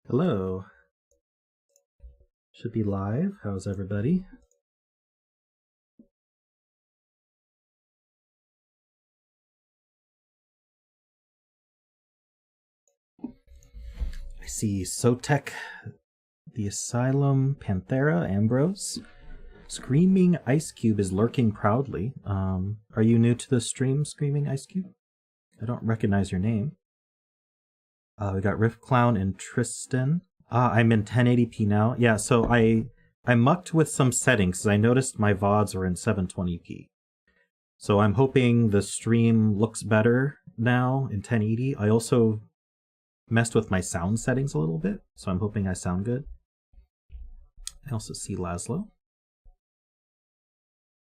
Hello. Should be live. How's everybody? I see Sotek, the Asylum, Panthera, Ambrose. Screaming Ice Cube is lurking proudly. Are you new to the stream, Screaming Ice Cube? I don't recognize your name. We got Rift Clown and Tristan. I'm in 1080p now. Yeah, so I mucked with some settings because I noticed my VODs are in 720p. So I'm hoping the stream looks better now in 1080. I also messed with my sound settings a little bit, so I'm hoping I sound good. I also see Laszlo.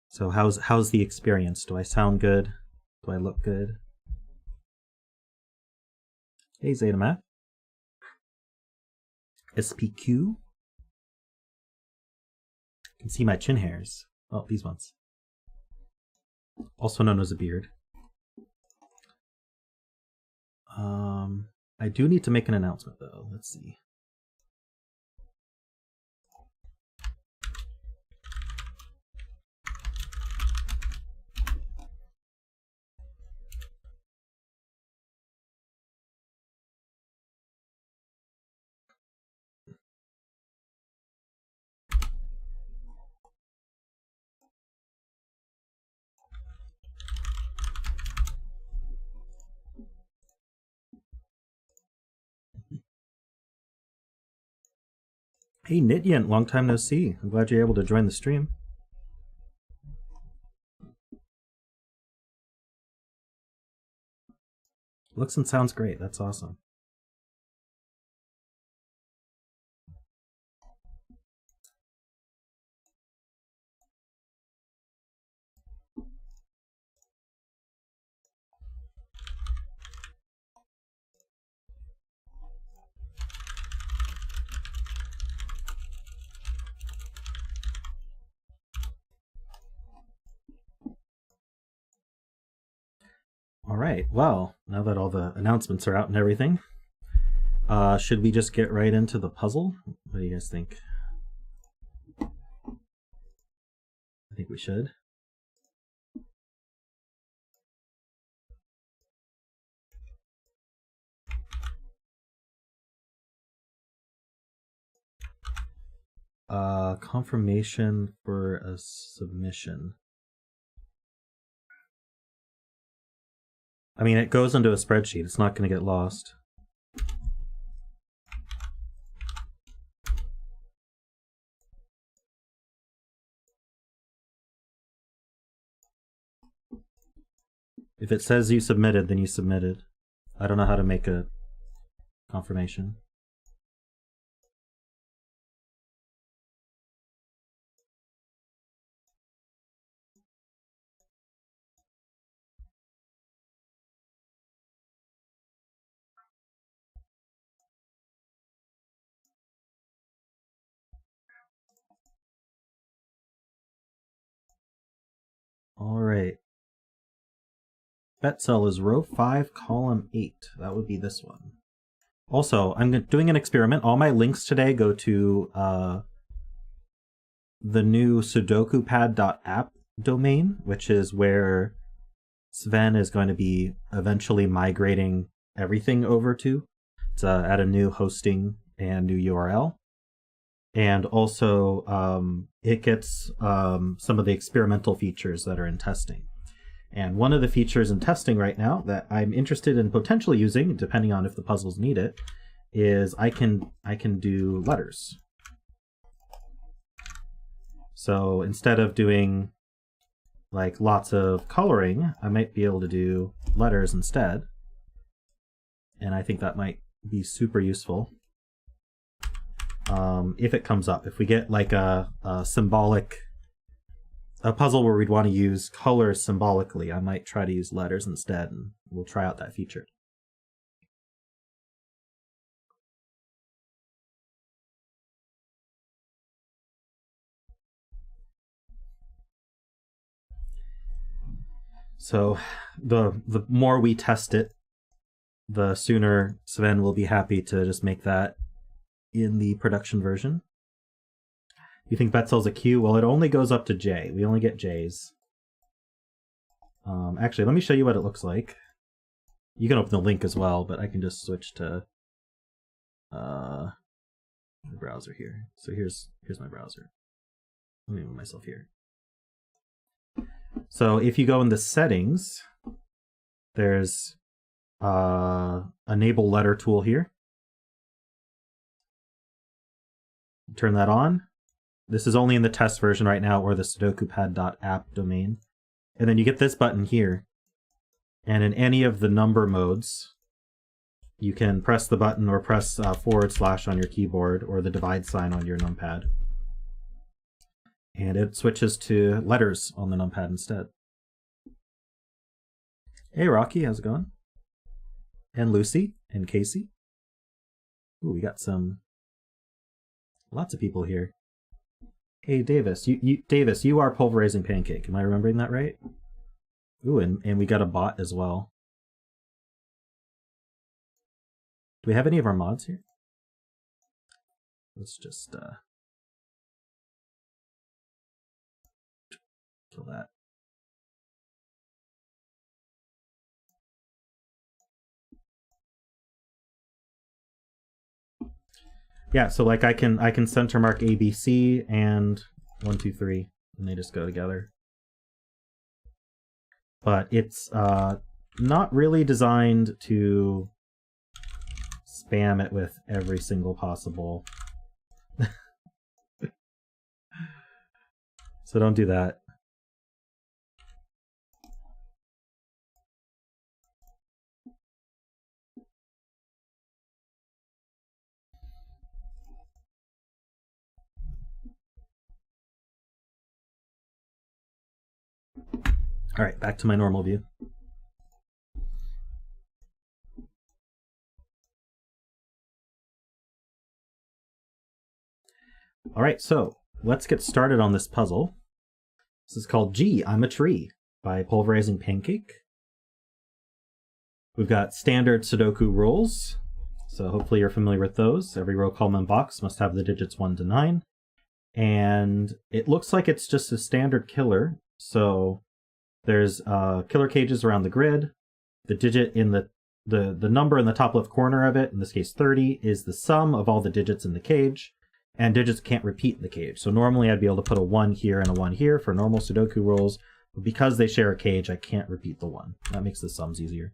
So how's the experience? Do I sound good? Do I look good? Hey Zetamat. SPQ. You can see my chin hairs. Oh, these ones. Also known as a beard. I do need to make an announcement though. Let's see. Hey Nityant, long time no see. I'm glad you're able to join the stream. Looks and sounds great. That's awesome. All right, well, now that all the announcements are out and everything, should we just get right into the puzzle? What do you guys think? I think we should. Confirmation for a submission. I mean, it goes into a spreadsheet. It's not going to get lost. If it says you submitted, then you submitted. I don't know how to make a confirmation. All right. Bet cell is row 5, column 8. That would be this one. Also, I'm doing an experiment. All my links today go to the new sudokupad.app domain, which is where Sven is going to be eventually migrating everything over to. It's at a new hosting and new URL. And also, it gets some of the experimental features that are in testing. And one of the features in testing right now that I'm interested in potentially using, depending on if the puzzles need it, is I can do letters. So instead of doing like lots of coloring, I might be able to do letters instead. And I think that might be super useful. If it comes up, if we get like a puzzle where we'd want to use colors symbolically, I might try to use letters instead, and we'll try out that feature. So the more we test it, the sooner Sven will be happy to just make that in the production version. You think Betzel's a Q? Well, it only goes up to J. We only get J's. Actually, let me show you what it looks like. You can open the link as well, but I can just switch to the browser here. So here's my browser. Let me move myself here. So if you go in the settings, there's enable letter tool here. Turn that on. This is only in the test version right now, or the sudokupad.app domain. And then you get this button here. And in any of the number modes, you can press the button or press / on your keyboard or the divide sign on your numpad. And it switches to letters on the numpad instead. Hey Rocky, how's it going? And Lucy and Casey. Ooh, we got lots of people here. Hey Davis, Davis, you are Pulverizing Pancake. Am I remembering that right? Ooh, and we got a bot as well. Do we have any of our mods here? Let's just kill that. Yeah, so like I can center mark ABC and 1, 2, 3, and they just go together. But it's not really designed to spam it with every single possible. So don't do that. All right, back to my normal view. All right, so let's get started on this puzzle. This is called Gee, I'm a Tree by Pulverizing Pancake. We've got standard Sudoku rules, so hopefully you're familiar with those. Every row column and box must have the digits 1 to 9. And it looks like it's just a standard killer, so there's killer cages around the grid. The digit in the number in the top left corner of it, in this case 30, is the sum of all the digits in the cage, and digits can't repeat in the cage. So normally I'd be able to put a 1 here and a 1 here for normal Sudoku rules, but because they share a cage, I can't repeat the 1. That makes the sums easier.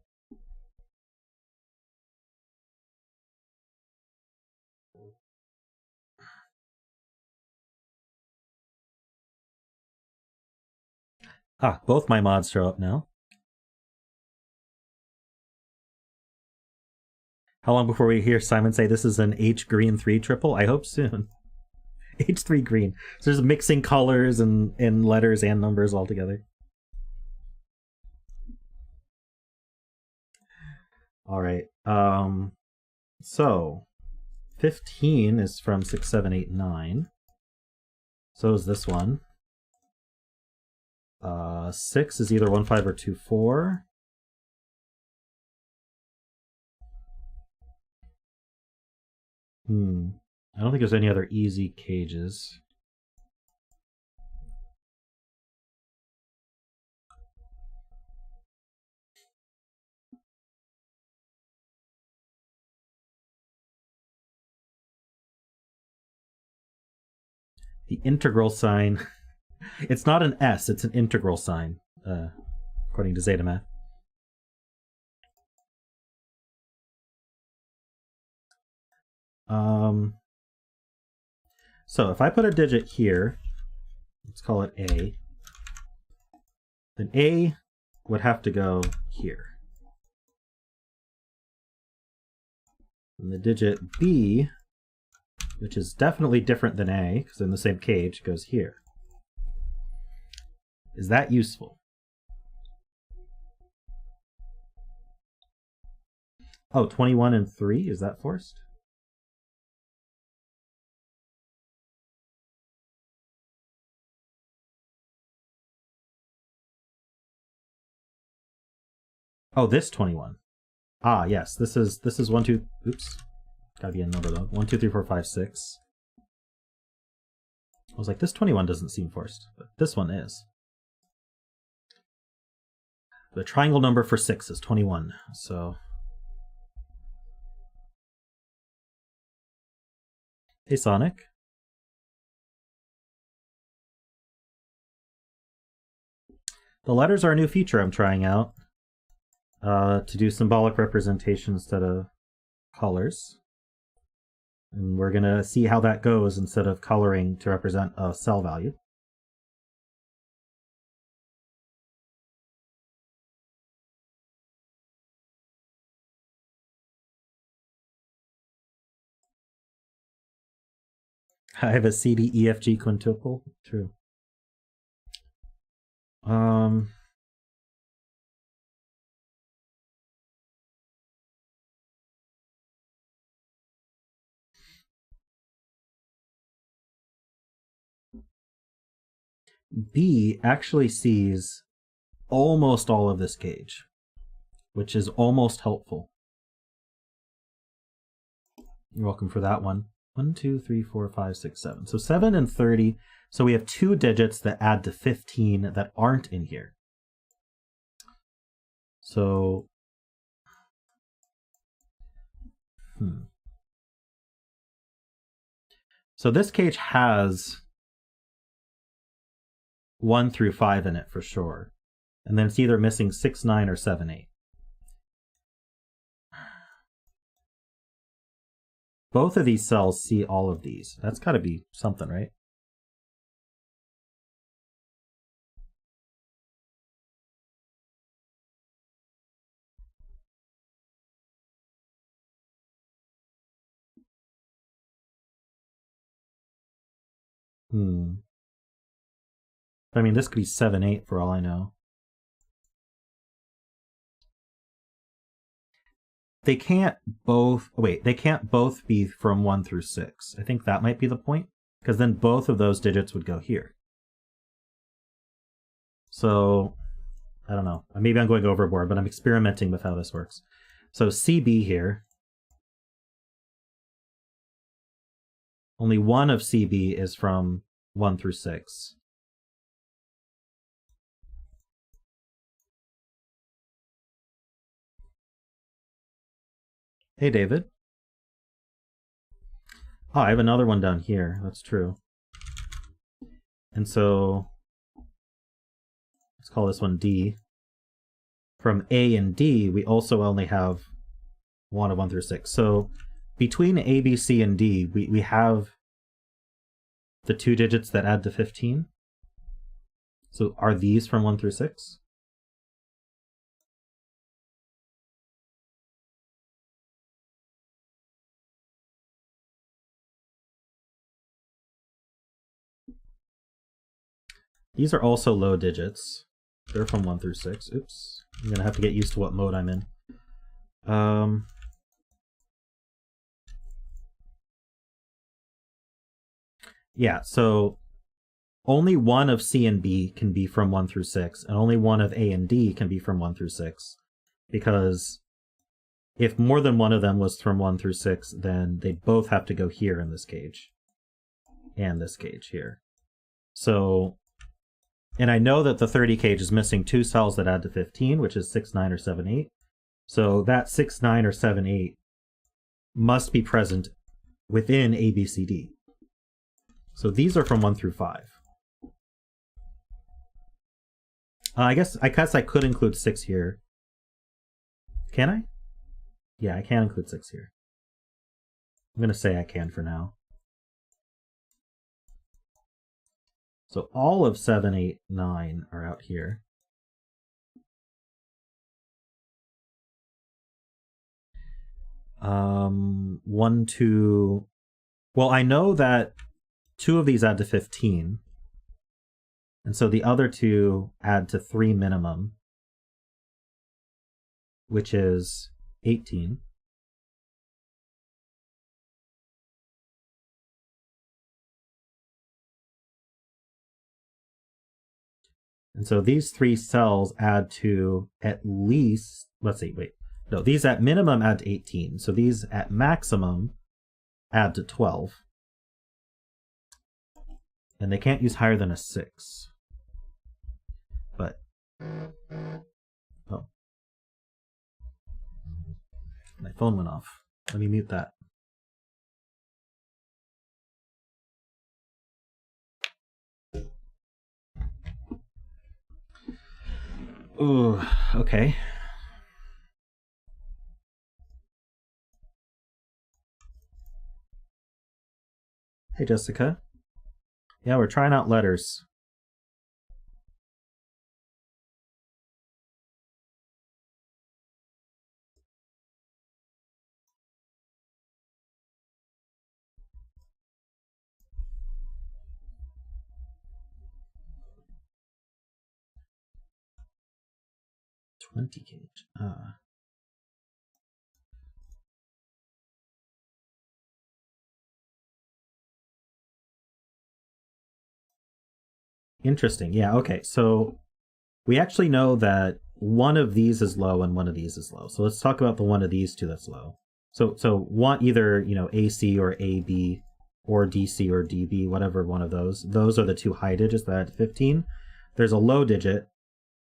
Ah, both my mods show up now. How long before we hear Simon say this is an H green 3 triple? I hope soon. H3 green. So there's mixing colors and letters and numbers all together. All right. So 15 is from 6, 7, 8, 9. So is this one. 6 is either 1, 5 or 2, 4. I don't think there's any other easy cages. The integral sign. It's not an S, it's an integral sign, according to Zetamath. So if I put a digit here, let's call it A, then A would have to go here. And the digit B, which is definitely different than A, because they're in the same cage, goes here. Is that useful? Oh, 21 and 3, is that forced? Oh, this 21. Ah, yes, this is 1, 2, oops. Gotta be a number though. 1, 2, 3, 4, 5, 6. I was like, this 21 doesn't seem forced, but this one is. The triangle number for 6 is 21, so... Hey, Sonic. The letters are a new feature I'm trying out to do symbolic representation instead of colors. And we're going to see how that goes instead of coloring to represent a cell value. I have a CDEFG quintuple. True. B actually sees almost all of this gauge, which is almost helpful. You're welcome for that one. 1, 2, 3, 4, 5, 6, 7. So 7 and 30. So we have 2 digits that add to 15 that aren't in here. So, So this gauge has 1 through 5 in it for sure. And then it's either missing 6, 9, or 7, 8. Both of these cells see all of these. That's got to be something, right? I mean, this could be 7, 8 for all I know. They can't both... Wait, they can't both be from 1 through 6. I think that might be the point, because then both of those digits would go here. So, I don't know. Maybe I'm going overboard, but I'm experimenting with how this works. So CB here. Only one of CB is from 1 through 6. Hey, David. Oh, I have another one down here. That's true. And so let's call this one D. From A and D, we also only have one of 1 through 6. So between A, B, C, and D, we have the 2 digits that add to 15. So are these from 1 through 6? These are also low digits. They're from 1 through 6. Oops. I'm going to have to get used to what mode I'm in. Yeah, so only one of C and B can be from 1 through 6, and only one of A and D can be from 1 through 6. Because if more than one of them was from 1 through 6, then they both have to go here in this cage. And this cage here. So... And I know that the 30 cage is missing 2 cells that add to 15, which is 6, 9, or 7, 8. So that 6, 9, or 7, 8 must be present within A, B, C, D. So these are from 1 through 5. I guess I could include 6 here. Can I? Yeah, I can include 6 here. I'm going to say I can for now. So all of 7, 8, 9 are out here. One, two... Well, I know that 2 of these add to 15. And so the other 2 add to 3 minimum, which is 18. And so these 3 cells add to at least, let's see, wait. No, these at minimum add to 18. So these at maximum add to 12. And they can't use higher than a 6. But, oh. My phone went off. Let me mute that. Ooh, okay. Hey, Jessica. Yeah, we're trying out letters. $20 gauge. Interesting. Yeah, okay. So we actually know that one of these is low and one of these is low. So let's talk about the one of these two that's low. So one either, AC or AB or DC or DB, whatever one of those. Those are the two high digits that add 15. There's a low digit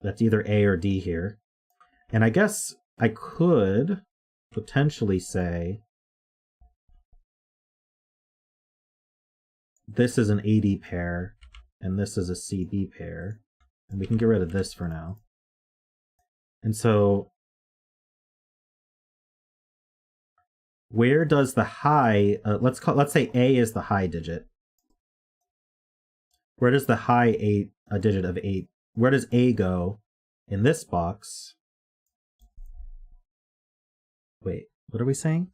that's either A or D here. And I guess I could potentially say this is an AD pair and this is a CB pair. And we can get rid of this for now. And so where does the high, let's say A is the high digit. Where does the high a digit of 8, where does A go in this box? Wait, what are we saying?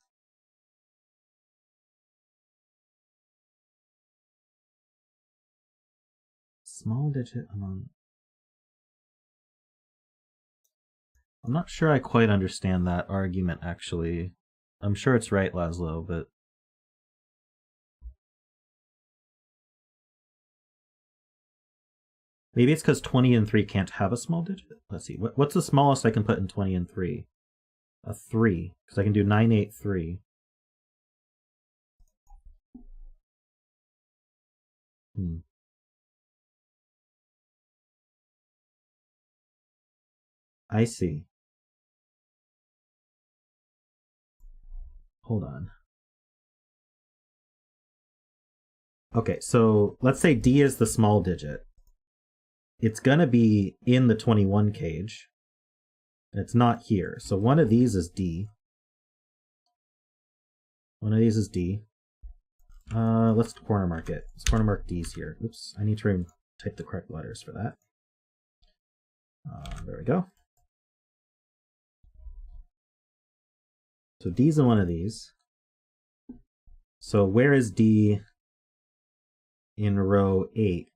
Small digit among... I'm not sure I quite understand that argument, actually. I'm sure it's right, Laszlo, but... Maybe it's because 20 and 3 can't have a small digit? Let's see, what's the smallest I can put in 20 and 3? A 3, because I can do 9, 8, 3. I see. Hold on. Okay, so let's say D is the small digit. It's going to be in the 21 cage. It's not here. So one of these is D. One of these is D. Let's corner mark it. Let's corner mark D's here. Oops, I need to type the correct letters for that. There we go. So D's in one of these. So where is D in row 8?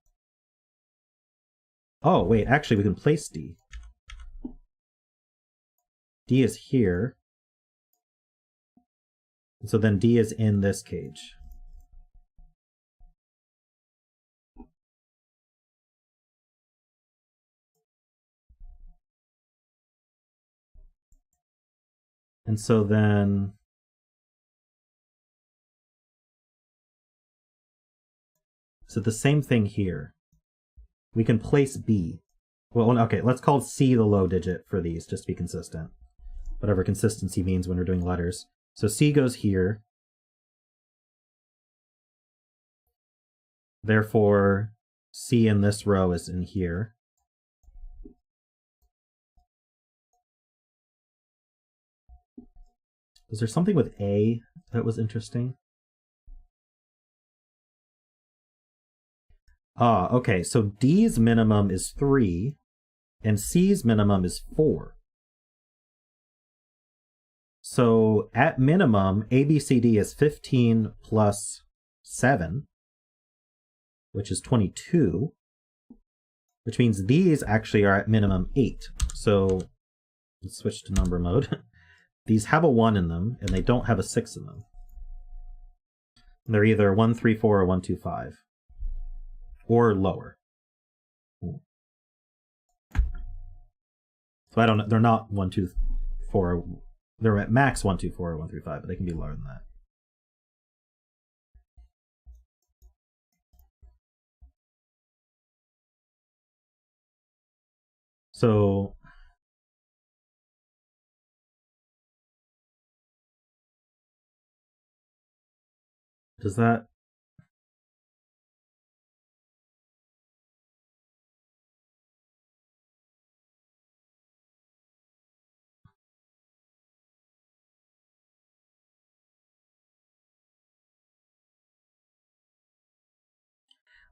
Oh, wait, actually we can place D. D is here. So then D is in this cage. And so then so the same thing here. We can place B. Well, okay, let's call C the low digit for these, just to be consistent. Whatever consistency means when we're doing letters. So C goes here. Therefore, C in this row is in here. Was there something with A that was interesting? Ah, okay, so D's minimum is 3, and C's minimum is 4. So at minimum, ABCD is 15 plus 7, which is 22, which means these actually are at minimum 8. So let's switch to number mode. These have a 1 in them, and they don't have a 6 in them. They're either 1, 3, 4, or 1, 2, 5. Or lower. So I don't know, they're not 1, 2, 4, they're at max 1, 2, 4, or 1, 3, 5, but they can be lower than that. So does that...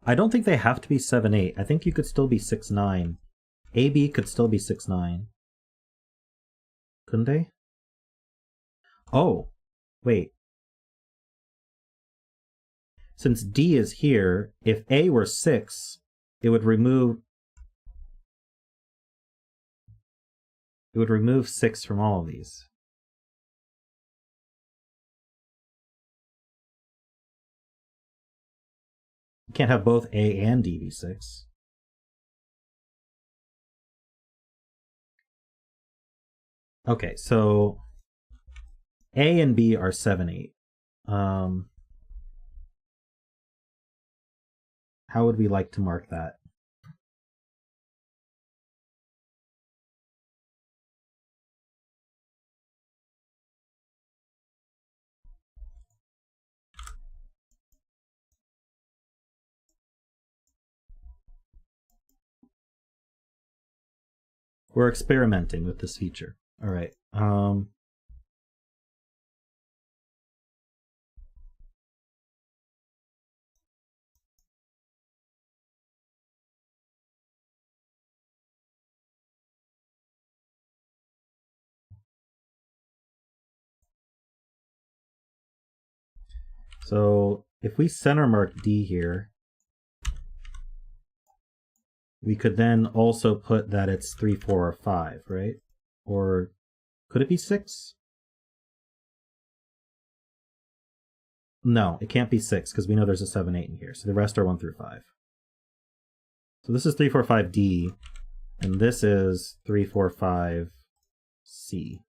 I don't think they have to be 7-8. I think you could still be 6-9. AB could still be 6-9. Couldn't they? Oh, wait. Since D is here, if A were 6, it would remove 6 from all of these. You can't have both A and D be 6. Okay, so A and B are 7-8. How would we like to mark that? We're experimenting with this feature. All right. So if we center mark D here, we could then also put that it's 3, 4, or 5, right? Or could it be 6? No, it can't be 6 because we know there's a 7, 8 in here. So the rest are 1 through 5. So this is 3, 4, 5 D, and this is 3, 4, 5 C.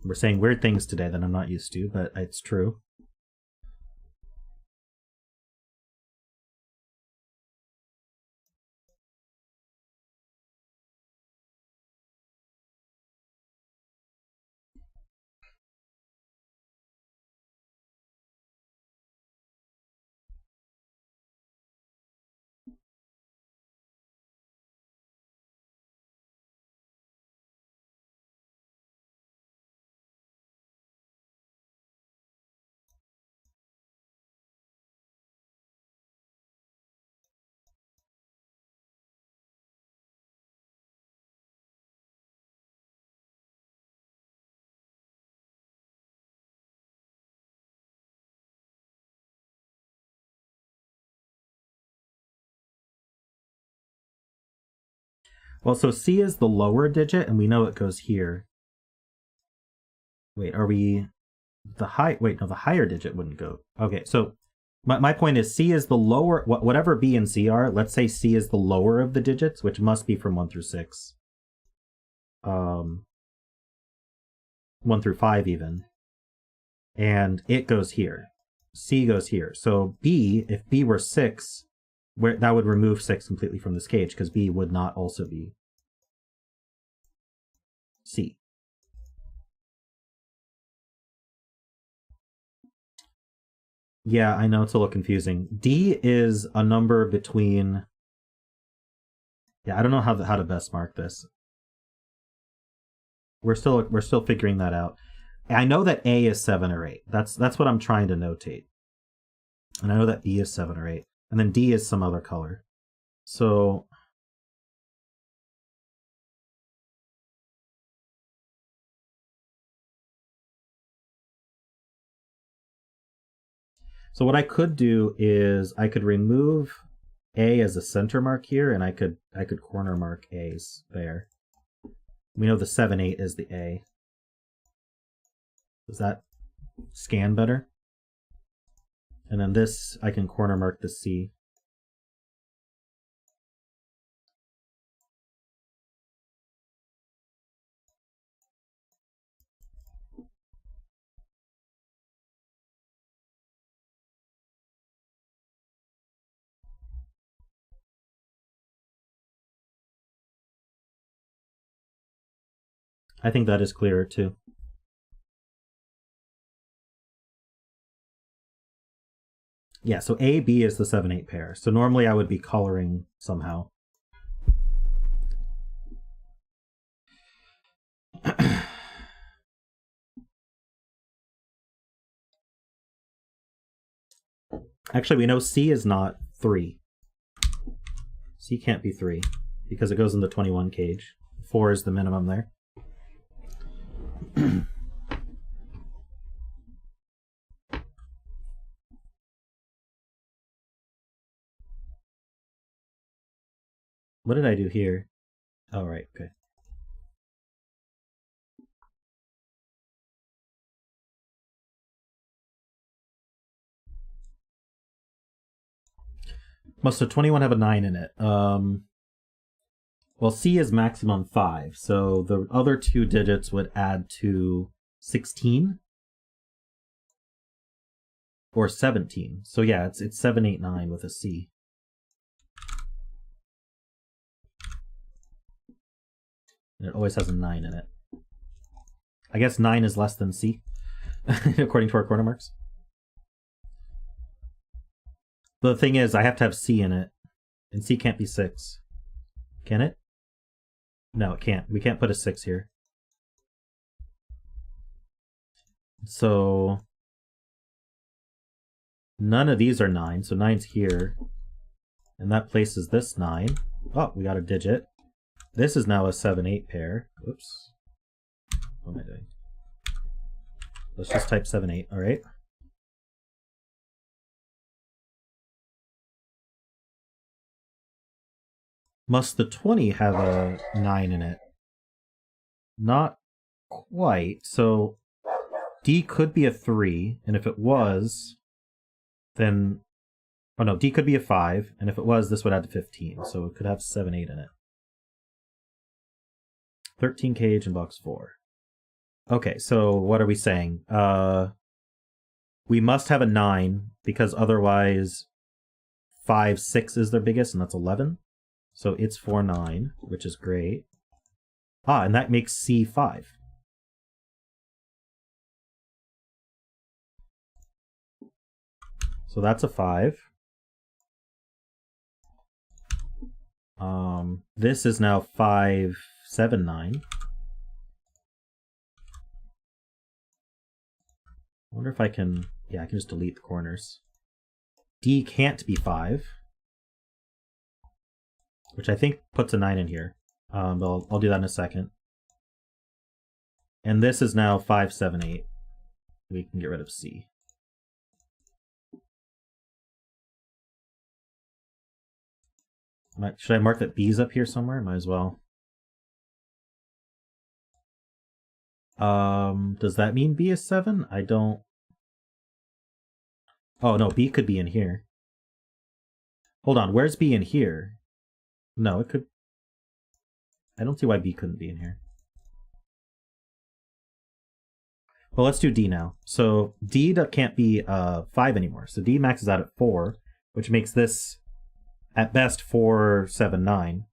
We're saying weird things today that I'm not used to, but it's true. Well, so C is the lower digit, and we know it goes here. Wait, are we... the higher digit wouldn't go. Okay, so my point is C is the lower... whatever B and C are, let's say C is the lower of the digits, which must be from 1 through 6. 1 through 5 even. And it goes here. C goes here. So B, if B were 6, that would remove 6 completely from this cage, because B would not also be C. Yeah, I know it's a little confusing. D is a number between... yeah, I don't know how to best mark this. We're still figuring that out. I know that A is 7 or 8. That's what I'm trying to notate. And I know that B is 7 or 8. And then D is some other color. So what I could do is I could remove A as a center mark here, and I could corner mark A's there. We know the 7, 8 is the A. Does that scan better? And then this, I can corner mark the C. I think that is clearer too. Yeah, so A, B is the 7-8 pair. So normally I would be coloring somehow. Actually, we know C is not 3. C can't be 3 because it goes in the 21 cage. 4 is the minimum there. What did I do here? Oh, right, okay. Must have 21 have a 9 in it. Well, C is maximum 5, so the other 2 digits would add to 16 or 17. So yeah, it's 7, 8, 9 with a C. And it always has a 9 in it. I guess 9 is less than C, according to our corner marks. The thing is, I have to have C in it, and C can't be 6. Can it? No, it can't. We can't put a 6 here. So none of these are 9, so 9's here. And that places this 9. Oh, we got a digit. This is now a 7-8 pair. Whoops. What am I doing? Let's just type 7-8, alright? Must the 20 have a 9 in it? Not quite. So D could be a 3, and if it was, then... Oh no, D could be a 5, and if it was, this would add to 15, so it could have 7, 8 in it. 13 cage in box 4. Okay, so what are we saying? We must have a 9, because otherwise 5, 6 is their biggest, and that's 11. So it's 4, 9, which is great. Ah, and that makes C 5. So that's a 5. This is now 5, 7, 9. I wonder if I can... Yeah, I can just delete the corners. D can't be 5. Which I think puts a 9 in here. But I'll do that in a second. And this is now 5, 7, 8. We can get rid of C. Should I mark that B's up here somewhere? Might as well. Does that mean B is 7? I don't... Oh, no, B could be in here. Hold on, where's B in here? No, it could... I don't see why B couldn't be in here. Well, let's do D now. So D can't be 5 anymore. So D maxes out at 4, which makes this, at best, 4, 7, 9.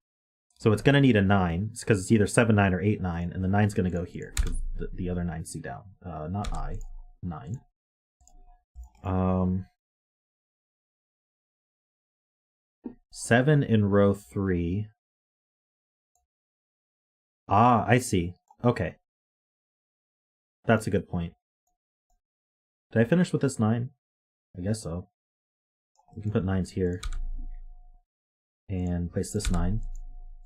So it's going to need a 9. It's because it's either 7, 9 or 8, 9, and the 9's going to go here, because the other 9's C down. Not I. 9. 7 in row 3. Ah, I see. Okay. That's a good point. Did I finish with this 9? I guess so. We can put 9s here. And place this 9.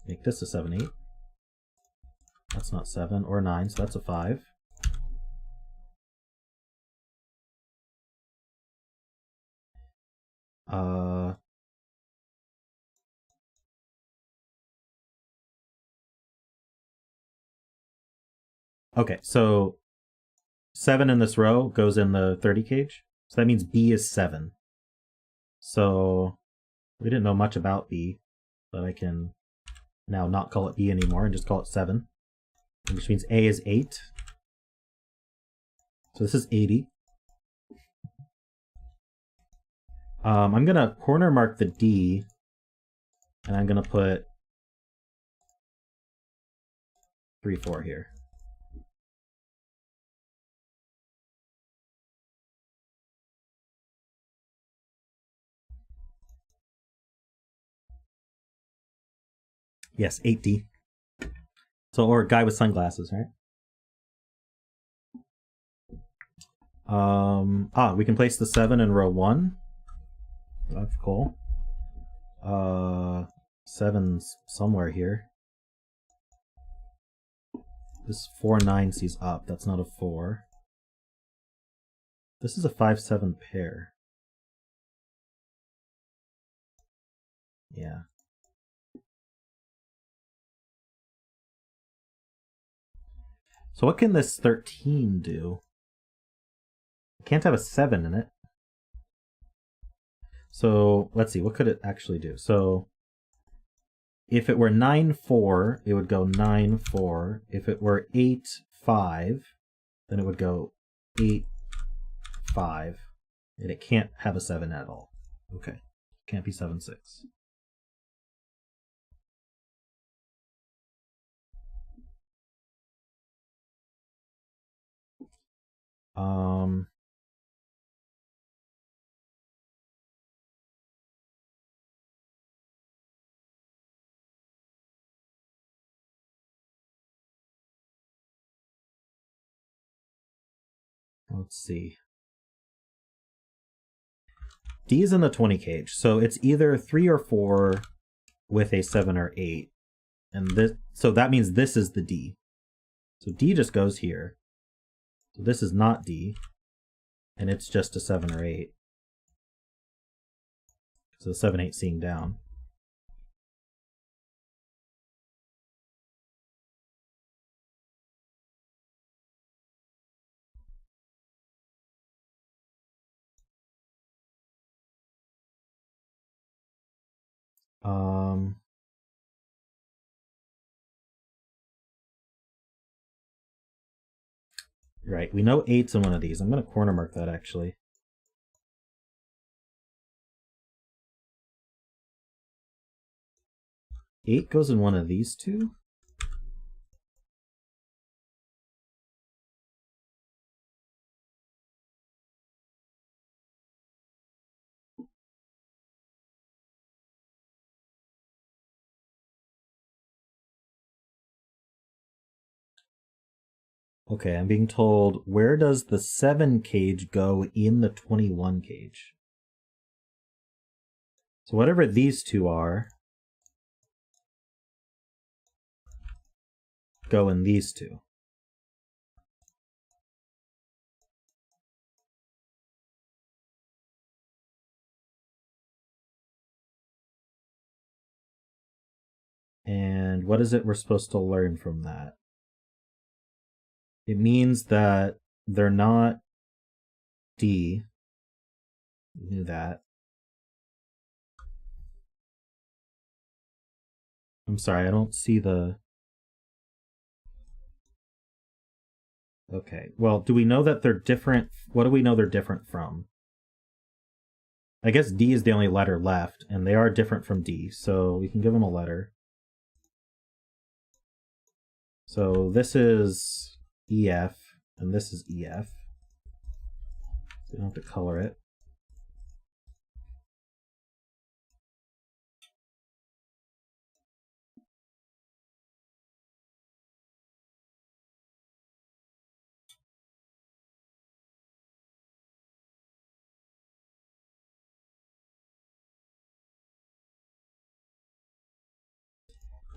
Make this a 7, 8. That's not 7 or 9, so that's a 5. Okay, so 7 in this row goes in the 30 cage. So that means B is 7. So we didn't know much about B, but I can now not call it B anymore and just call it 7. Which means A is 8. So this is 80. I'm going to corner mark the D, and I'm going to put 3, 4 here. Yes, 8D. So, or guy with sunglasses, right? We can place the 7 in row 1. That's cool. 7's somewhere here. This 4-9 sees up. That's not a 4. This is a 5-7 pair. Yeah. So what can this 13 do? It can't have a 7 in it. So let's see, what could it actually do? So if it were 9-4, it would go 9-4. If it were 8-5, then it would go 8-5. And it can't have a 7 at all. Okay. Can't be 7-6. Let's see. D is in the 20 cage, so it's either 3 or 4 with a 7 or 8. And this, so that means this is the D. So D just goes here. So this is not D. And it's just a 7 or 8. So 7-8 seeing down. Right, we know 8's in one of these. I'm going to corner mark that actually. 8 goes in one of these two. Okay, I'm being told, where does the 7 cage go in the 21 cage? So whatever these two are, go in these two. And what is it we're supposed to learn from that? It means that they're not D. We knew that. I'm sorry, I don't see the... Okay, well, do we know that they're different? What do we know they're different from? I guess D is the only letter left, and they are different from D, so we can give them a letter. So this is EF, and this is EF. So we don't have to color it.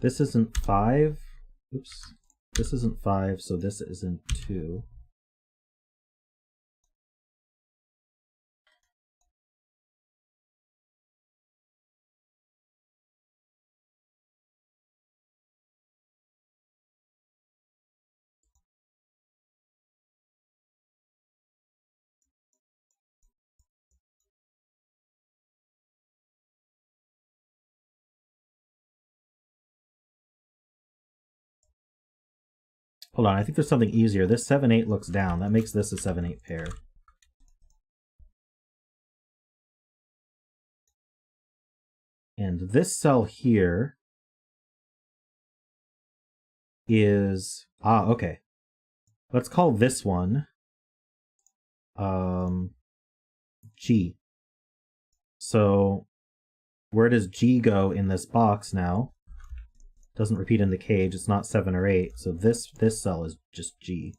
This isn't 5. Oops. This isn't 5, so this isn't 2. Hold on, I think there's something easier. This 7-8 looks down. That makes this a 7-8 pair. And this cell here is... okay. Let's call this one G. So where does G go in this box now? Doesn't repeat in the cage. It's not 7 or 8. So this cell is just G.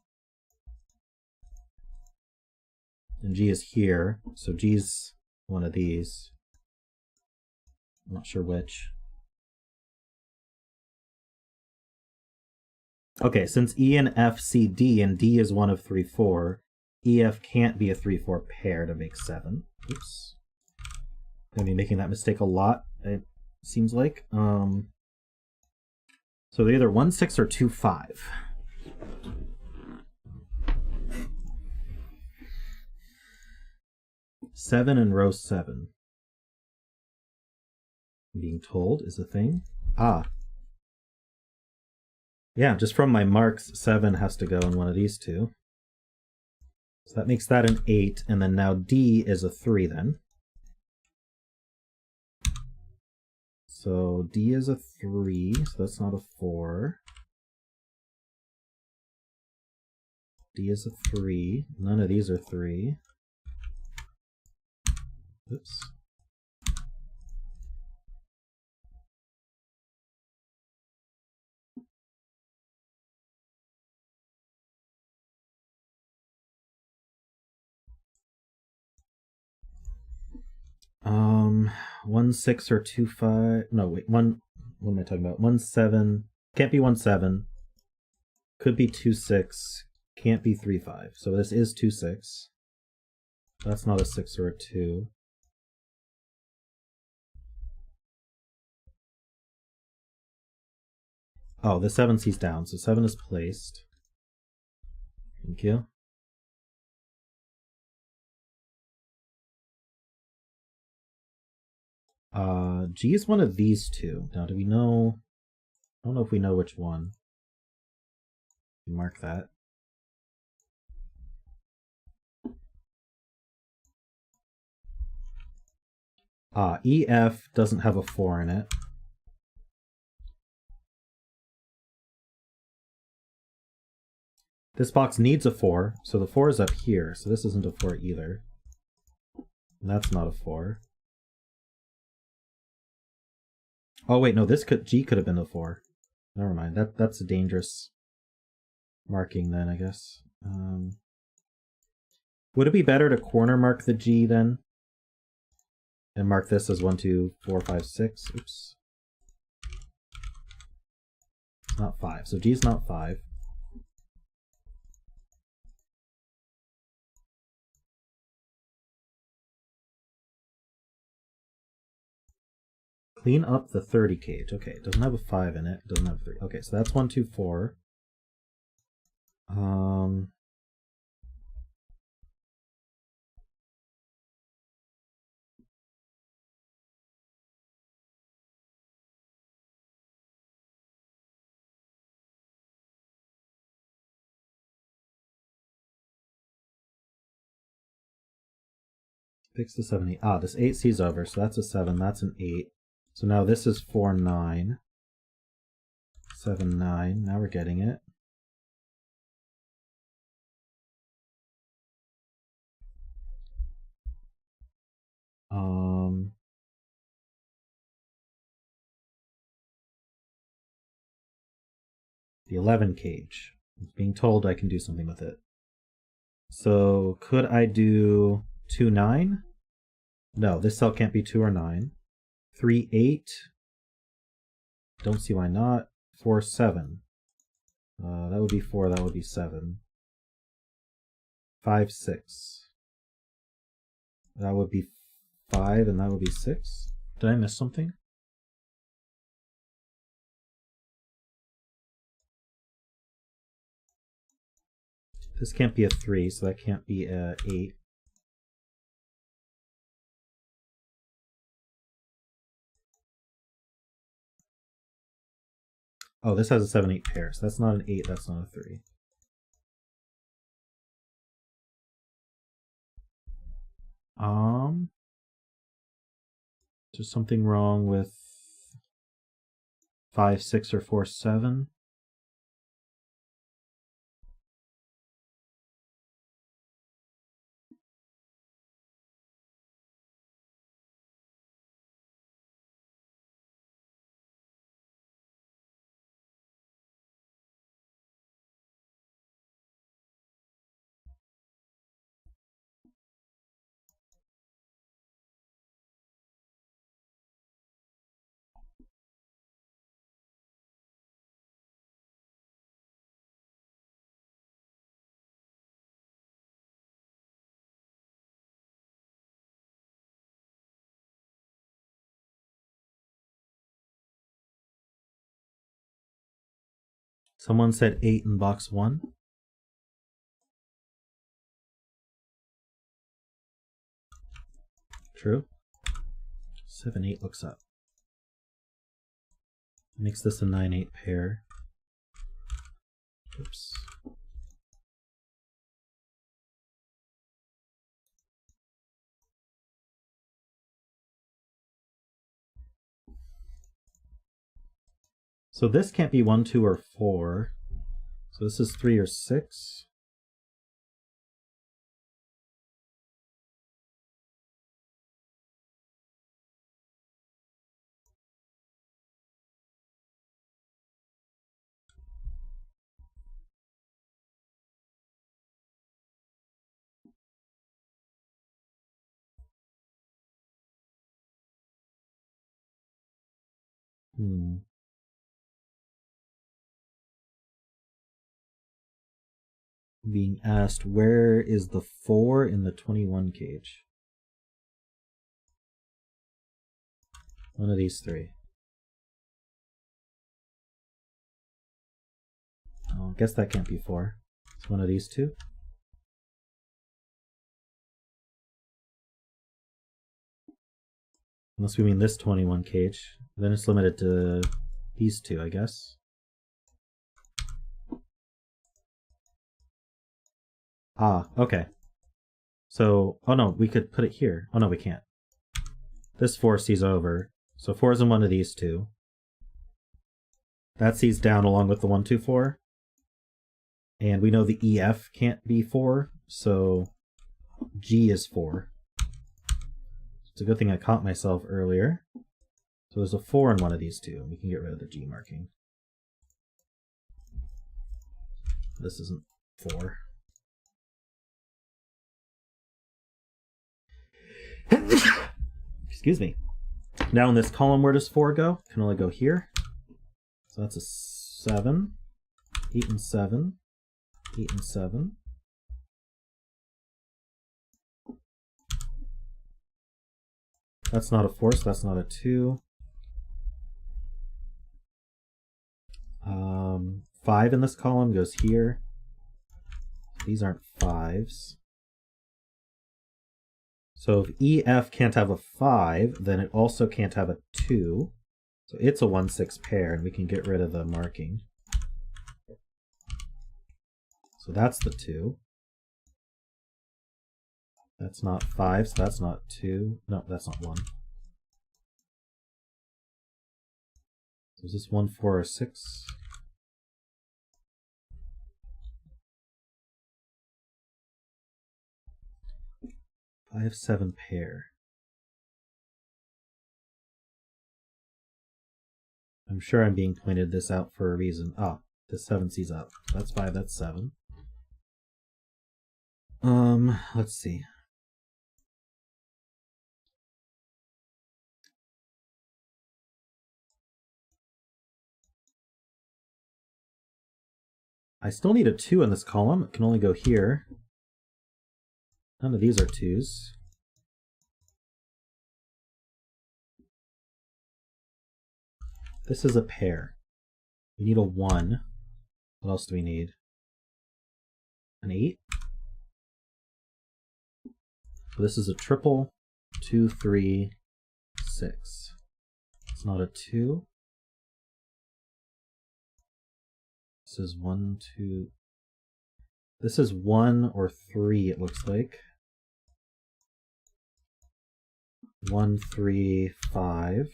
And G is here. So G's one of these. I'm not sure which. Okay, since E and F see D, and D is one of 3, 4, EF can't be a 3, 4 pair to make 7. Oops. I'm going to be making that mistake a lot, it seems like. So they're either 1, 6 or 2, 5. Seven and row 7. Being told is a thing. Ah. Yeah, just from my marks, 7 has to go in one of these two. So that makes that an 8, and then now D is a 3 then. So D is a 3, so that's not a 4. D is a 3. None of these are 3. Oops. Um, 1, 6 or 2, 5. No, wait, what am I talking about? 1, 7. Can't be 1, 7. Could be 2, 6. Can't be 3, 5. So this is 2, 6. That's not a 6 or a 2. Oh, the 7 sees down, so 7 is placed. Thank you. G is one of these two. Now, do we know? I don't know if we know which one. Mark that. EF doesn't have a 4 in it. This box needs a 4, so the 4 is up here, so this isn't a 4 either. And that's not a 4. Oh wait, no, G could have been a 4. Never mind, that's a dangerous marking then, I guess. Would it be better to corner mark the G then? And mark this as 1, 2, 4, 5, 6. Oops. It's not 5, so G is not 5. Clean up the 30 cage. Okay, it doesn't have a 5 in it. It doesn't have 3. Okay, so that's 1, 2, 4. Fix the 7, 8. Ah, this 8 sees over, so that's a 7. That's an 8. So now this is 4, 9. 7, 9. Now we're getting it. The 11 cage. I'm being told I can do something with it. So could I do 2, 9? No, this cell can't be 2 or 9. 3, 8. Don't see why not. 4, 7. That would be 4, that would be 7. 5, 6. That would be 5, and that would be 6. Did I miss something? This can't be a 3, so that can't be a 8. Oh, this has a 7, 8 pair, so that's not an 8, that's not a 3. There's something wrong with 5, 6, or 4, 7. Someone said 8 in box 1. True. 7, 8 looks up. Makes this a 9, 8 pair. Oops. So this can't be 1, 2, or 4. So this is 3 or 6. Being asked, where is the 4 in the 21 cage? One of these 3. Oh, I guess that can't be 4. It's one of these 2. Unless we mean this 21 cage. Then it's limited to these 2, I guess. Ah, okay. So, oh no, we could put it here. Oh no, we can't. This 4 sees over. So 4 is in one of these 2. That sees down along with the 1, 2, 4. And we know the EF can't be 4, so G is 4. It's a good thing I caught myself earlier. So there's a 4 in one of these 2. We can get rid of the G marking. This isn't 4. Excuse me. Now in this column, where does 4 go? It can only go here. So that's a 7, 8 and 7, 8 and 7. That's not a 4, so that's not a 2. 5 in this column goes here. These aren't 5s. So if EF can't have a 5, then it also can't have a 2. So it's a 1, 6 pair, and we can get rid of the marking. So that's the 2. That's not 5, so that's not 2. No, that's not 1. So is this 1, 4, or 6? I have 7 pair. I'm sure I'm being pointed this out for a reason. Ah, this 7 sees up. That's 5, that's 7. Let's see. I still need a 2 in this column. It can only go here. None of these are 2s. This is a pair. We need a 1. What else do we need? An 8. So this is a triple. 2, 3, 6. It's not a 2. This is 1, 2. This is 1 or 3, it looks like. 1, 3, 5.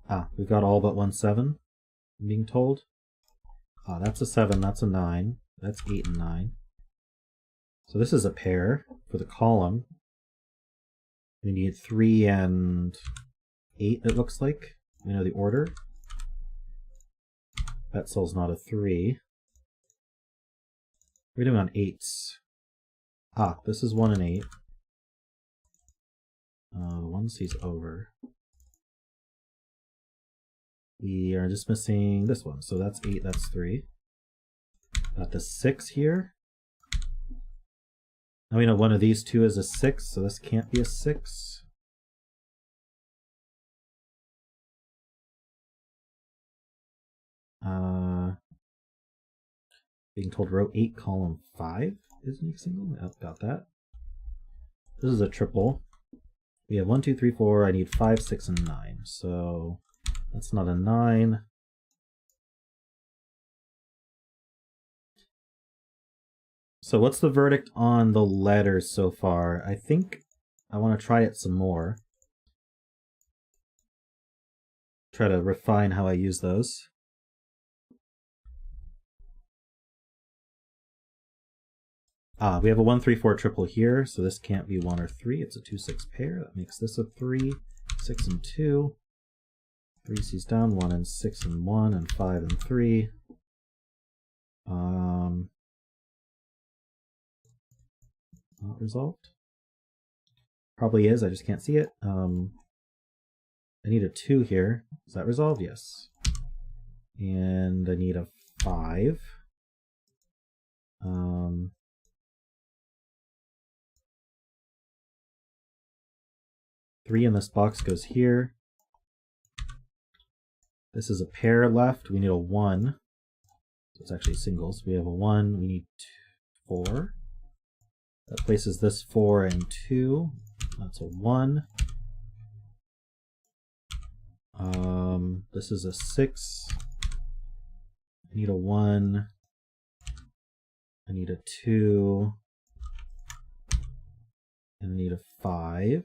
Ah, we've got all but 1, 7, I'm being told. Ah, that's a 7, that's a 9. That's 8 and 9. So this is a pair for the column. We need 3 and 8, it looks like. We know the order. Betzel's not a 3. What are we doing on 8s? Ah, this is 1 and 8. 1 sees over. We are just missing this one, so that's 8, that's 3. Got the 6 here. Now we know one of these two is a 6, so this can't be a 6. Being told row 8, column 5 is an single. Oh, got that. This is a triple. We have 1, 2, 3, 4. I need 5, 6, and 9. So that's not a 9. So what's the verdict on the letters so far? I think I want to try it some more. Try to refine how I use those. We have a 1, 3, 4 triple here, so this can't be 1 or 3. It's a 2, 6 pair. That makes this a 3, 6, and 2. 3 C's down, 1 and 6 and 1, and 5 and 3. Not resolved. Probably is, I just can't see it. I need a 2 here. Is that resolved? Yes. And I need a 5. 3 in this box goes here. This is a pair left. We need a 1. So it's actually singles. We have a 1. We need 4. That places this 4 and 2. That's a 1. This is a 6. I need a 1. I need a 2. And I need a 5.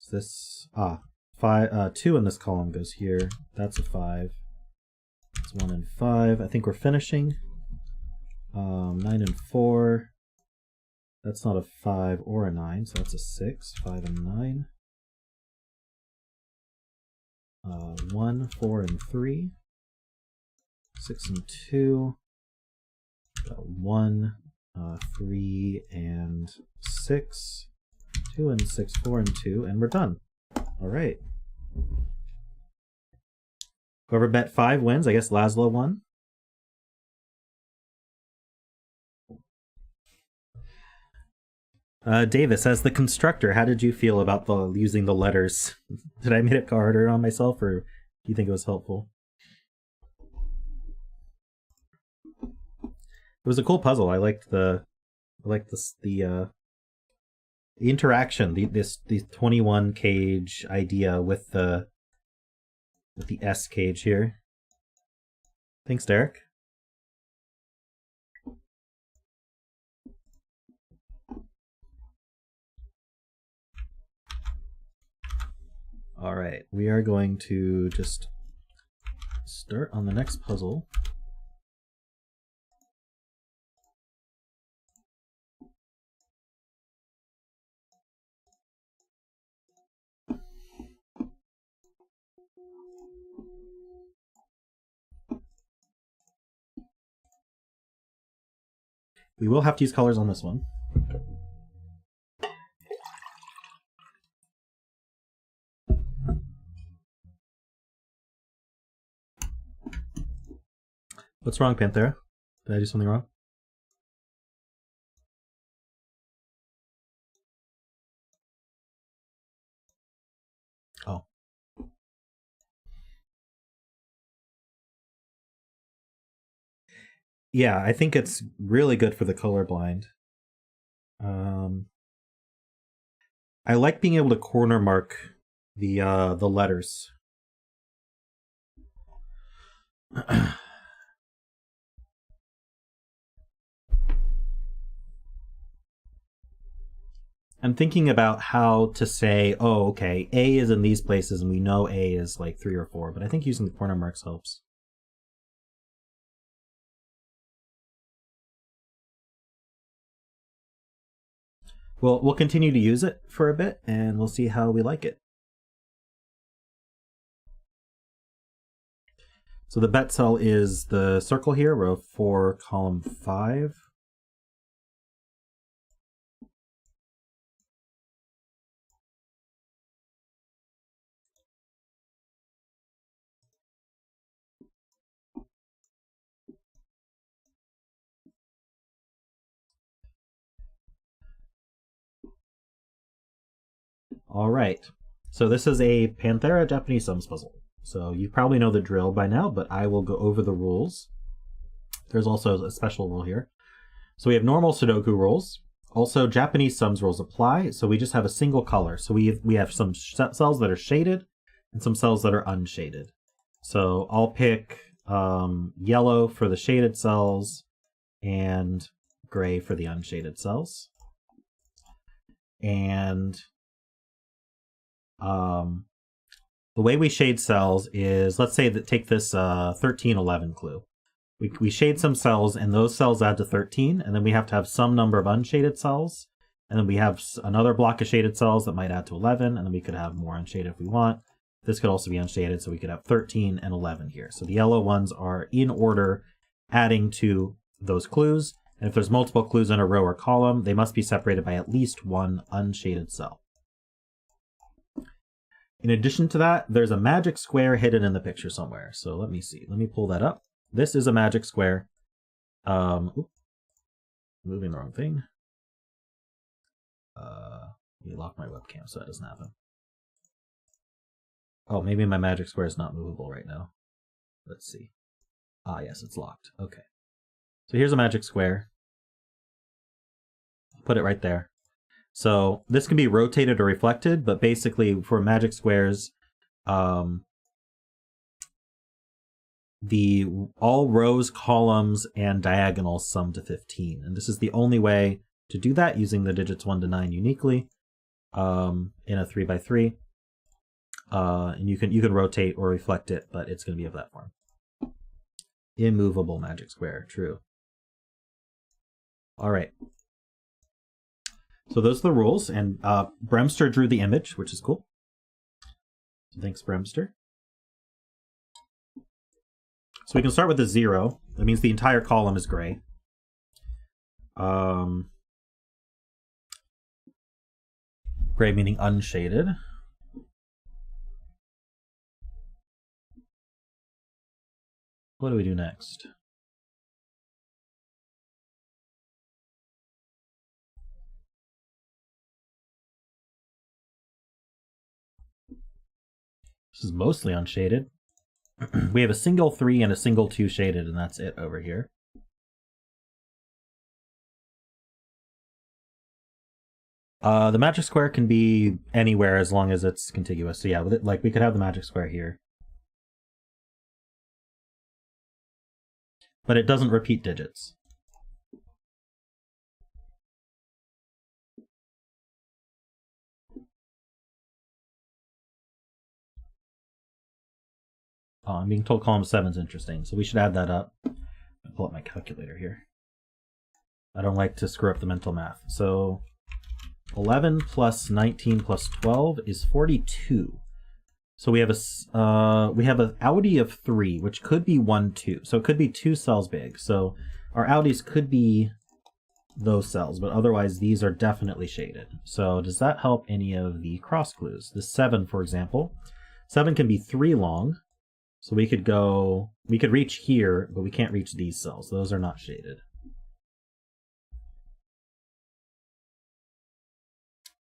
Is this 2 in this column goes here. That's a 5. It's 1 and 5. I think we're finishing. 9 and 4. That's not a 5 or a 9, so that's a 6. 5 and 9. 1, 4, and 3. 6 and 2. Got 1, 3, and 6. 2 and 6, 4 and 2, and we're done. All right. Whoever bet 5 wins. I guess Laszlo won. Davis, as the constructor, how did you feel about using the letters? Did I make it harder on myself, or do you think it was helpful? It was a cool puzzle. I liked the interaction, the 21 cage idea with the S cage here. Thanks, Derek. All right, we are going to just start on the next puzzle. We will have to use colors on this one. What's wrong, Panthera? Did I do something wrong? Oh. Yeah, I think it's really good for the colorblind. I like being able to corner mark the letters. I'm thinking about how to say, oh, okay, A is in these places, and we know A is like 3 or 4, but I think using the corner marks helps. Well, we'll continue to use it for a bit, and we'll see how we like it. So the bet cell is the circle here, row 4, column 5. All right. So this is a Panthera Japanese sums puzzle. So you probably know the drill by now, but I will go over the rules. There's also a special rule here. So we have normal Sudoku rules. Also, Japanese sums rules apply. So we just have a single color. So we have some cells that are shaded and some cells that are unshaded. So I'll pick yellow for the shaded cells and gray for the unshaded cells. And the way we shade cells is, let's say that take this 1311 clue. We shade some cells, and those cells add to 13, and then we have to have some number of unshaded cells, and then we have another block of shaded cells that might add to 11, and then we could have more unshaded if we want. This could also be unshaded, so we could have 13 and 11 here. So the yellow ones are in order, adding to those clues, and if there's multiple clues in a row or column, they must be separated by at least one unshaded cell. In addition to that, there's a magic square hidden in the picture somewhere. So let me see. Let me pull that up. This is a magic square. Moving the wrong thing. Let me lock my webcam so that doesn't happen. Oh, maybe my magic square is not movable right now. Let's see. Ah, yes, it's locked. Okay. So here's a magic square. Put it right there. So this can be rotated or reflected, but basically for magic squares, all rows, columns, and diagonals sum to 15. And this is the only way to do that, using the digits 1 to 9 uniquely in a 3x3. And you can rotate or reflect it, but it's going to be of that form. Immovable magic square, true. All right. So those are the rules, and Bremster drew the image, which is cool. So thanks, Bremster. So we can start with a 0. That means the entire column is gray. Gray meaning unshaded. What do we do next? This is mostly unshaded. We have a single 3 and a single 2 shaded, and that's it over here. The magic square can be anywhere as long as it's contiguous. So yeah, with it, like we could have the magic square here. But it doesn't repeat digits. Oh, I'm being told column 7 is interesting, so we should add that up. I'll pull up my calculator here. I don't like to screw up the mental math. So 11 plus 19 plus 12 is 42. So we have an Audi of 3, which could be 1, 2. So it could be 2 cells big. So our Audis could be those cells, but otherwise these are definitely shaded. So does that help any of the cross clues? The 7, for example. 7 can be 3 long. So we could reach here, but we can't reach these cells. Those are not shaded.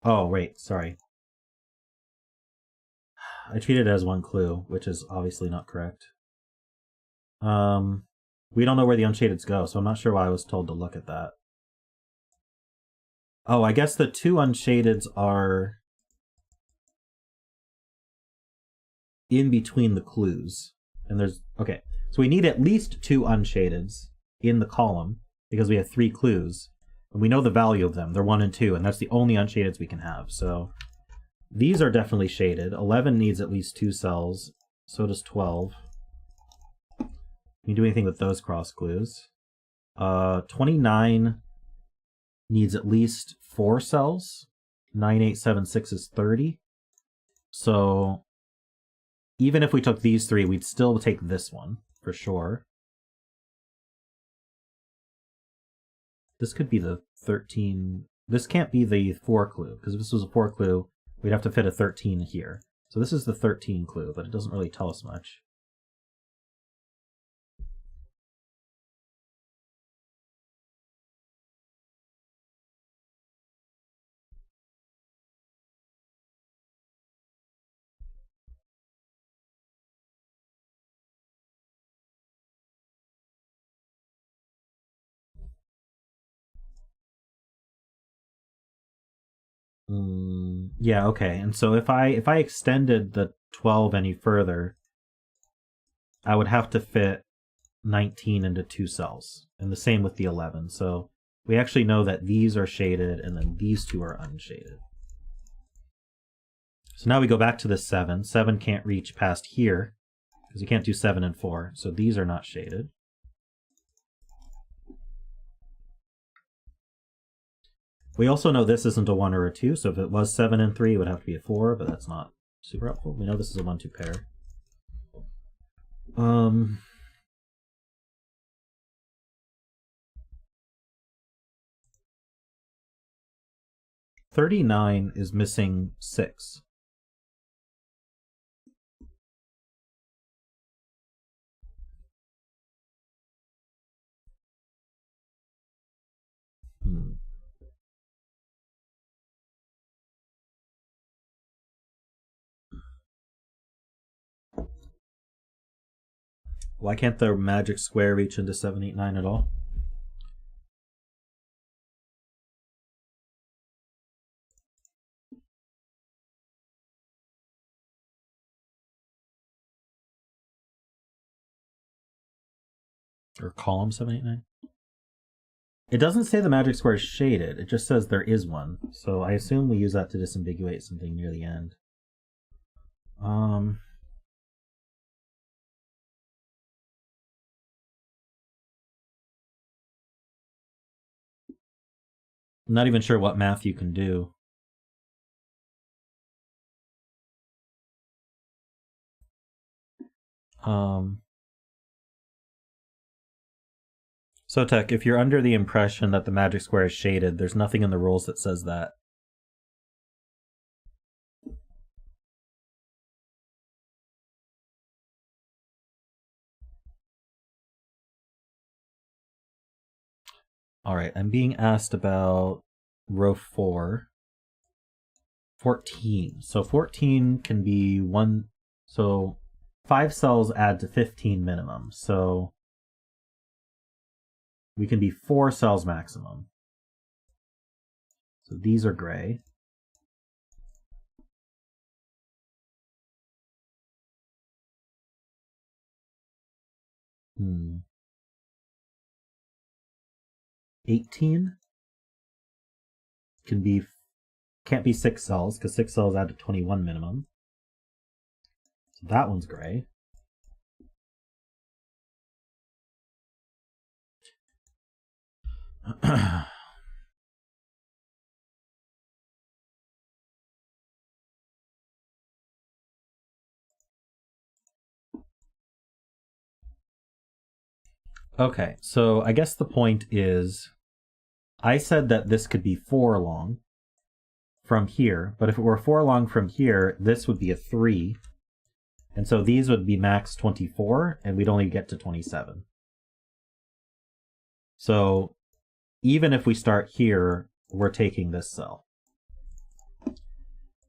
Oh, wait, sorry. I treated it as 1 clue, which is obviously not correct. We don't know where the unshadeds go, so I'm not sure why I was told to look at that. Oh, I guess the 2 unshadeds are in between the clues. And there's, okay, so we need at least 2 unshadeds in the column because we have 3 clues. And we know the value of them. They're 1 and 2, and that's the only unshadeds we can have. So these are definitely shaded. 11 needs at least 2 cells. So does 12. Can you do anything with those cross clues? 29 needs at least 4 cells. 9, 8, 7, 6 is 30. So even if we took these 3, we'd still take this one, for sure. This could be the 13. This can't be the 4 clue, because if this was a 4 clue, we'd have to fit a 13 here. So this is the 13 clue, but it doesn't really tell us much. Yeah, okay. And so if I extended the 12 any further, I would have to fit 19 into 2 cells. And the same with the 11. So we actually know that these are shaded and then these two are unshaded. So now we go back to the 7. 7 can't reach past here because you can't do 7 and 4. So these are not shaded. We also know this isn't a 1 or a 2, so if it was 7 and 3, it would have to be a 4, but that's not super helpful. We know this is a 1-2 pair. 39 is missing 6. Why can't the magic square reach into 7, 8, 9 at all? Or column 7, 8, 9? It doesn't say the magic square is shaded, it just says there is one. So I assume we use that to disambiguate something near the end. I'm not even sure what math you can do. Sotek, if you're under the impression that the magic square is shaded, there's nothing in the rules that says that. All right, I'm being asked about row 4. 14. So 14 can be 1. So 5 cells add to 15 minimum. So we can be 4 cells maximum. So these are gray. Hmm. 18 can't be 6 cells because 6 cells add to 21 minimum. So that one's gray. Okay, so I guess the point is I said that this could be 4 long from here, but if it were 4 long from here, this would be a 3. And so these would be max 24, and we'd only get to 27. So even if we start here, we're taking this cell. And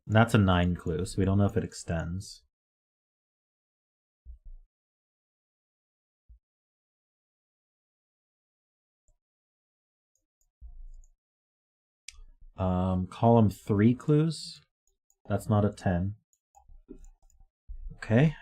that's a 9 clue, so we don't know if it extends. Column 3 clues. That's not a 10. Okay.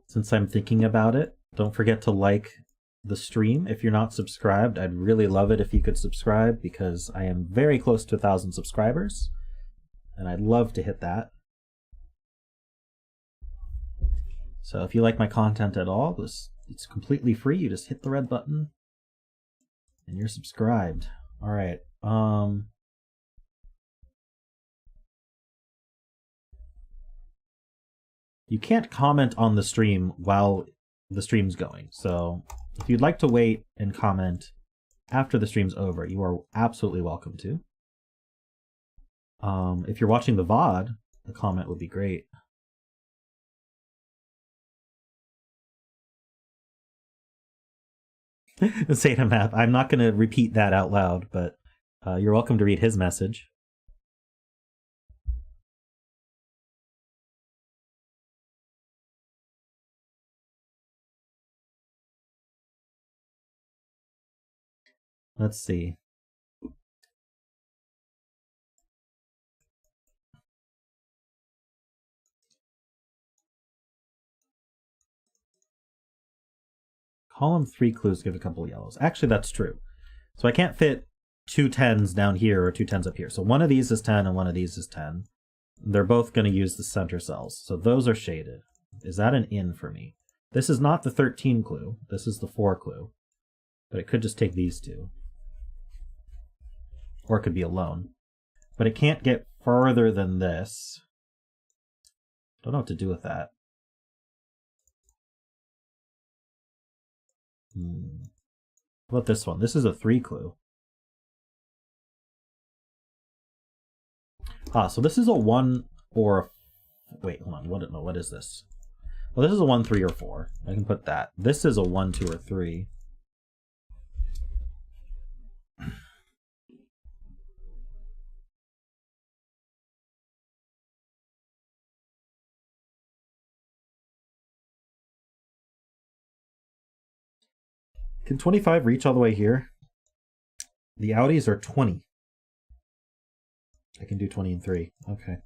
Since I'm thinking about it, don't forget to like the stream. If you're not subscribed, I'd really love it if you could subscribe because I am very close to 1,000 subscribers and I'd love to hit that. So if you like my content at all, it's completely free. You just hit the red button and you're subscribed. All right. You can't comment on the stream while the stream's going. So if you'd like to wait and comment after the stream's over, you are absolutely welcome to. If you're watching the VOD, a comment would be great. Say to math. I'm not going to repeat that out loud, but You're welcome to read his message. Let's see. Column 3 clues give a couple of yellows. Actually, that's true. So I can't fit 2 10s down here or 2 10s up here. So one of these is 10 and one of these is 10. They're both going to use the center cells. So those are shaded. Is that an in for me? This is not the 13 clue. This is the 4 clue. But it could just take these two. Or it could be alone. But it can't get further than this. Don't know what to do with that. What about this one? This is a 3 clue. So this is a 1 or... Wait, hold on. What is this? Well, this is a 1, 3, or 4. I can put that. This is a 1, 2, or 3. Can 25 reach all the way here? The outies are 20. I can do 20 and 3. Okay.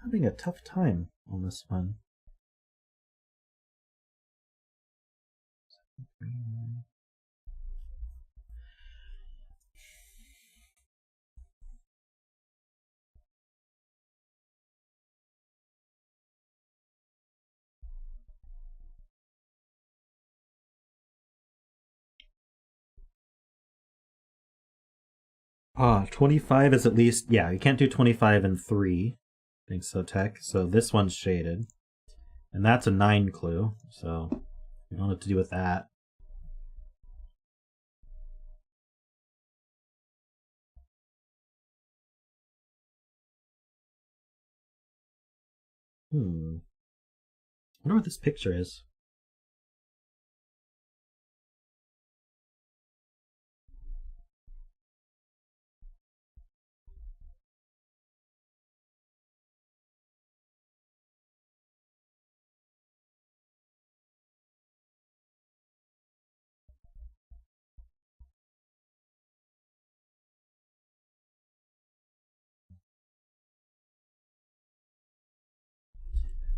Having a tough time on this one. Ah, 25 is at least... Yeah, you can't do 25 and 3. Thanks, Sotek. So this one's shaded. And that's a 9 clue, so we don't know what to do with that. I wonder what this picture is.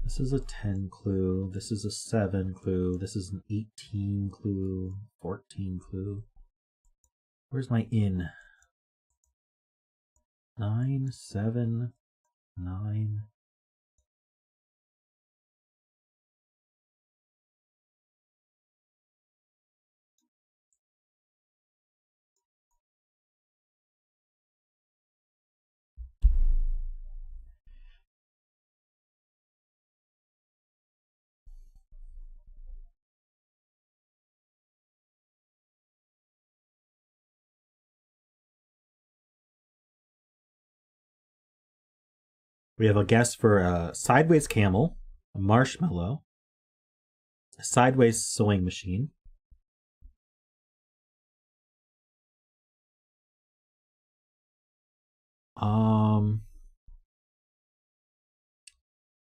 This is a 10 clue, this is a 7 clue, this is an 18 clue, 14 clue. Where's my in? 9, 7, 9. We have a guess for a sideways camel, a marshmallow, a sideways sewing machine,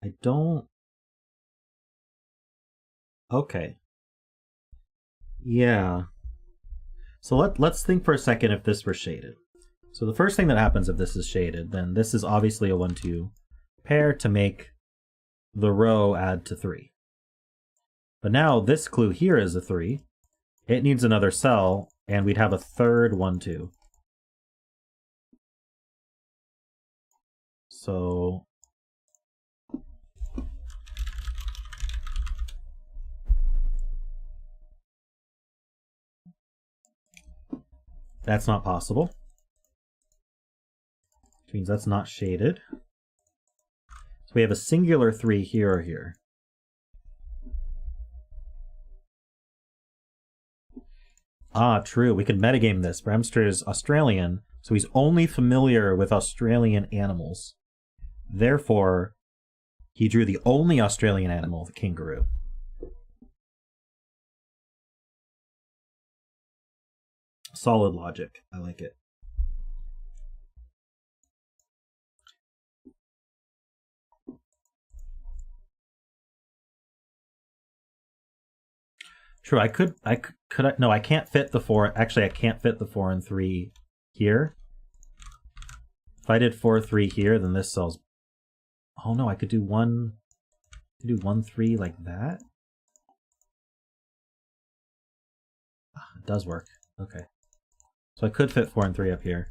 I don't... Okay. Yeah. So let's think for a second if this were shaded. So the first thing that happens if this is shaded, then this is obviously a 1-2 pair to make the row add to 3. But now this clue here is a 3. It needs another cell, and we'd have a third 1-2. So that's not possible. Which means that's not shaded. So we have a singular 3 here or here. Ah, true. We could metagame this. Bramster is Australian, so he's only familiar with Australian animals. Therefore, He drew the only Australian animal, the kangaroo. Solid logic. I like it. True, no, I can't fit the 4. Actually, I can't fit the 4 and 3 here. If I did 4-3 here, then this cell's... Oh no, I could do 1... I could do 1-3 like that? It does work. Okay. So I could fit 4 and 3 up here.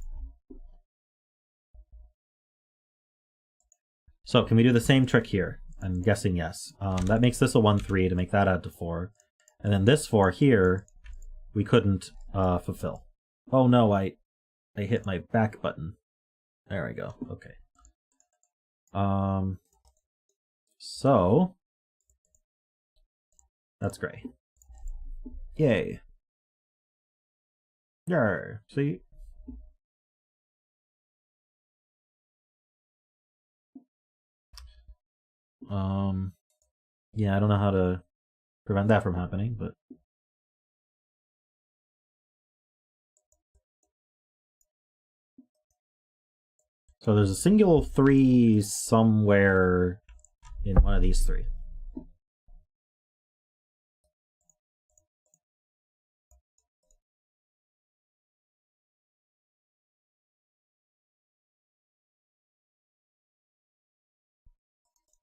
So can we do the same trick here? I'm guessing yes. That makes this a 1-3 to make that add to 4. And then this 4 here, we couldn't fulfill. Oh no, I hit my back button. There we go. Okay. So that's gray. Yay. Yay. See? Yeah, I don't know how to prevent that from happening, but so there's a single 3 somewhere in one of these 3.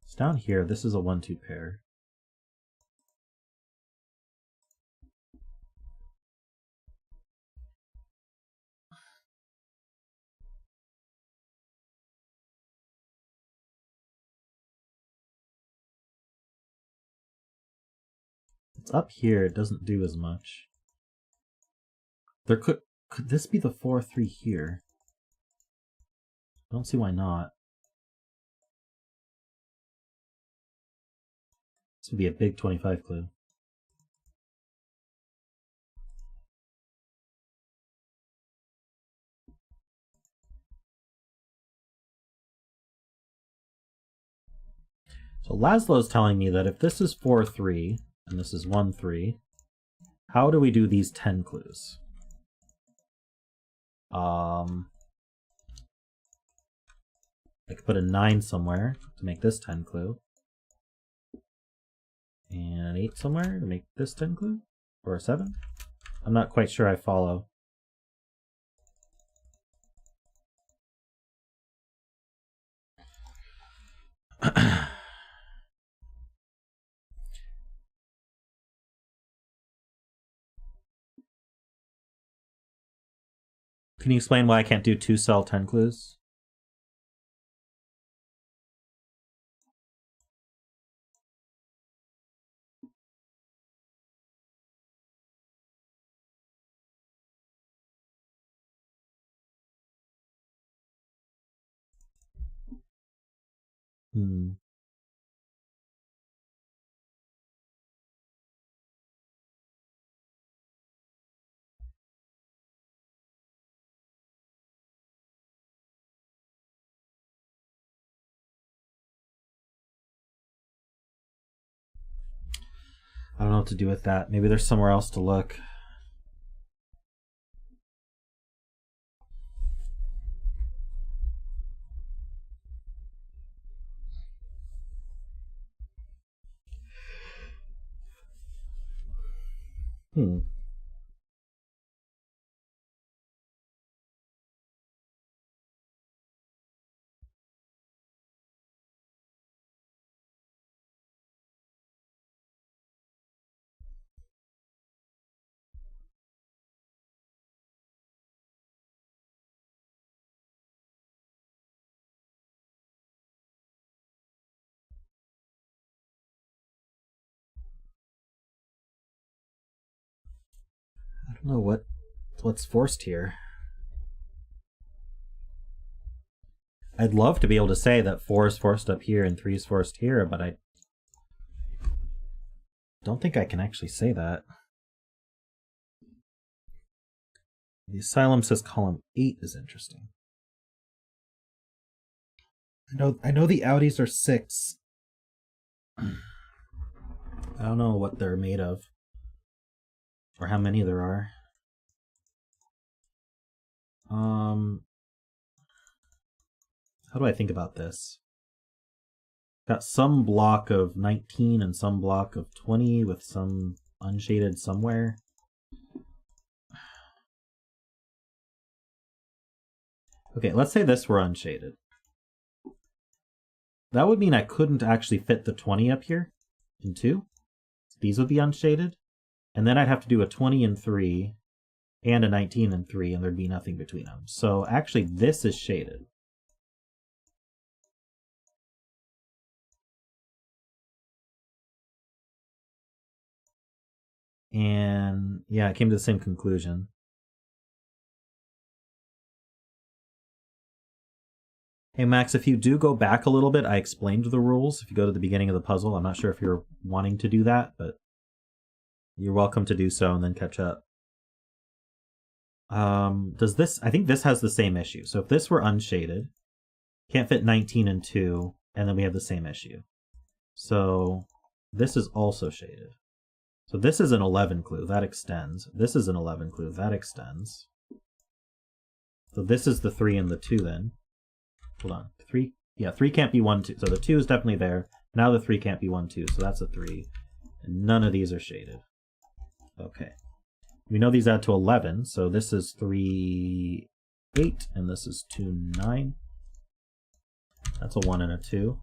It's down here. This is a 1-2 pair. It's up here. It doesn't do as much. There could this be the 4-3 here? I don't see why not. This would be a big 25 clue. So Laszlo's telling me that if this is 4-3 and this is 1-3, how do we do these 10 clues? I could put a 9 somewhere to make this 10 clue. And an 8 somewhere to make this 10 clue? Or a 7? I'm not quite sure I follow. Can you explain why I can't do 2-cell 10 clues? I don't know what to do with that. Maybe there's somewhere else to look. I don't know what's forced here. I'd love to be able to say that 4 is forced up here and 3 is forced here, but I don't think I can actually say that. The Asylum says column 8 is interesting. I know the Audis are 6. I don't know what they're made of or how many there are. How do I think about this? Got some block of 19 and some block of 20 with some unshaded somewhere. Okay, let's say this were unshaded. That would mean I couldn't actually fit the 20 up here in 2. These would be unshaded. And then I'd have to do a 20 and 3 and a 19 and 3, and there'd be nothing between them. So actually this is shaded. And yeah, I came to the same conclusion. Hey Max, if you do go back a little bit, I explained the rules. If you go to the beginning of the puzzle, I'm not sure if you're wanting to do that, but you're welcome to do so and then catch up. Does this, I think this has the same issue. So if this were unshaded, can't fit 19 and 2, and then we have the same issue. So this is also shaded. So this is an 11 clue, that extends. This is an 11 clue, that extends. So this is the 3 and the 2 then. Hold on, 3, yeah, 3 can't be 1, 2. So the 2 is definitely there. Now the 3 can't be 1, 2, so that's a 3. And none of these are shaded. Okay. We know these add to 11, so this is 3, 8, and this is 2, 9. That's a 1 and a 2.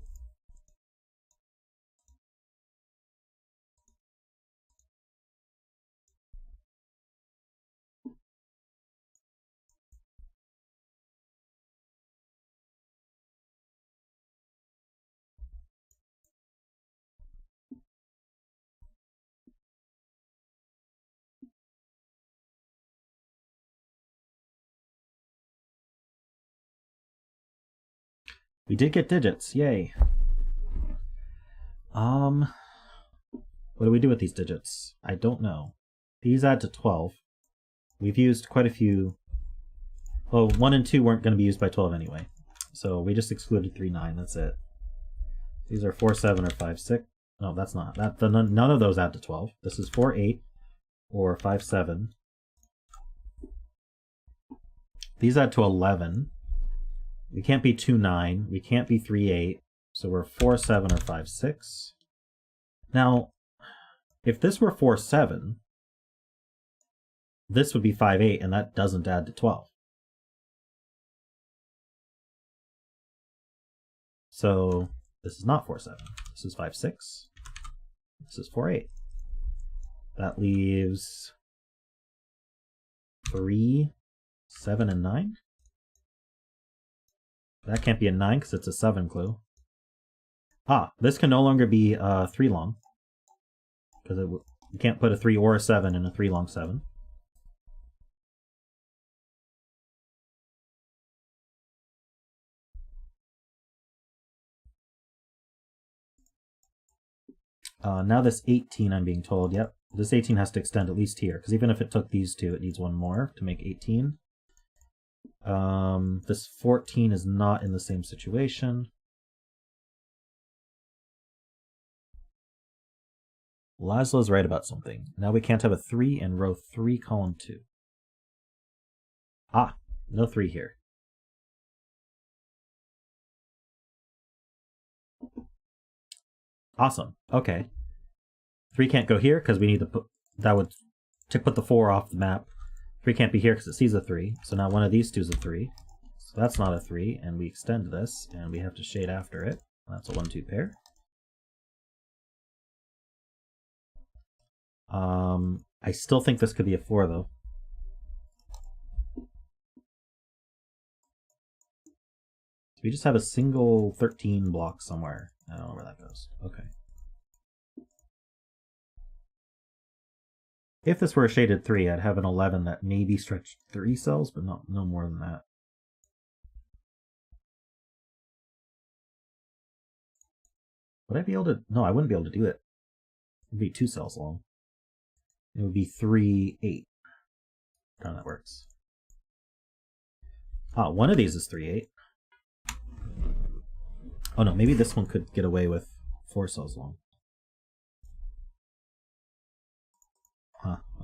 We did get digits, yay. What do we do with these digits? I don't know. These add to 12. We've used quite a few. Oh, 1 and 2 weren't going to be used by 12 anyway. So we just excluded 3, 9, that's it. These are 4, 7, or 5, 6. No, that's not. None of those add to 12. This is 4, 8, or 5, 7. These add to 11. We can't be 2, 9. We can't be 3, 8. So we're 4, 7, or 5, 6. Now, if this were 4, 7, this would be 5, 8, and that doesn't add to 12. So this is not 4, 7. This is 5, 6. This is 4, 8. That leaves 3, 7, and 9. That can't be a 9 because it's a 7 clue. Ah, this can no longer be 3 long. Because you can't put a 3 or a 7 in a 3 long 7. Now this 18, I'm being told, yep, this 18 has to extend at least here, because even if it took these two, it needs one more to make 18. This 14 is not in the same situation. Laszlo's right about something. Now we can't have a 3 in row 3, column 2. Ah, no 3 here. Awesome. Okay. 3 can't go here because we need to put put the 4 off the map. 3 can't be here because it sees a 3. So now one of these two is a 3. So that's not a 3, and we extend this, and we have to shade after it. That's a 1-2 pair. I still think this could be a 4 though. So we just have a single 13 block somewhere. I don't know where that goes. Okay. If this were a shaded 3, I'd have an 11 that maybe stretched 3 cells, but no more than that. Would I be able to? No, I wouldn't be able to do it. It would be 2 cells long. It would be 3, 8. I don't know how that works. Ah, one of these is 3, 8. Oh no, maybe this one could get away with 4 cells long.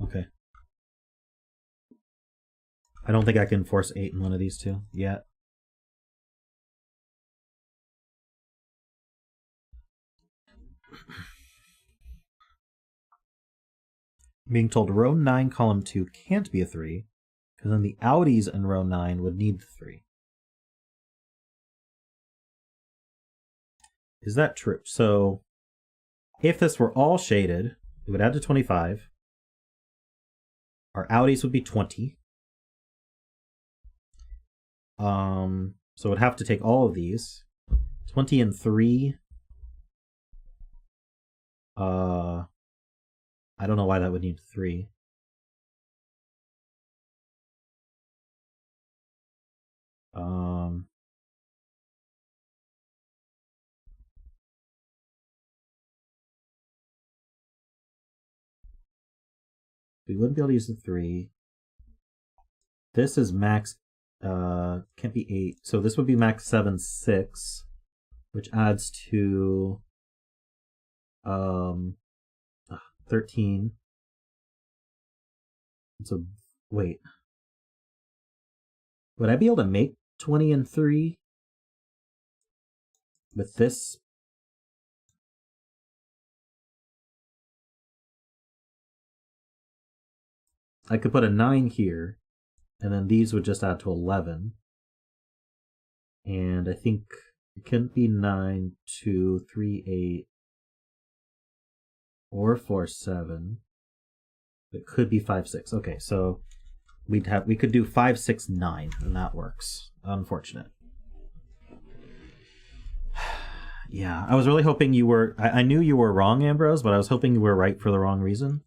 Okay. I don't think I can force 8 in one of these two yet. Being told row 9, column 2 can't be a 3, because then the outies in row 9 would need the 3. Is that true? So if this were all shaded, it would add to 25. Our outies would be 20. So it would have to take all of these. 20 and 3. I don't know why that would need 3. We wouldn't be able to use the 3. This is max, can't be 8. So this would be max 7, 6, which adds to 13. So, wait. Would I be able to make 20 and 3 with this? I could put a 9 here, and then these would just add to 11. And I think it couldn't be 9, 2, 3, 8, or 4, 7. It could be 5, 6. Okay, so we could do 5, 6, 9, and that works. Unfortunate. Yeah, I was really hoping you were... I knew you were wrong, Ambrose, but I was hoping you were right for the wrong reason.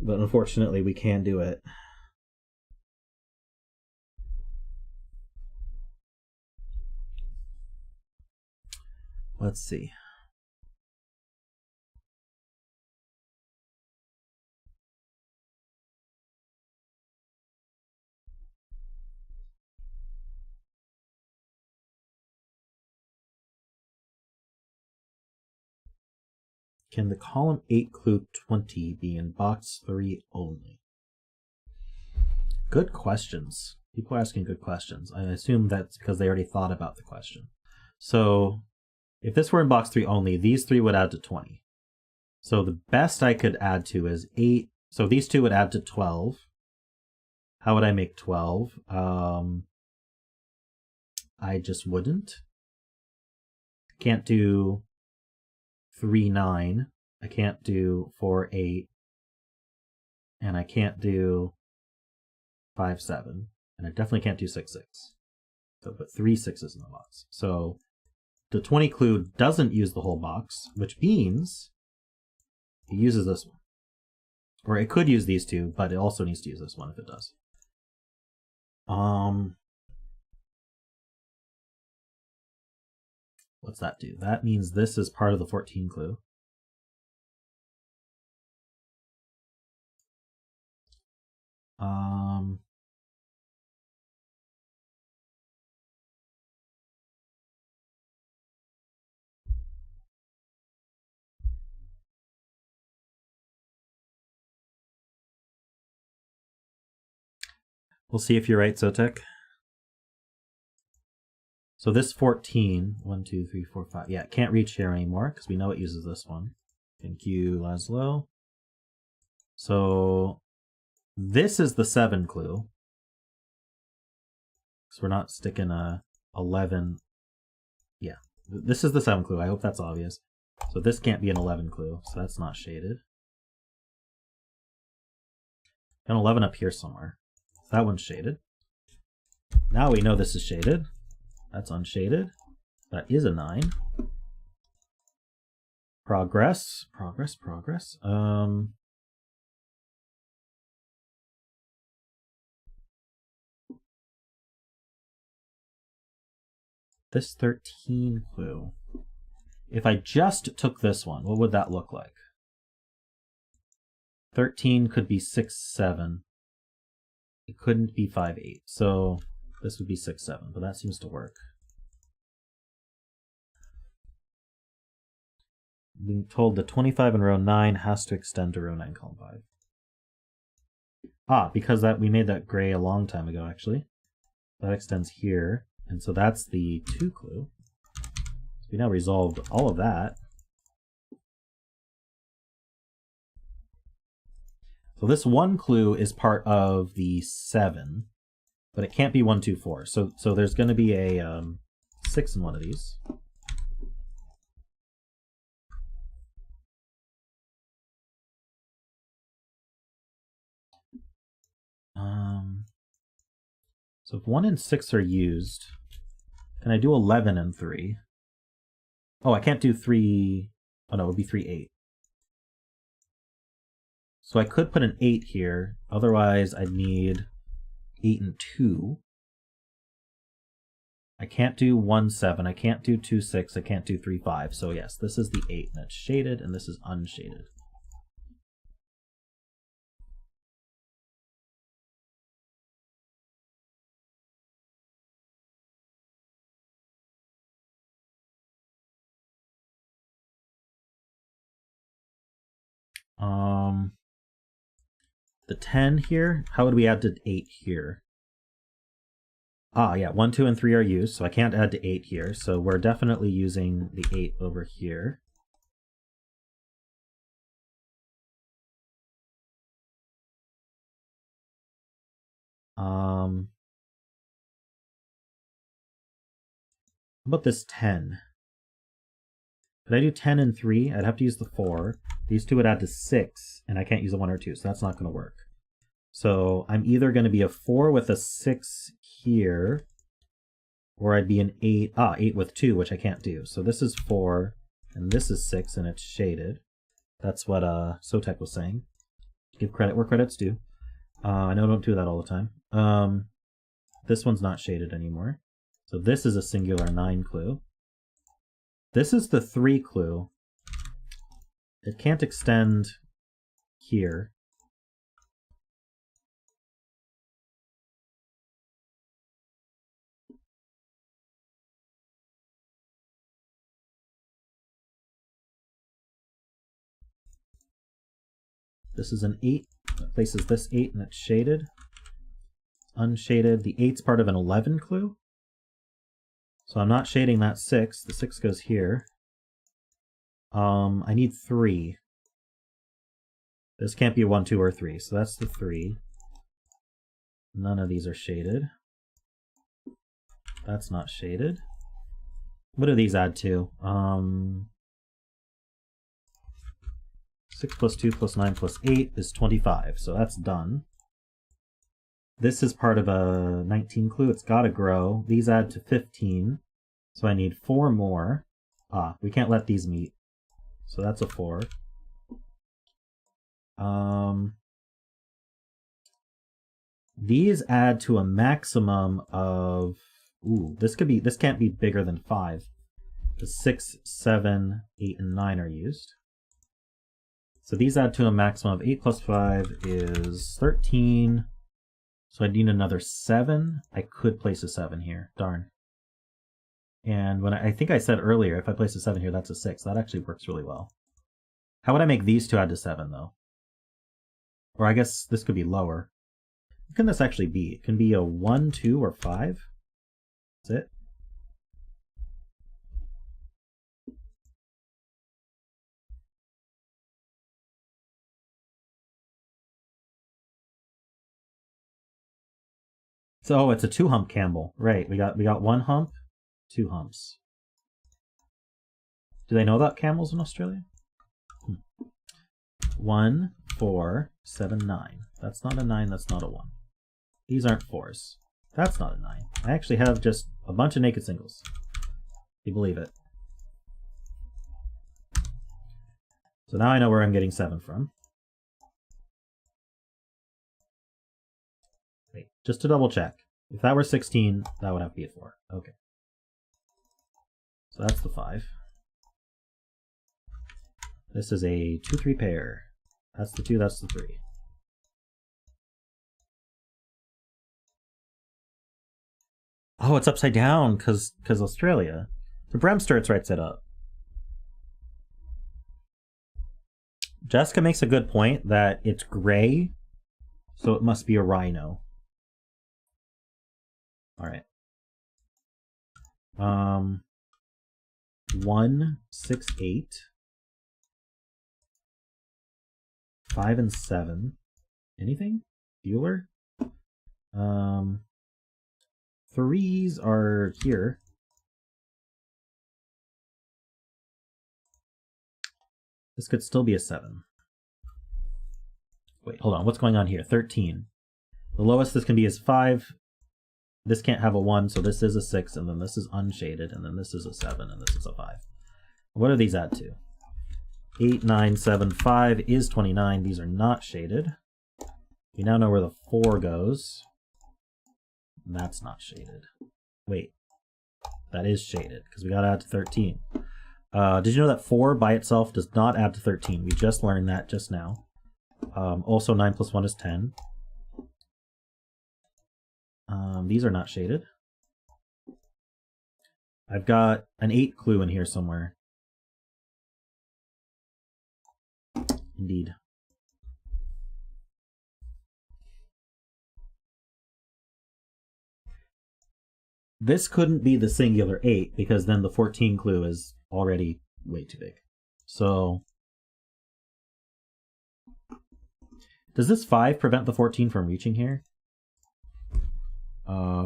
But unfortunately, we can't do it. Let's see. Can the column 8 clue 20 be in box 3 only? Good questions. People are asking good questions. I assume that's because they already thought about the question. So if this were in box 3 only, these 3 would add to 20. So the best I could add to is 8. So these 2 would add to 12. How would I make 12? I just wouldn't. Can't do 3, 9. I can't do 4, 8. And I can't do 5, 7. And I definitely can't do 6, 6. So put 3 6s in the box. So the 20 clue doesn't use the whole box, which means it uses this one. Or it could use these 2, but it also needs to use this one if it does. What's that do? That means this is part of the 14 clue. We'll see if you're right, Sotek. So this 14, 1, 2, 3, 4, 5. Yeah, it can't reach here anymore because we know it uses this one. Thank you, Laszlo. So this is the 7 clue. So we're not sticking a 11. Yeah, this is the 7 clue. I hope that's obvious. So this can't be an 11 clue, so that's not shaded. An 11 up here somewhere. So that one's shaded. Now we know this is shaded. That's unshaded. That is a 9. Progress. Progress, progress. This 13 clue. If I just took this one, what would that look like? 13 could be 6, 7. It couldn't be 5, 8. So this would be 6, 7, but that seems to work. Being told that 25 in row 9 has to extend to row 9, column 5. Ah, because that we made that gray a long time ago, actually. That extends here, and so that's the 2 clue. So we now resolved all of that. So this 1 clue is part of the 7, but it can't be 1, 2, 4. So there's going to be a 6 in one of these. So if 1 and 6 are used, can I do 11 and 3? Oh, I can't do 3. Oh no, it would be 3, 8. So I could put an 8 here. Otherwise, I'd need 8 and 2. I can't do 1, 7. I can't do 2, 6. I can't do 3, 5. So yes, this is the 8, and it's shaded, and this is unshaded. The 10 here, how would we add to 8 here? Ah, yeah, 1, 2, and 3 are used, so I can't add to 8 here. So we're definitely using the 8 over here. How about this 10? Could I do 10 and 3? I'd have to use the 4. These two would add to 6, and I can't use a 1 or 2, so that's not going to work. So I'm either going to be a 4 with a 6 here, or I'd be an 8. Ah, 8 with 2, which I can't do. So this is 4, and this is 6, and it's shaded. That's what Sotek was saying. Give credit where credit's due. I know I don't do that all the time. This one's not shaded anymore. So this is a singular 9 clue. This is the 3 clue. It can't extend here. This is an 8. It places this 8 and it's shaded. Unshaded. The 8's part of an 11 clue. So I'm not shading that 6. The 6 goes here. I need 3. This can't be a 1, 2, or 3, so that's the 3. None of these are shaded. That's not shaded. What do these add to? 6 plus 2 plus 9 plus 8 is 25, so that's done. This is part of a 19 clue. It's got to grow. These add to 15, so I need 4 more. Ah, we can't let these meet, so that's a 4. These add to a maximum of... Ooh, this can't be bigger than 5. The 6, 7, 8, and 9 are used. So these add to a maximum of 8 plus 5 is 13. So I need another 7. I could place a 7 here. Darn. And when I think I said earlier, if I place a 7 here, that's a 6. That actually works really well. How would I make these two add to 7, though? Or I guess this could be lower. What can this actually be? It can be a 1, 2, or 5. That's it. So oh, it's a 2-hump Campbell. Right, we got 1 hump, 2 humps. Do they know about camels in Australia? 1, 4, 7, 9. That's not a 9, that's not a 1. These aren't 4s. That's not a 9. I actually have just a bunch of naked singles. You believe it. So now I know where I'm getting 7 from. Wait, just to double check. If that were 16, that would have to be a 4. Okay. So that's the 5. This is a 2, 3 pair. That's the 2, that's the 3. Oh, it's upside down because Australia. The Bremster, it's right set up. Jessica makes a good point that it's gray. So it must be a rhino. All right. 1, 6, 8. 5 and 7. Anything? Bueller? 3s are here. This could still be a 7. Wait, hold on. What's going on here? 13. The lowest this can be is 5. This can't have a 1, so this is a 6, and then this is unshaded, and then this is a 7, and this is a 5. What do these add to? 8, 9, 7, 5 is 29. These are not shaded. We now know where the 4 goes. That's not shaded. Wait, that is shaded, because we got to add to 13. Did you know that 4 by itself does not add to 13? We just learned that just now. Also, 9 plus 1 is 10. These are not shaded. I've got an 8 clue in here somewhere. Indeed. This couldn't be the singular 8 because then the 14 clue is already way too big. So, does this 5 prevent the 14 from reaching here?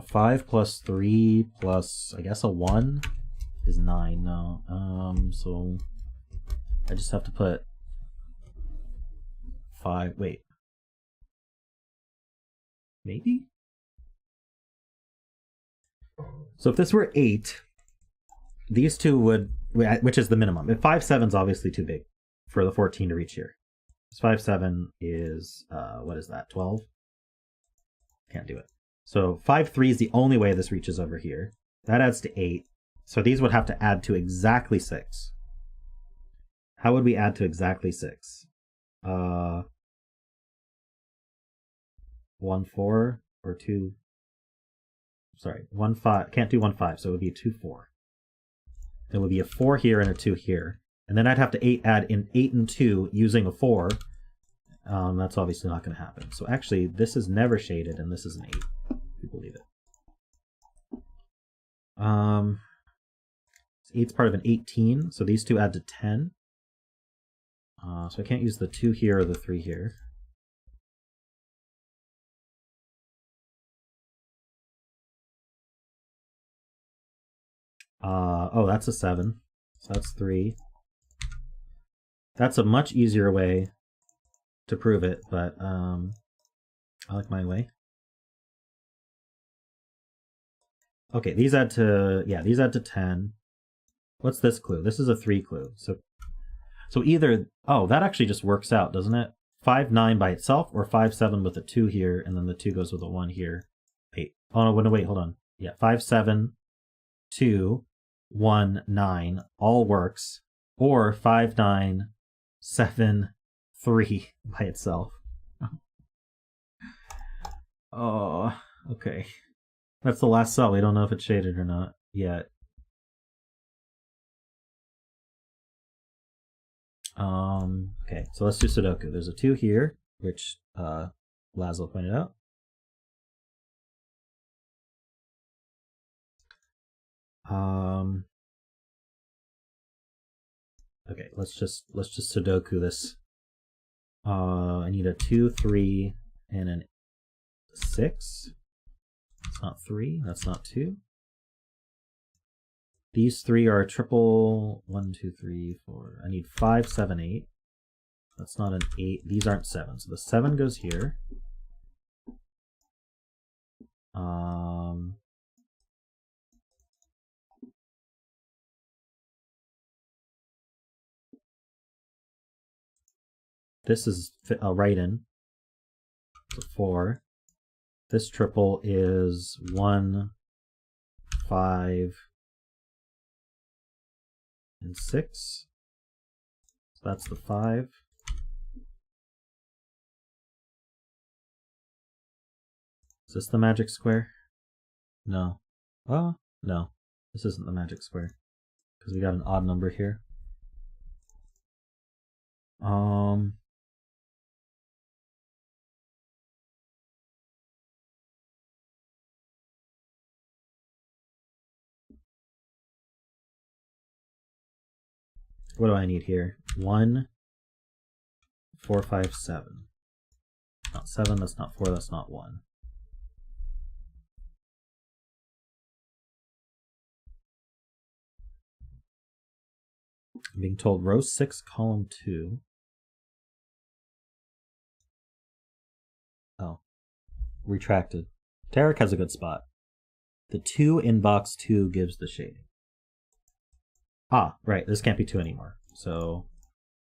5 plus 3 plus, I guess, a 1 is 9. No. So I just have to put 5. Wait. Maybe? So if this were 8, these two would, which is the minimum. If 5, 7 is obviously too big for the 14 to reach here. 5, 7 is, what is that, 12? Can't do it. So 5, 3 is the only way this reaches over here. That adds to 8. So these would have to add to exactly 6. How would we add to exactly 6? 1, 4 or 2. Sorry, 1, 5. Can't do 1, 5, so it would be a 2, 4. There would be a 4 here and a 2 here. And then I'd have to add in 8 and 2 using a 4. That's obviously not going to happen. So actually, this is never shaded, and this is an 8. If you believe it. 8's part of an 18, so these two add to 10. So I can't use the 2 here or the 3 here. Oh, that's a 7. So that's 3. That's a much easier way to prove it, but I like my way. Okay, these add to, yeah, these add to 10. What's this clue? This is a 3 clue. So either, oh, that actually just works out, doesn't it? 5, 9 by itself, or 5, 7 with a 2 here, and then the 2 goes with a 1 here. Wait, oh no, wait, hold on. Yeah, 5, 7, 2, 1, 9, all works. Or 5, 9, 7, 3 by itself. Oh, okay. That's the last cell. We don't know if it's shaded or not yet. Okay, so let's do Sudoku. There's a 2 here, which Laszlo pointed out. Okay, let's just Sudoku this. I need a 2, 3, and an 6. That's not 3. That's not 2. These 3 are a triple. 1, 2, 3, 4. I need 5, 7, 8. That's not an 8. These aren't 7. So the 7 goes here. This is a write-in. It's a 4. This triple is 1, 5, and 6. So that's the 5. Is this the magic square? No. Oh, no. This isn't the magic square. Because we got an odd number here. What do I need here? 1, 4, 5, 7. Not 7, that's not 4, that's not 1. I'm being told row 6, column 2. Oh, retracted. Derek has a good spot. The 2 in box 2 gives the shading. Ah, right, this can't be 2 anymore. So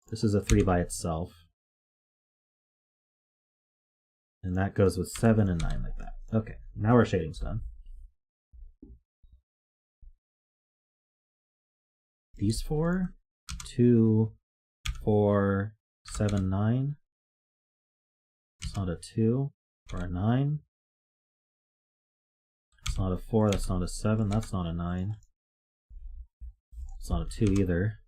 this is a 3 by itself. And that goes with 7 and 9 like that. Okay, now our shading's done. These 4, 2, 4, 7, 9. It's not a 2 or a 9. It's not a 4, that's not a 7, that's not a 9. It's not a 2 either.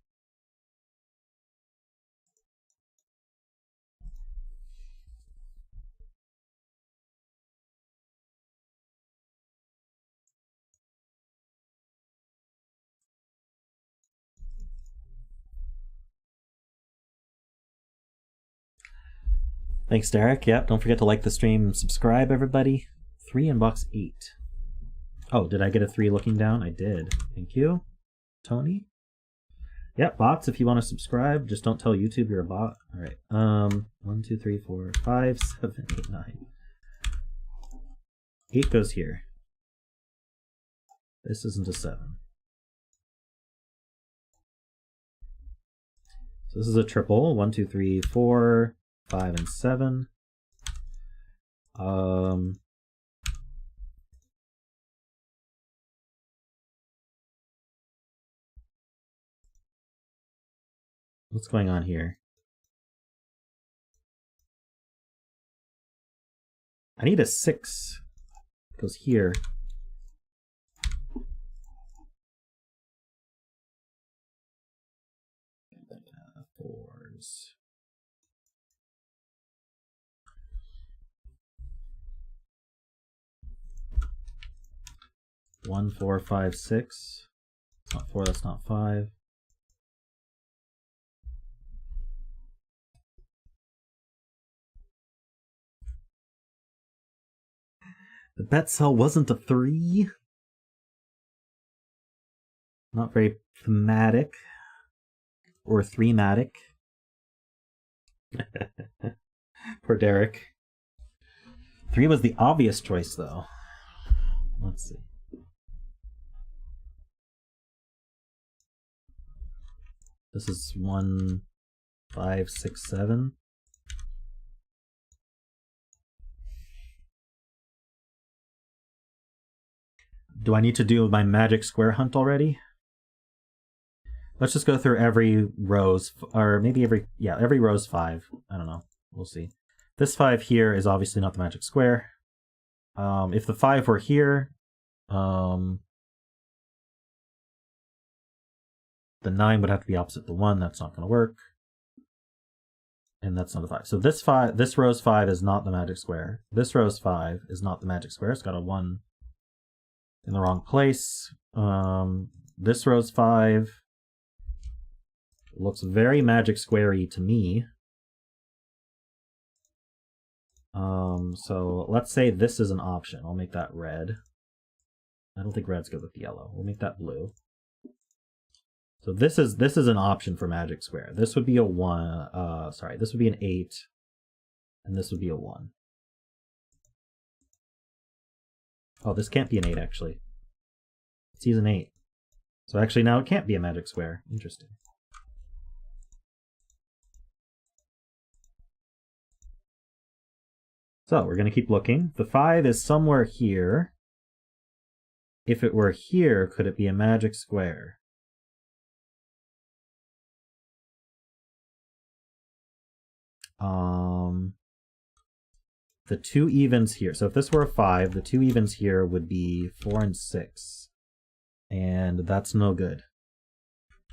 Thanks, Derek. Yep, don't forget to like the stream and subscribe, everybody. 3 in box 8. Oh, did I get a 3 looking down? I did. Thank you, Tony. Yep, bots, if you want to subscribe, just don't tell YouTube you're a bot. All right. 1, 2, 3, 4, 5, 7, 8, 9. 8 goes here. This isn't a 7. So this is a triple. 1, 2, 3, 4, 5, and 7. What's going on here? I need a 6. It goes here. Fours. One, 4, 5, 6. It's not 4, that's not 5. The bet cell wasn't a 3. Not very thematic. Or thematic. Poor Derek. 3 was the obvious choice, though. Let's see. This is 1, 5, 6, 7. Do I need to do my magic square hunt already? Let's just go through every rows, or maybe every row's 5. I don't know. We'll see. This 5 here is obviously not the magic square. If the 5 were here, the 9 would have to be opposite the 1. That's not going to work. And that's not a 5. So this row's 5 is not the magic square. This row's 5 is not the magic square. It's got a 1 in the wrong place. This row's 5 looks very magic square-y to me. So let's say this is an option. I'll make that red. I don't think red's good with yellow. We'll make that blue. So this is an option for magic square. This would be a 1. Sorry, this would be an 8, and this would be a 1. Oh, this can't be an 8 actually. It's an 8. So actually now it can't be a magic square. Interesting. So we're going to keep looking. The 5 is somewhere here. If it were here, could it be a magic square? The 2 evens here. So if this were a 5, the 2 evens here would be 4 and 6. And that's no good.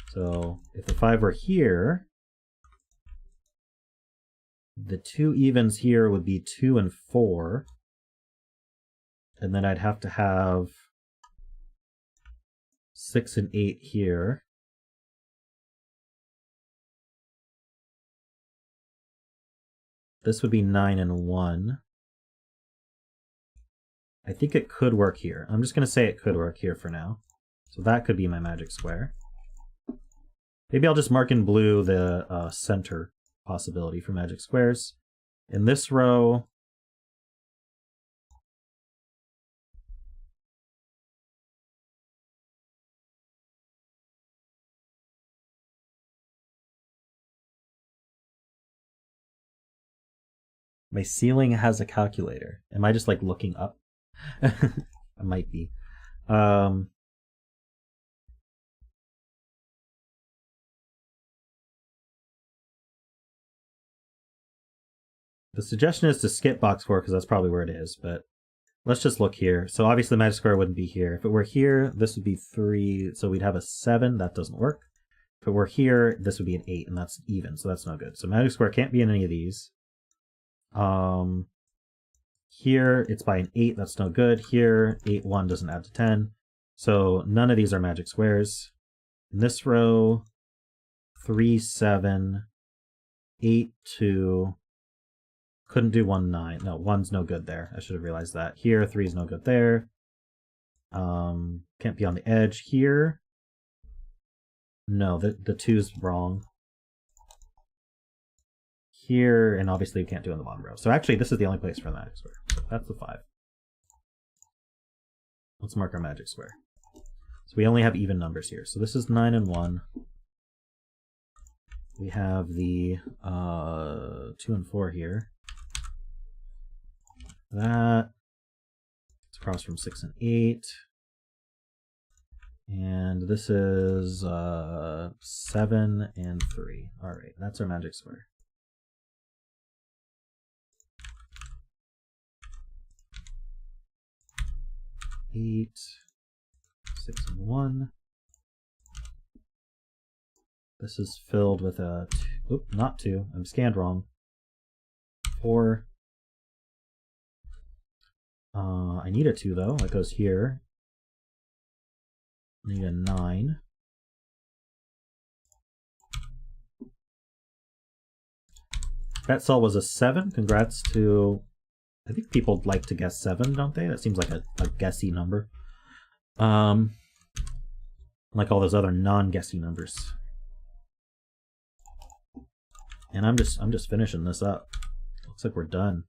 So if the 5 were here, the 2 evens here would be 2 and 4. And then I'd have to have 6 and 8 here. This would be 9 and 1. I think it could work here. I'm just going to say it could work here for now. So that could be my magic square. Maybe I'll just mark in blue the center possibility for magic squares. In this row, my ceiling has a calculator. Am I just like looking up? I might be. The suggestion is to skip box 4 because that's probably where it is, but let's just look here. So obviously magic square wouldn't be here. If it were here, this would be 3, so we'd have a 7. That doesn't work. If it were here, this would be an 8, and that's even, so that's no good. So magic square can't be in any of these. Here, it's by an 8, that's no good. Here, 8, 1 doesn't add to 10. So none of these are magic squares. In this row, 3, 7, 8, 2. Couldn't do 1, 9. No, 1's no good there. I should have realized that. Here, 3 is no good there. Can't be on the edge. Here, no, the 2's wrong. Here, and obviously we can't do it in the bottom row. So actually, this is the only place for the magic square. So that's the 5. Let's mark our magic square. So we only have even numbers here. So this is 9 and 1. We have the 2 and 4 here. That. It's across from 6 and 8. And this is 7 and 3. All right, that's our magic square. Eight, 6 and 1. This is filled with a, oop, not 2. I'm scanned wrong. 4. I need a 2 though. That goes here. I need a 9. Bet Sol was a 7. Congrats to. I think people like to guess 7, don't they? That seems like a guessy number. Like all those other non-guessy numbers. And I'm just finishing this up. Looks like we're done.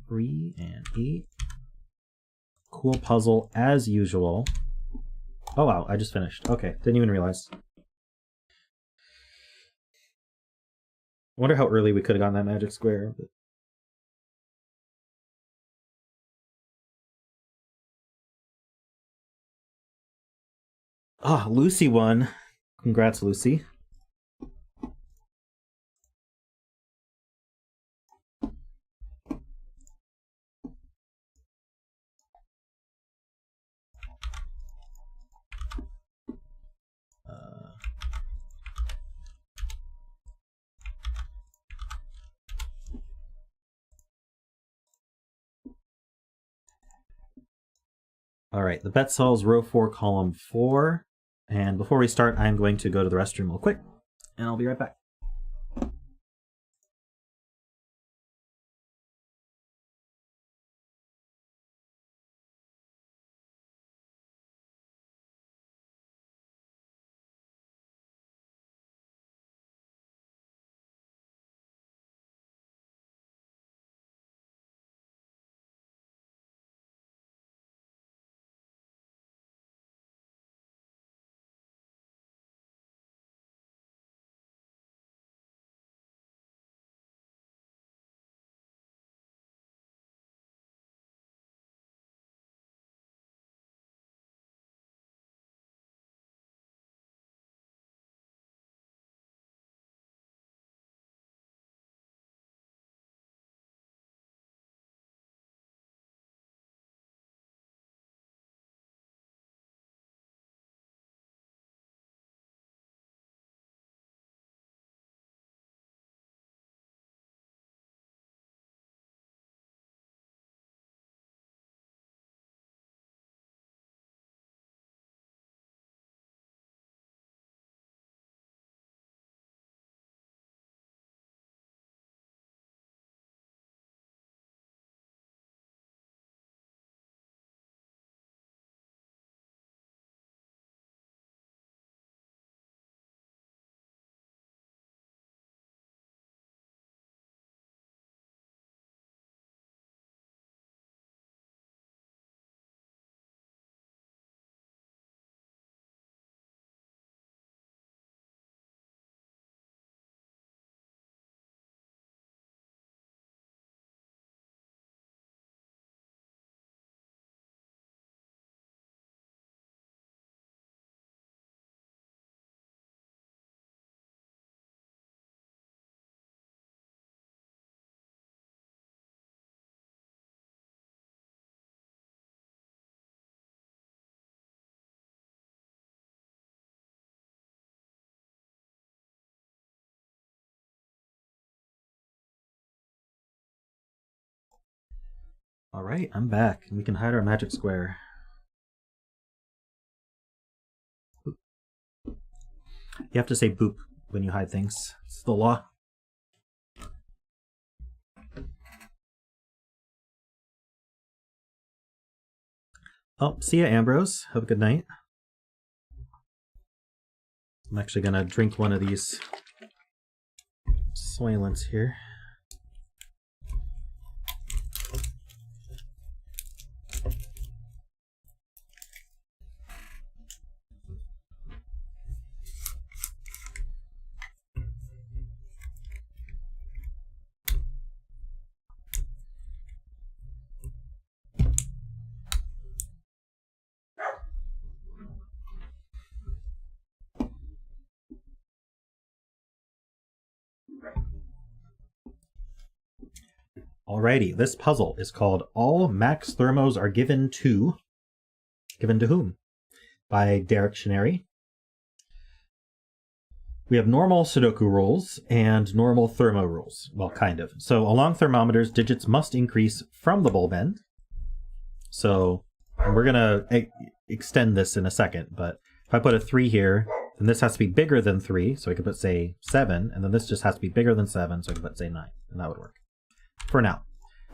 3 and 8. Cool puzzle as usual. Oh wow, I just finished. Okay, didn't even realize. I wonder how early we could have gotten that magic square. But... Ah, Lucy won. Congrats, Lucy. All right, the bet solves row 4, column 4. And before we start, I'm going to go to the restroom real quick, and I'll be right back. Alright, I'm back. We can hide our magic square. Boop. You have to say boop when you hide things. It's the law. Oh, see ya, Ambrose. Have a good night. I'm actually gonna drink one of these Soylents here. Alrighty, this puzzle is called All Max Thermos Are Given to... Given to whom? By Derektionary. We have normal Sudoku rules and normal thermo rules. Well, kind of. So along thermometers, digits must increase from the bulb end. So we're going to extend this in a second, but if I put a 3 here, then this has to be bigger than 3, so I could put, say, 7, and then this just has to be bigger than 7, so I could put, say, 9, and that would work. For now.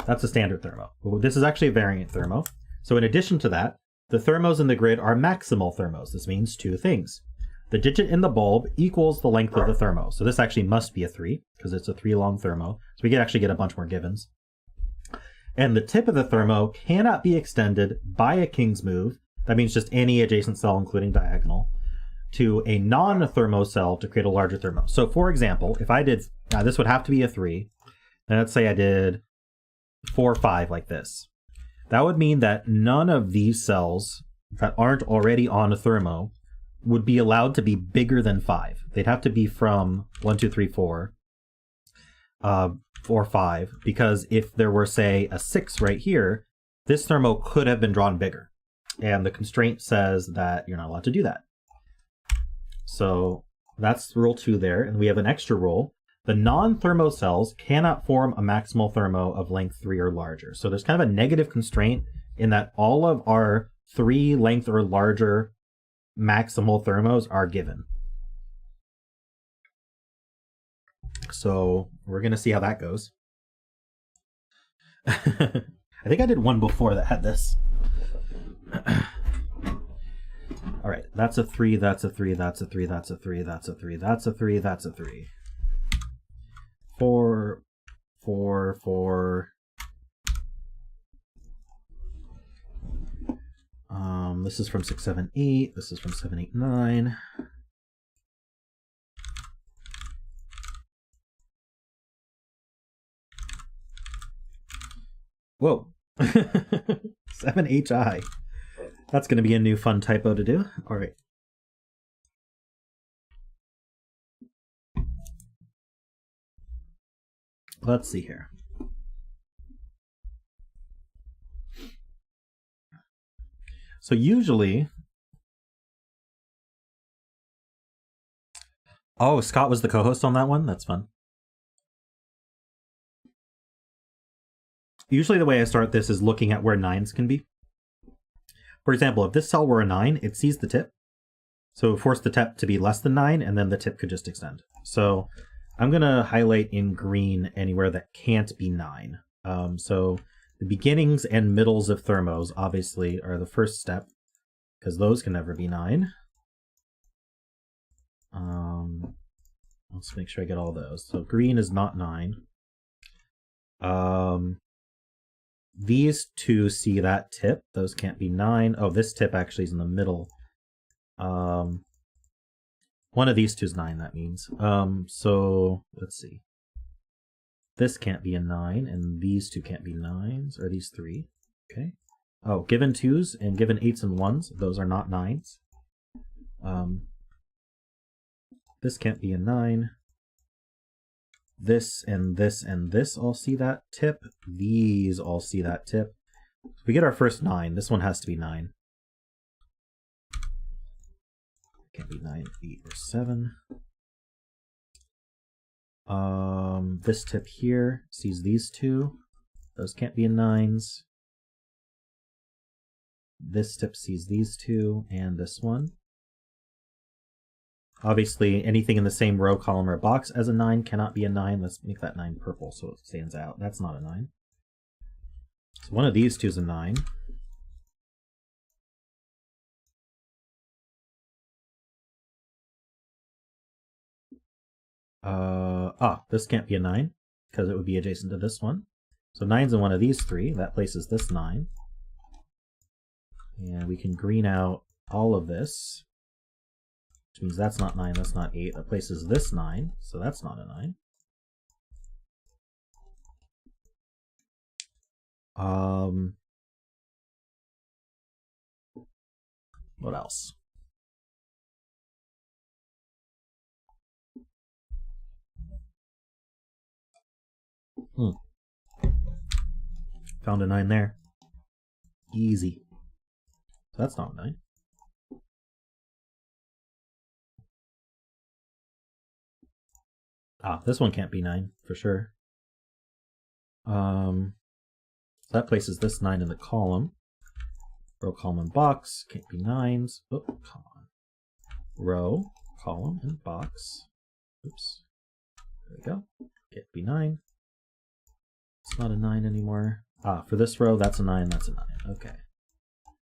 That's a standard thermo. This is actually a variant thermo. So in addition to that, the thermos in the grid are maximal thermos. This means 2 things. The digit in the bulb equals the length of the thermo. So this actually must be a 3, because it's a 3-long thermo. So we can actually get a bunch more givens. And the tip of the thermo cannot be extended by a king's move. That means just any adjacent cell, including diagonal, to a non-thermo cell to create a larger thermo. So for example, if I did, this would have to be a 3. And let's say I did 4, 5 like this. That would mean that none of these cells that aren't already on a thermo would be allowed to be bigger than 5. They'd have to be from 1, 2, 3, 4, 4, 5, because if there were, say, a 6 right here, this thermo could have been drawn bigger. And the constraint says that you're not allowed to do that. So that's rule 2 there, and we have an extra rule. The non-thermo cells cannot form a maximal thermo of length 3 or larger. So there's kind of a negative constraint in that all of our 3 length or larger maximal thermos are given. So we're going to see how that goes. I think I did one before that had this. All right, that's a 3, that's a 3, that's a 3, that's a 3, that's a 3, that's a 3, that's a 3. 4, 4, 4. This is from 6, 7, 8. This is from 7, 8, 9. Whoa. 7HI. That's going to be a new fun typo to do. All right. Let's see here. So usually... Oh, Scott was the co-host on that one? That's fun. Usually the way I start this is looking at where 9s can be. For example, if this cell were a 9, it sees the tip. So force the tip to be less than 9, and then the tip could just extend. So I'm going to highlight in green anywhere that can't be 9. So the beginnings and middles of thermos, obviously, are the first step, because those can never be 9. Let's make sure I get all those. So green is not 9. These 2 see that tip. Those can't be 9. Oh, this tip actually is in the middle. One of these 2 is 9, that means. So let's see. This can't be a 9, and these 2 can't be 9s, or these 3. Okay. Oh, given 2s and given 8s and 1s, those are not 9s. This can't be a 9. This and this and this all see that tip. These all see that tip. So we get our first 9. This one has to be 9. Can't be 9, 8, or 7. This tip here sees these 2. Those can't be in 9s. This tip sees these two and this one. Obviously, anything in the same row, column, or box as a 9 cannot be a 9. Let's make that 9 purple so it stands out. That's not a 9. So one of these two is a 9. This can't be a 9 because it would be adjacent to this one. So 9's in one of these three. That places this 9. And we can green out all of this, which means that's not 9, that's not 8. That places this 9, so that's not a 9. What else? Found a 9 there. Easy. So that's not a 9. This one can't be 9 for sure. So that places this 9 in the column. Row, column, and box can't be 9s. Oh, come on. Row, column, and box. Oops. There we go. Can't be 9. It's not a 9 anymore. For this row, that's a 9, that's a 9. Okay.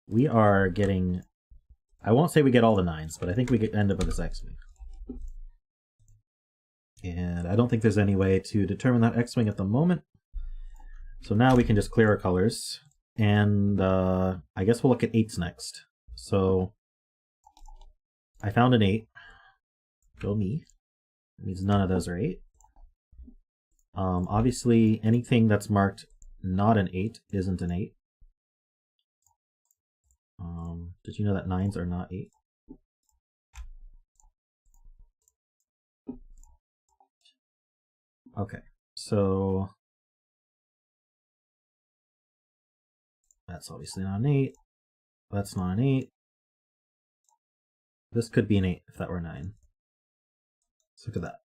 We are getting... I won't say we get all the 9s, but I think we end up with this X-Wing. And I don't think there's any way to determine that X-Wing at the moment. So now we can just clear our colors. And I guess we'll look at 8s next. So I found an 8. Go me. It means none of those are 8. Obviously, anything that's marked not an 8 isn't an 8. Did you know that 9s are not 8? Okay, so that's obviously not an 8. That's not an 8. This could be an 8 if that were 9. Let's look at that.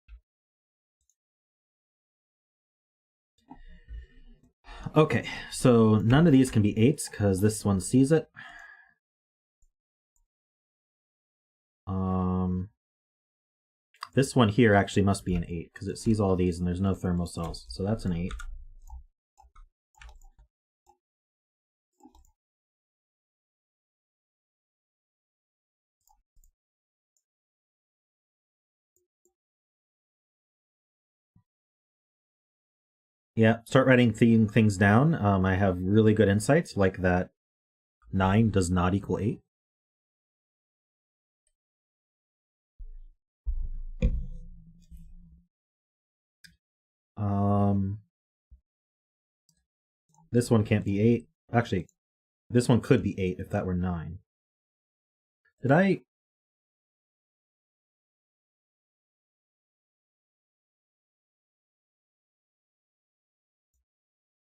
Okay, so none of these can be 8s because this one sees it. This one here actually must be an 8 because it sees all these and there's no thermal cells. So that's an 8. Yeah, start writing things down. I have really good insights like that 9 does not equal 8. This one can't be 8. Actually, this one could be 8 if that were 9. Did I...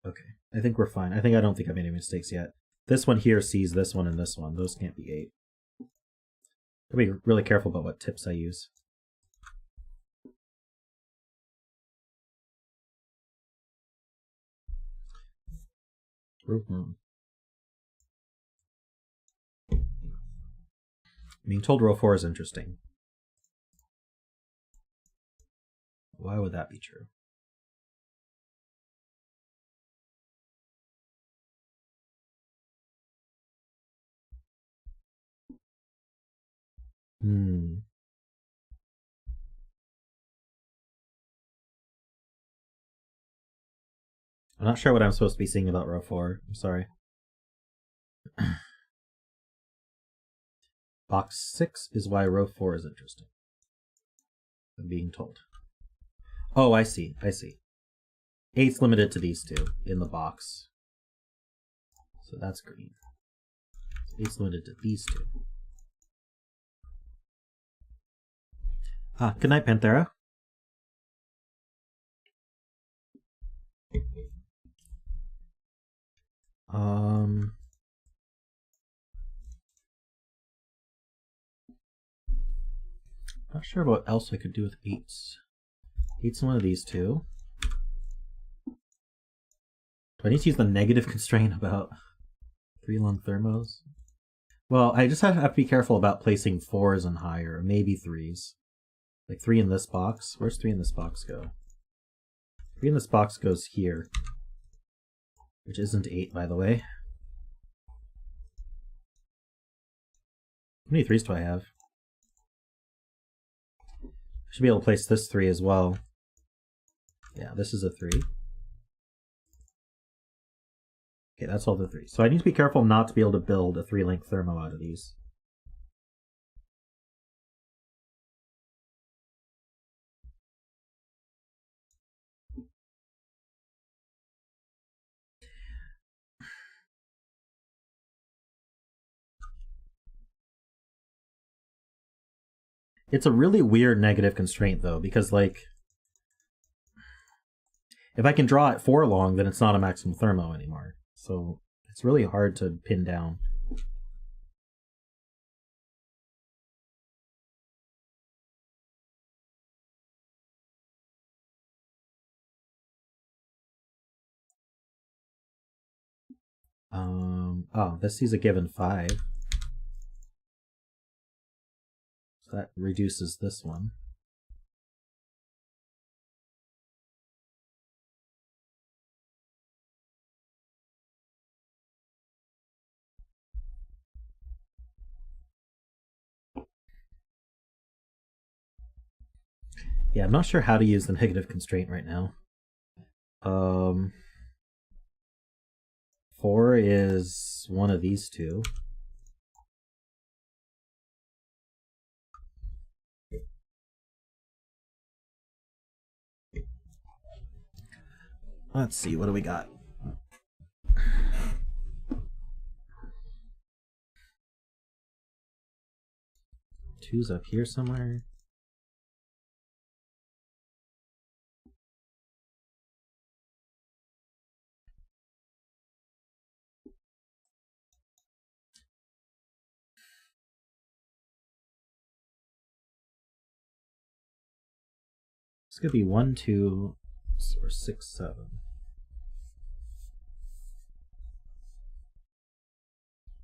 Okay, I think we're fine. I don't think I made any mistakes yet. This one here sees this one and this one. Those can't be 8. Gotta be really careful about what tips I use. Being told row 4 is interesting. Why would that be true? I'm not sure what I'm supposed to be seeing about row 4. I'm sorry. Box 6 is why row 4 is interesting. I'm being told. Oh, I see. I see. 8's limited to these two in the box. So that's green. 8's limited to these two. Good night, Panthera. Not sure what else I could do with 8s. 8's one of these two. Do I need to use the negative constraint about 3 lung thermos. Well, I just have to be careful about placing 4s and higher, maybe 3s. Like 3 in this box. Where's 3 in this box go? 3 in this box goes here. Which isn't 8, by the way. How many 3s do I have? I should be able to place this 3 as well. Yeah, this is a 3. Okay, that's all the 3s. So I need to be careful not to be able to build a 3-link thermo out of these. It's a really weird negative constraint, though, because, like, if I can draw it 4 long, then it's not a maximal thermo anymore. So it's really hard to pin down. Oh, this is a given 5. So that reduces this one. Yeah, I'm not sure how to use the negative constraint right now. 4 is one of these two. Let's see, what do we got? 2's up here somewhere. This could be 1, 2, or 6, 7.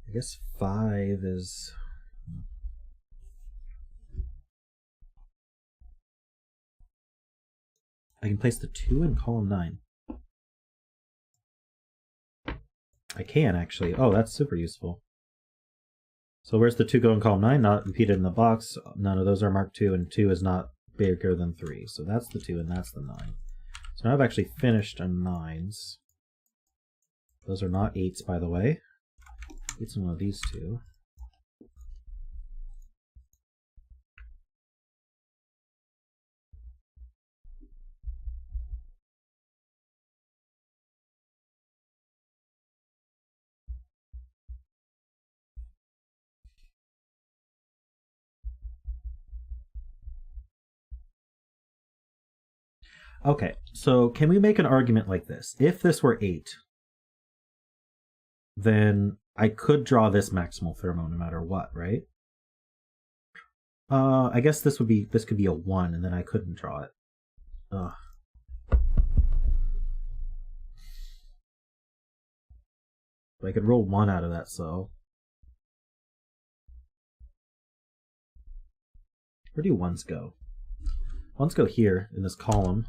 I guess 5 is... I can place the 2 in column 9. I can, actually. Oh, that's super useful. So where's the 2 go in column 9? Not repeated in the box. None of those are marked 2, and 2 is not bigger than 3. So that's the 2, and that's the 9. So now I've actually finished on 9s. Those are not 8s, by the way. 8's in one of these two. Okay, so can we make an argument like this? If this were 8, then I could draw this maximal thermo no matter what, right? I guess this could be a 1, and then I couldn't draw it. Ugh. But I could roll 1 out of that, so... Where do 1s go? 1s go here, in this column.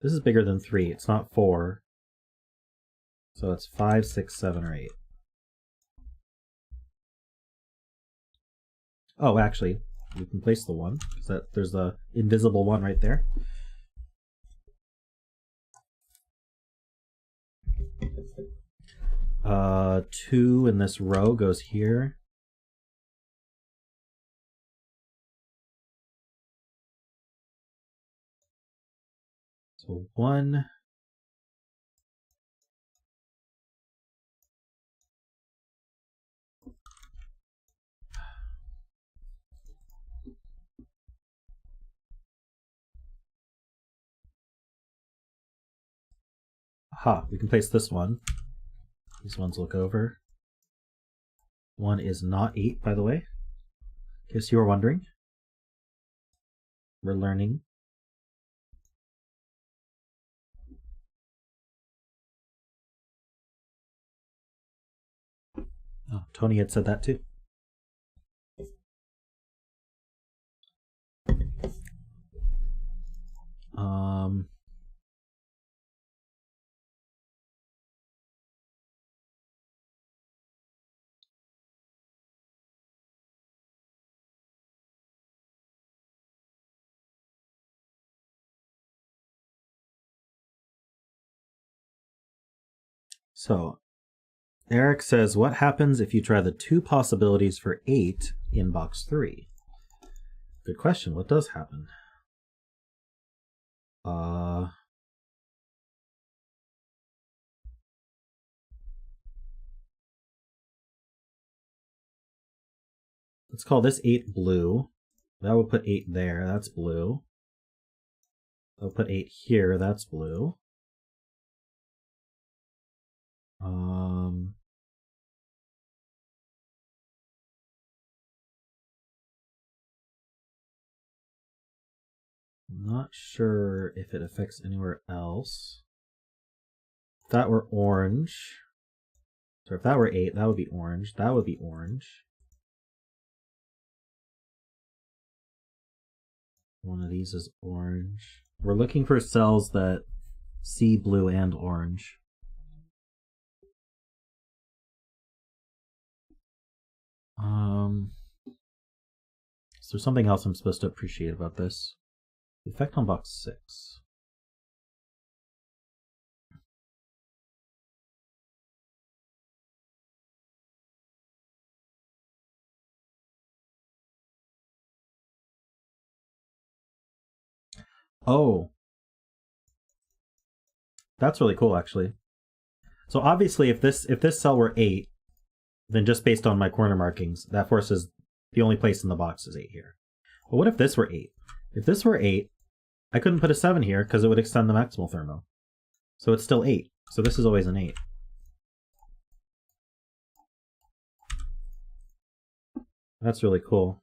This is bigger than 3. It's not 4. So it's 5, 6, 7, or 8. Oh, actually, we can place the 1, because there's the invisible 1 right there. Two in this row goes here. So 1. Aha, we can place this 1. These ones look over. 1 is not 8, by the way. In case you were wondering. We're learning. Oh, Tony had said that too. So Eric says, what happens if you try the two possibilities for 8 in box 3? Good question. What does happen? Let's call this 8 blue. That will put 8 there. That's blue. I'll put 8 here. That's blue. I'm not sure if it affects anywhere else. If that were orange, so if that were 8, that would be orange. That would be orange. One of these is orange. We're looking for cells that see blue and orange. Is there something else I'm supposed to appreciate about this? The effect on box 6. Oh, that's really cool, actually. So obviously, if this cell were 8, then just based on my corner markings, that forces the only place in the box is 8 here. But what if this were 8? If this were 8, I couldn't put a 7 here because it would extend the maximal thermo. So it's still 8. So this is always an 8. That's really cool.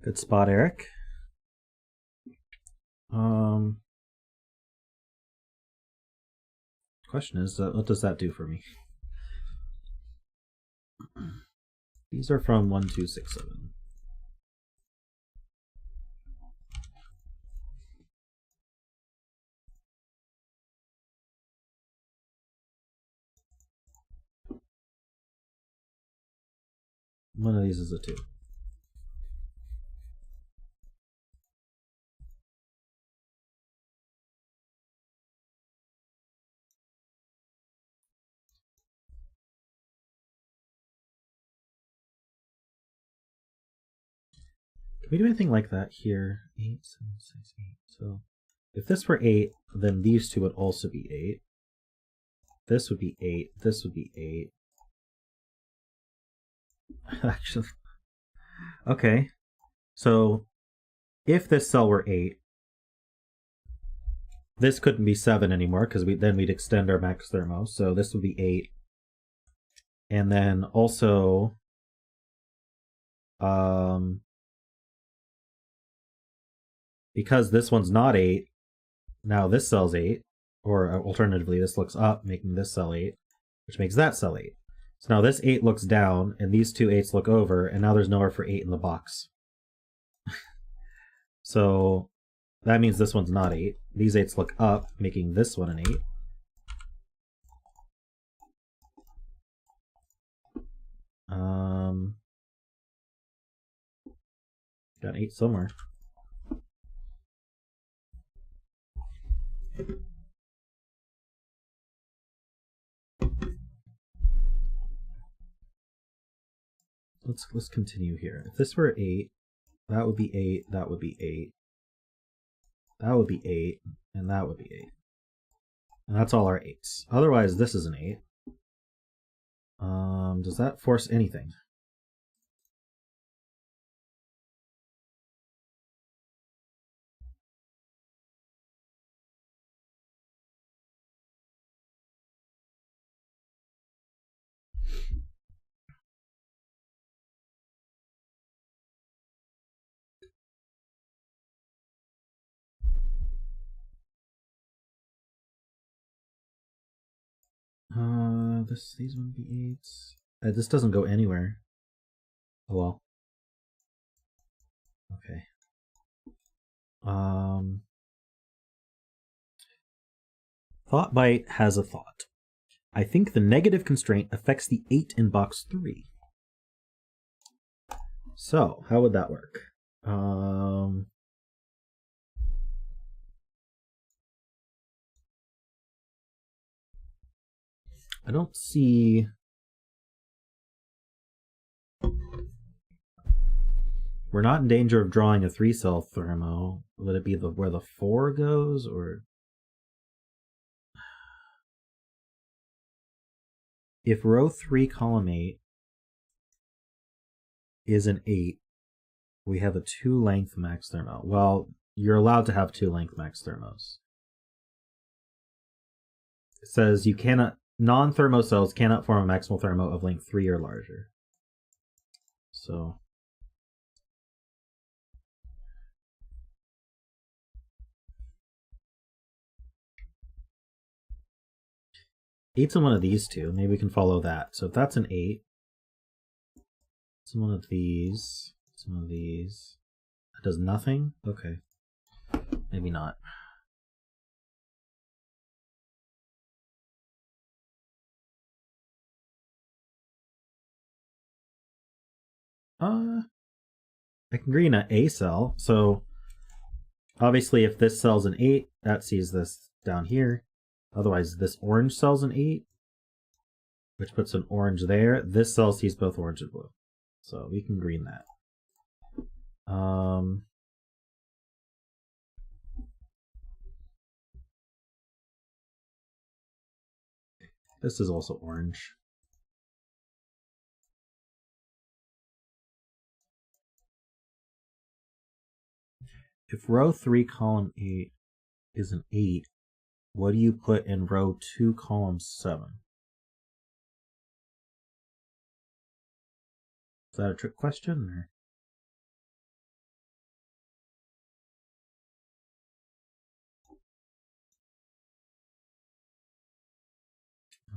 Good spot, Eric. Question is, what does that do for me? These are from 1, 2, 6, 7. One of these is a 2. Can we do anything like that here? 8, 7, 6, 8. So if this were 8, then these two would also be 8. This would be 8. This would be 8. Actually, okay. So if this cell were 8, this couldn't be 7 anymore because then we'd extend our max thermo. So this would be 8. And then also, because this one's not 8, now this cell's 8. Or alternatively, this looks up, making this cell 8, which makes that cell 8. So now this 8 looks down, and these two 8s look over, and now there's nowhere for 8 in the box. So that means this one's not 8. These 8s look up, making this one an 8. Got 8 somewhere. Let's continue here. If this were 8, that would be 8, that would be 8. That would be 8, and that would be 8. And that's all our 8s. Otherwise, this is an 8. Does that force anything? These would be 8s. This doesn't go anywhere. Oh well. Okay. Thought Bite has a thought. I think the negative constraint affects the 8 in box 3. So, how would that work? I don't see... We're not in danger of drawing a 3-cell thermo. Would it be where the 4 goes, or... If row 3, column 8 is an 8, we have a 2-length max thermo. Well, you're allowed to have 2-length max thermos. It says you cannot... Non-thermo cells cannot form a maximal thermo of length 3 or larger. So... Eight's in one of these two. Maybe we can follow that. So if that's an 8, it's in one of these. It's one of these. That does nothing? Okay. Maybe not. I can green an A cell. So obviously if this cell's an 8, that sees this down here. Otherwise this orange cell's an 8, which puts an orange there. This cell sees both orange and blue. So we can green that. This is also orange. If row 3, column 8 is an 8, what do you put in row 2, column 7? Is that a trick question?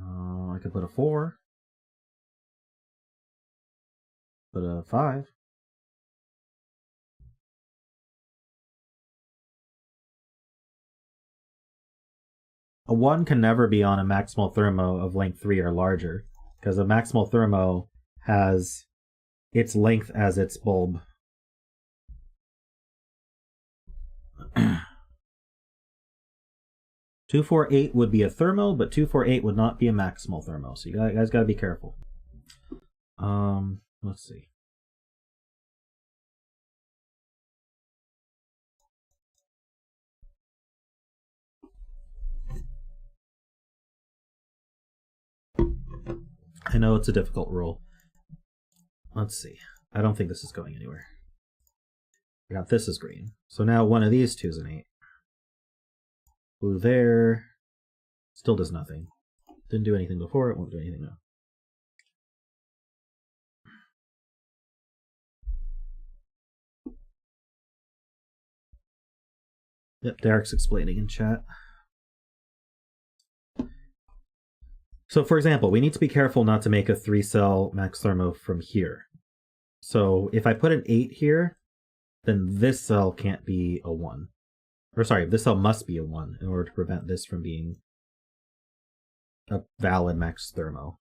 Or? I could put a 4. Put a 5. A 1 can never be on a maximal thermo of length 3 or larger, because a maximal thermo has its length as its bulb. Two, 4, 8 would be a thermo, but 2, 4, 8 would not be a maximal thermo. So you guys got to be careful. Let's see. I know it's a difficult rule. Let's see. I don't think this is going anywhere. I got this as green. So now one of these two is an 8. Blue there. Still does nothing. Didn't do anything before, it won't do anything now. Yep, Derek's explaining in chat. So for example, we need to be careful not to make a 3-cell max thermo from here. So if I put an 8 here, then this cell can't be a 1. Or sorry, this cell must be a 1 in order to prevent this from being a valid max thermo.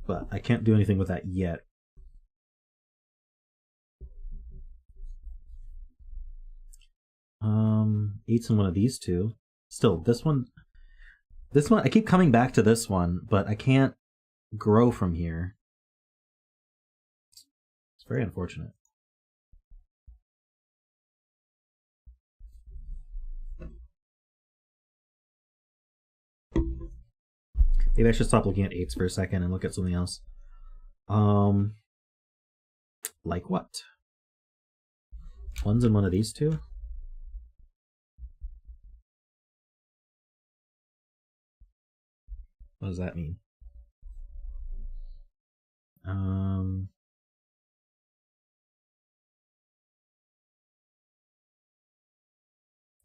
But I can't do anything with that yet. Eight's in one of these two. Still, this one, I keep coming back to this one, but I can't grow from here. It's very unfortunate. Maybe I should stop looking at 8s for a second and look at something else. Like what? One's in one of these two? What does that mean?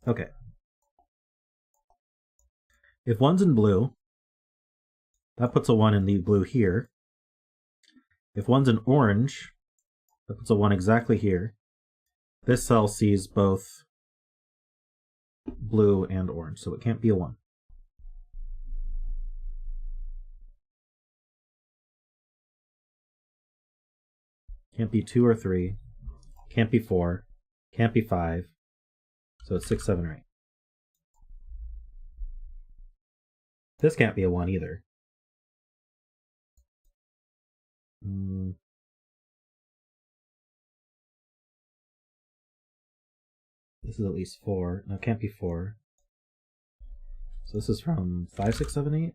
Okay. If one's in blue, that puts a 1 in the blue here. If one's in orange, that puts a 1 exactly here. This cell sees both blue and orange, so it can't be a 1. Can't be 2 or 3. Can't be 4. Can't be 5. So it's 6, 7, or 8. This can't be a 1 either. This is at least 4. No, it can't be 4. So this is from 5, 6, 7, 8.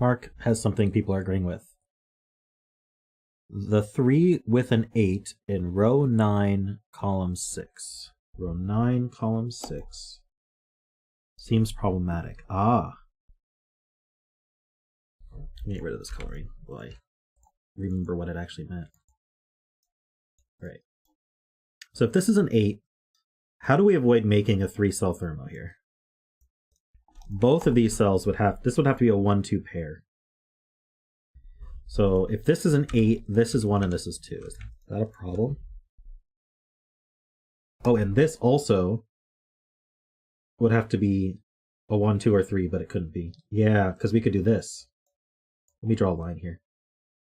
Mark has something people are agreeing with. The 3 with an 8 in row 9, column 6. Row 9, column 6. Seems problematic. Ah. Let me get rid of this coloring while I remember what it actually meant. Right. So if this is an 8, how do we avoid making a 3-cell thermo here? Both of these cells would have, this would have to be a 1-2 pair. So if this is an 8, this is 1 and this is 2. Is that a problem? Oh, and this also would have to be a 1, 2, or 3, but it couldn't be. Yeah, because we could do this. Let me draw a line here.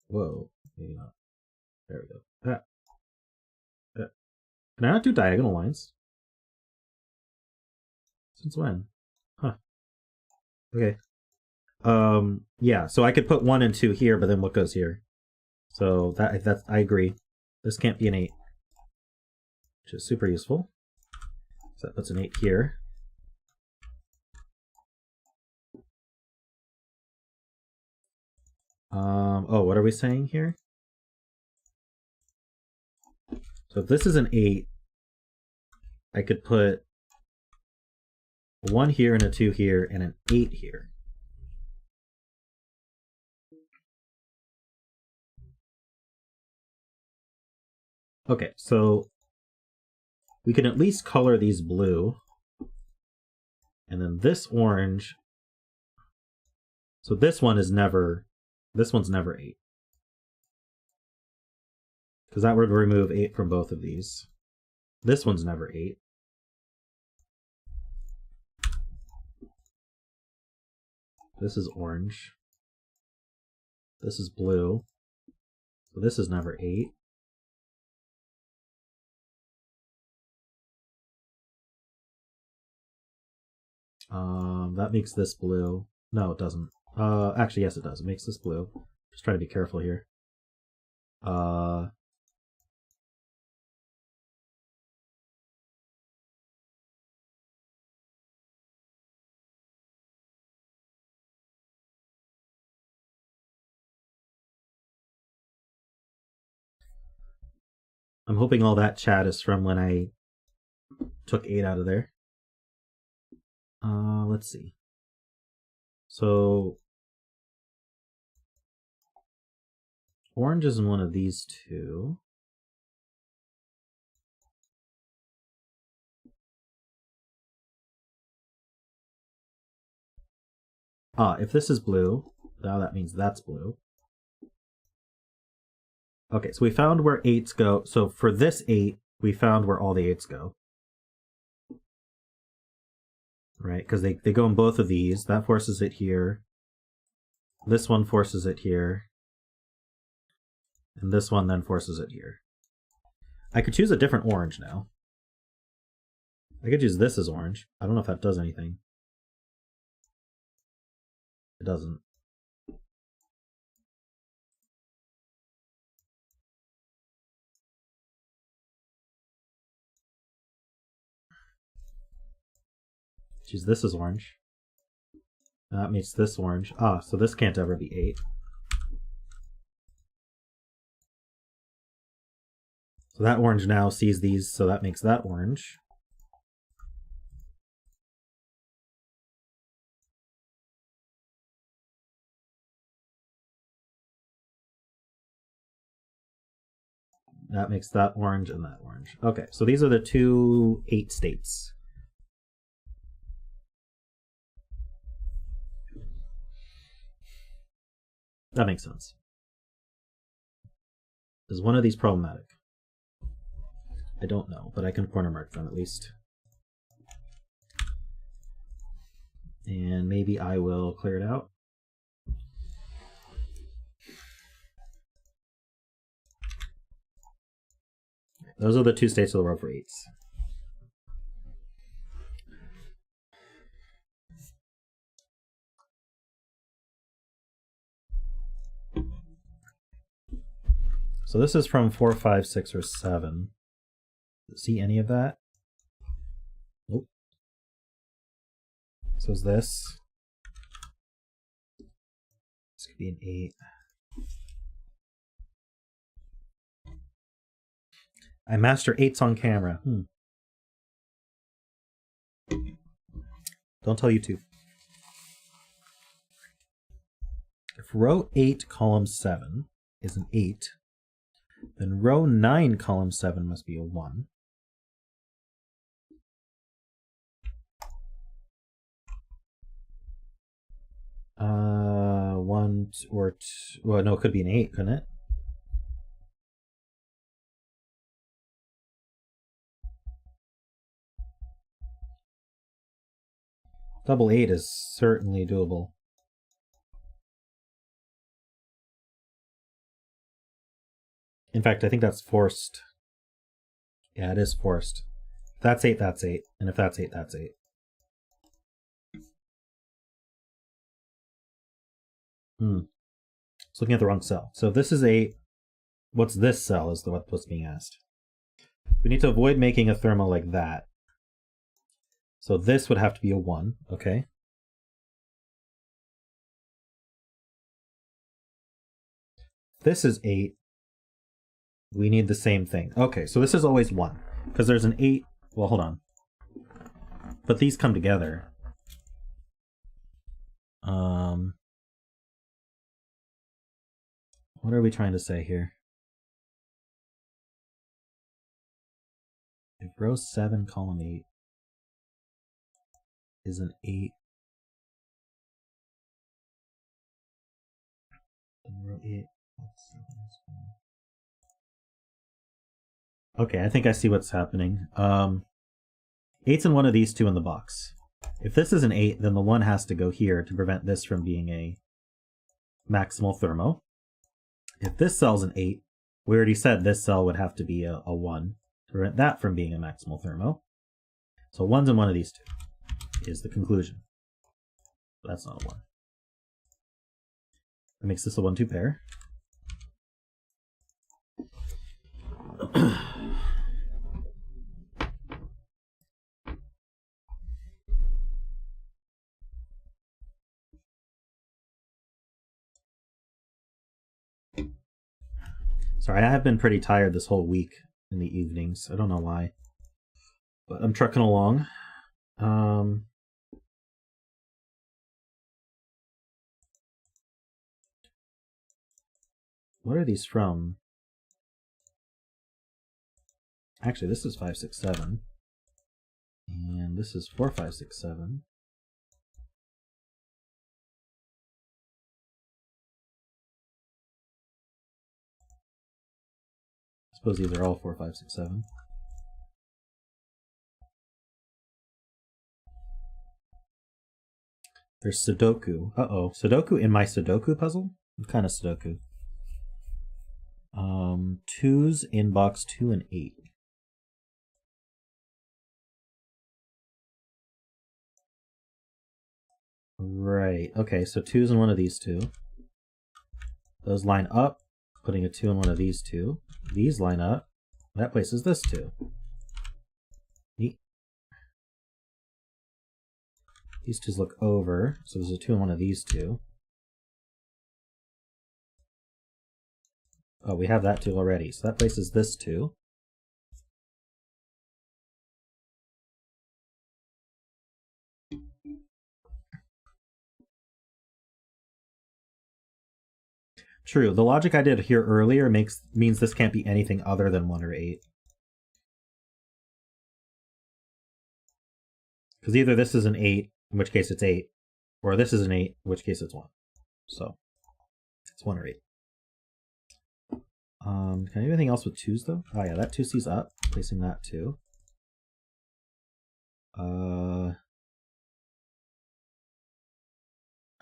Whoa, maybe not. There we go. Can I not do diagonal lines? Since when? Huh. Okay. Yeah, so I could put 1 and 2 here, but then what goes here? So that's I agree. This can't be an 8. Which is super useful. So that puts an 8 here. Oh, what are we saying here? So if this is an 8, I could put a 1 here and a 2 here and an 8 here. Okay, so we can at least color these blue. And then this orange. So this one is never, this one's never 8. Because that would remove 8 from both of these. This one's never 8. This is orange. This is blue. So this is never 8. That makes this blue. No, it doesn't. Actually, yes, it does. It makes this blue. Just trying to be careful here. I'm hoping all that chat is from when I took 8 out of there. Let's see. So orange is in one of these two. If this is blue, now that means that's blue. Okay, so we found where 8s go. So for this 8, we found where all the 8s go. Right, because they go in both of these. That forces it here. This one forces it here. And this one then forces it here. I could choose a different orange now. I could use this as orange. I don't know if that does anything. It doesn't. Choose this as orange. That makes this orange. So this can't ever be 8. So that orange now sees these, so that makes that orange. That makes that orange and that orange. Okay, so these are the two 8 states. That makes sense. Is one of these problematic? I don't know, but I can corner mark them at least. And maybe I will clear it out. Those are the 2 states of the world for 8s. So this is from 4, 5, 6, or 7. See any of that? Nope. So is this. This could be an 8. I master 8s on camera. Don't tell YouTube. If row 8, column 7 is an 8, then row 9, column 7 must be a 1. One or two, well, no, it could be an 8, couldn't it? Double 8 is certainly doable. In fact, I think that's forced. Yeah, it is forced. If that's 8, that's 8. And if that's 8, that's 8. It's looking at the wrong cell. So if this is 8, what's this cell is what's being asked. We need to avoid making a thermo like that. So this would have to be a 1, okay? This is 8. We need the same thing. Okay, so this is always 1. Because there's an 8. Well, hold on. But these come together. What are we trying to say here? If row 7, column 8 is an 8, then row 8, okay, I think I see what's happening. 8's in one of these two in the box. If this is an 8, then the 1 has to go here to prevent this from being a maximal thermo. If this cell's an 8, we already said this cell would have to be a 1 to prevent that from being a maximal thermo. So 1's in one of these two is the conclusion. That's not a 1. That makes this a 1-2 pair. Sorry, I have been pretty tired this whole week in the evenings. I don't know why. But I'm trucking along. What are these from? Actually, this is 5, 6, 7. And this is 4, 5, 6, 7. I suppose these are all 4, 5, 6, 7. There's Sudoku. Uh-oh. Sudoku in my Sudoku puzzle? What kind of Sudoku? 2's in box 2 and 8. Right. Okay, so 2's in one of these two. Those line up, putting a 2 in one of these two. These line up. That places this 2. Neat. These 2's look over, so there's a 2 in one of these two. Oh, we have that 2 already, so that places this 2. True. The logic I did here earlier means this can't be anything other than 1 or 8. Because either this is an 8, in which case it's 8, or this is an 8, in which case it's 1. So it's 1 or 8. Can I do anything else with 2s though? Oh yeah, that 2C's up. Placing that too. I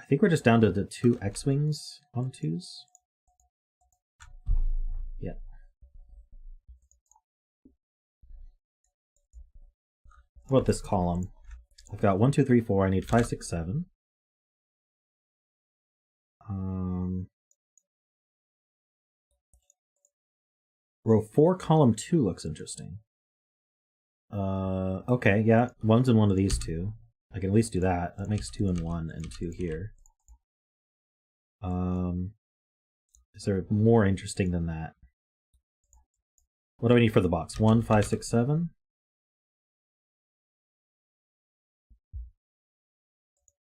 think we're just down to the 2 X-Wings on 2s. Yeah. How about this column? I've got 1, 2, 3, 4. I need 5, 6, 7. Row 4, column 2 looks interesting. Okay, yeah, 1's in one of these two. I can at least do that. That makes 2 and 1 and 2 here. Is there more interesting than that? What do I need for the box? 1, 5, 6, 7.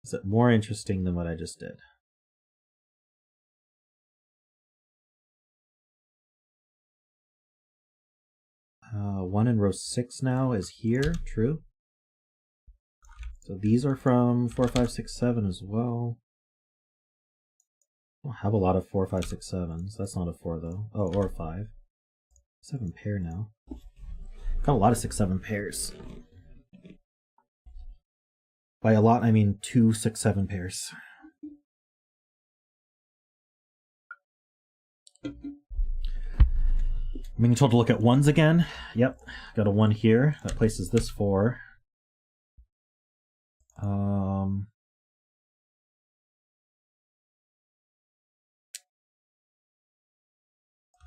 Is it more interesting than what I just did? One in row 6 now is here, true. So these are from 4, 5, 6, 7 as well. I don't have a lot of 4, 5, 6, 7s. That's not a 4 though. Oh, or a 5. 7 pair now. Got a lot of 6, 7 pairs. By a lot, I mean 2, 6, 7 pairs. I'm being told to look at 1s again. Yep, got a 1 here. That places this 4.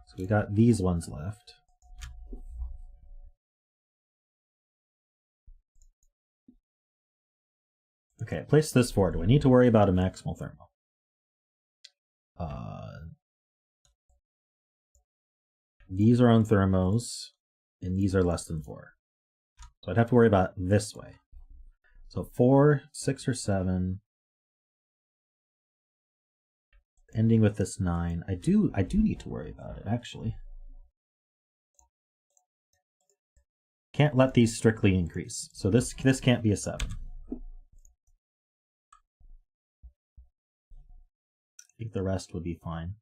So we got these ones left. Okay, place this 4. Do I need to worry about a maximal thermal? These are on thermos, and these are less than 4. So I'd have to worry about this way. So 4, 6, or 7. Ending with this 9. I do need to worry about it, actually. Can't let these strictly increase. So this can't be a 7. I think the rest would be fine.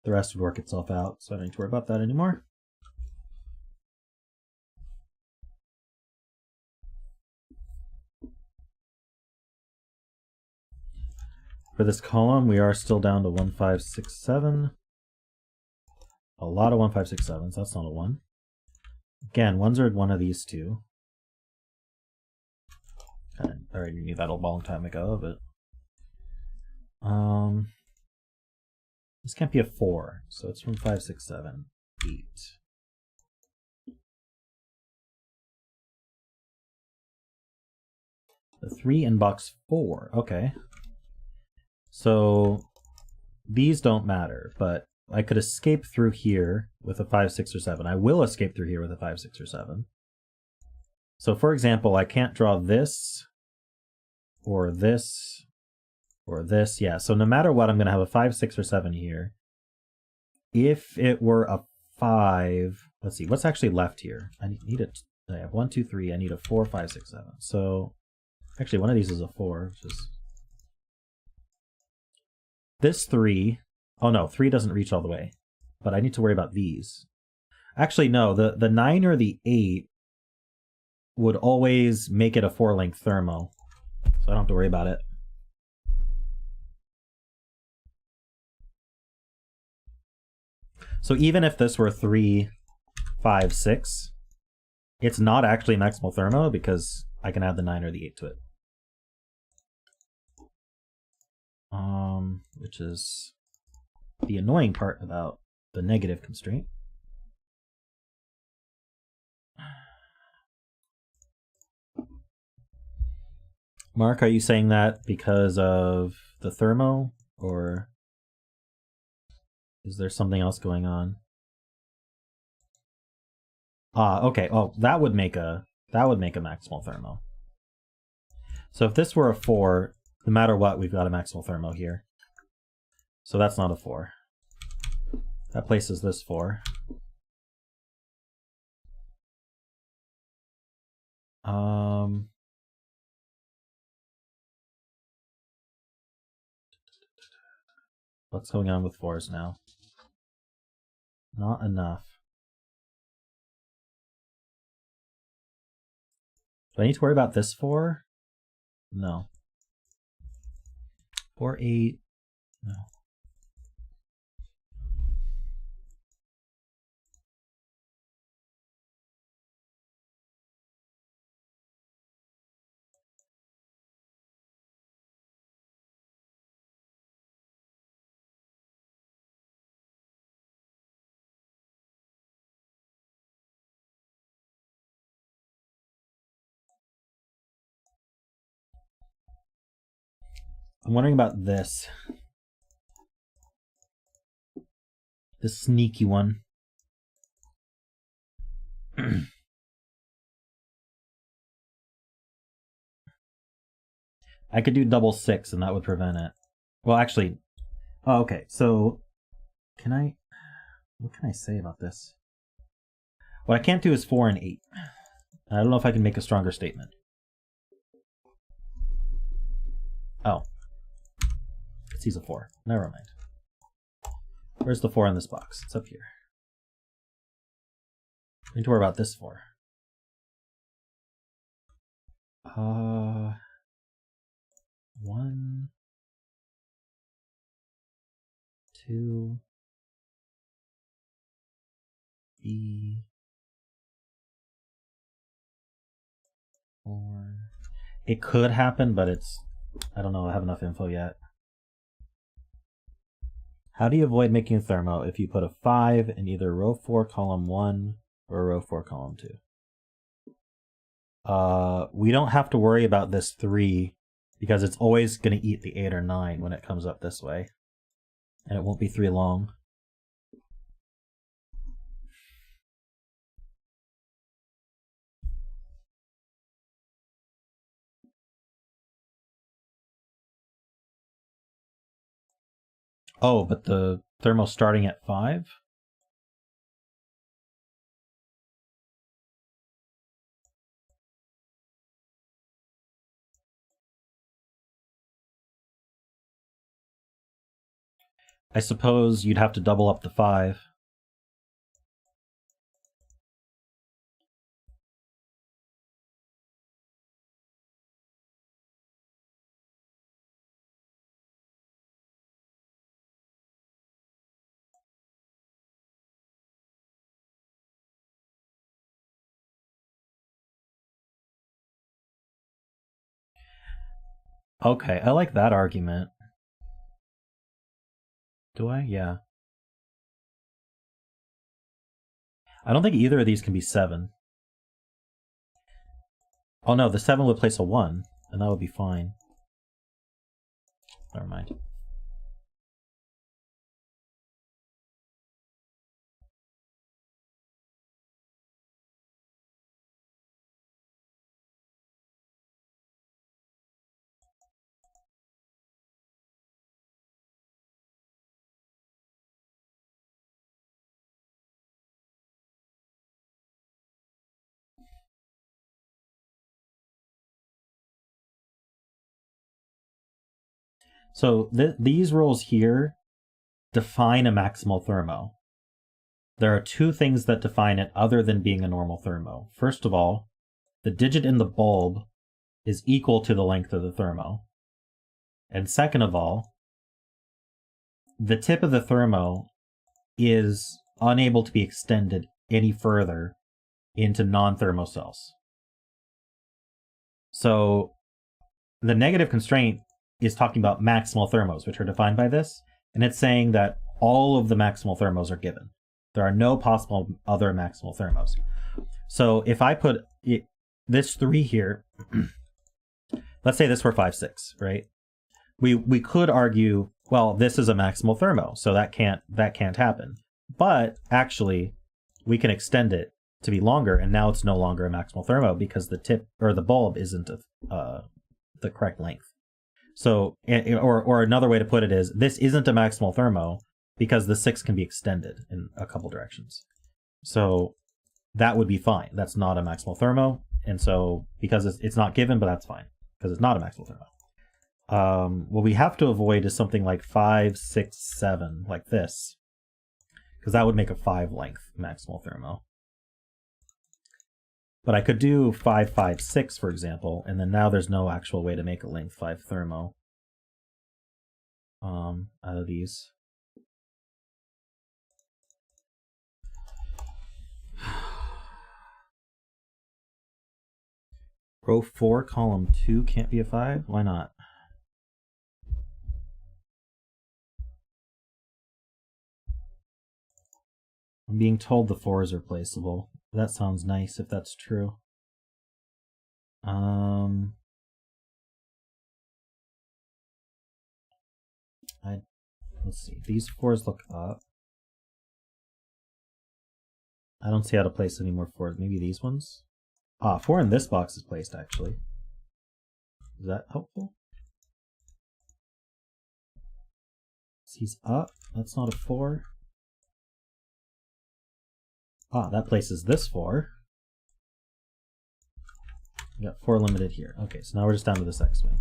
The rest would work itself out, so I don't need to worry about that anymore. For this column, we are still down to 1, 5, 6, 7. A lot of 1, 5, 6, 7s. That's not a 1. Again, 1s are one of these two. I already knew that a long time ago, but this can't be a 4, so it's from 5, 6, 7, 8. The 3 in box 4. Okay. So these don't matter, but I could escape through here with a 5, 6, or 7. I will escape through here with a 5, 6, or 7. So for example, I can't draw this, or this, or this. Yeah, so no matter what, I'm going to have a 5, 6, or 7 here. If it were a 5, let's see, what's actually left here? I have 1, 2, 3. I need a 4, 5, 6, 7. So actually, one of these is a 4, which is this 3. Oh no, 3 doesn't reach all the way, but I need to worry about these. Actually, no, the 9 or the 8 would always make it a 4-length thermo, so I don't have to worry about it. So even if this were 3, 5, 6, it's not actually maximal thermo because I can add the 9 or the 8 to it. Which is the annoying part about the negative constraint. Mark, are you saying that because of the thermo, or is there something else going on? Okay. Oh, that would make a maximal thermo. So if this were a 4, no matter what, we've got a maximal thermo here. So that's not a 4. That places this 4. What's going on with 4s now? Not enough. Do I need to worry about this 4? No. 4, 8. No. I'm wondering about this. This sneaky one. I could do double 6 and that would prevent it. Well, actually, oh, okay. So, what can I say about this? What I can't do is 4 and 8. I don't know if I can make a stronger statement. Oh. It sees a 4. Never mind. Where's the 4 in this box? It's up here. I need to worry about this 4. 1, 2, B, 4. It could happen, but I don't know, I have enough info yet. How do you avoid making a thermo if you put a 5 in either row 4, column 1 or row 4, column 2? We don't have to worry about this 3 because it's always going to eat the 8 or 9 when it comes up this way. And it won't be 3 long. Oh, but the thermo's starting at 5? I suppose you'd have to double up the 5. Okay, I like that argument. Do I? Yeah. I don't think either of these can be 7. Oh no, the 7 would place a 1, and that would be fine. Never mind. So these rules here define a maximal thermo. There are 2 things that define it other than being a normal thermo. First of all, the digit in the bulb is equal to the length of the thermo. And second of all, the tip of the thermo is unable to be extended any further into non-thermo cells. So the negative constraint is talking about maximal thermos, which are defined by this, and it's saying that all of the maximal thermos are given. There are no possible other maximal thermos. So if I put this 3 here, let's say this were 5, 6, right? We could argue, well, this is a maximal thermo, so that can't happen. But actually, we can extend it to be longer, and now it's no longer a maximal thermo because the tip or the bulb isn't the correct length. So, or another way to put it is, this isn't a maximal thermo because the 6 can be extended in a couple directions. So that would be fine. That's not a maximal thermo. And so, because it's not given, but that's fine, because it's not a maximal thermo. What we have to avoid is something like 5, 6, 7, like this, because that would make a 5 length maximal thermo. But I could do 5, 5, 6, for example, and then now there's no actual way to make a length 5 thermo out of these. Row 4, column 2 can't be a 5? Why not? I'm being told the 4s are placeable. That sounds nice if that's true. Let's see. These 4s look up. I don't see how to place any more 4s. Maybe these ones? 4 in this box is placed, actually. Is that helpful? He's up. That's not a 4. That places this 4. We got 4 limited here. Okay, so now we're just down to this X-Wing.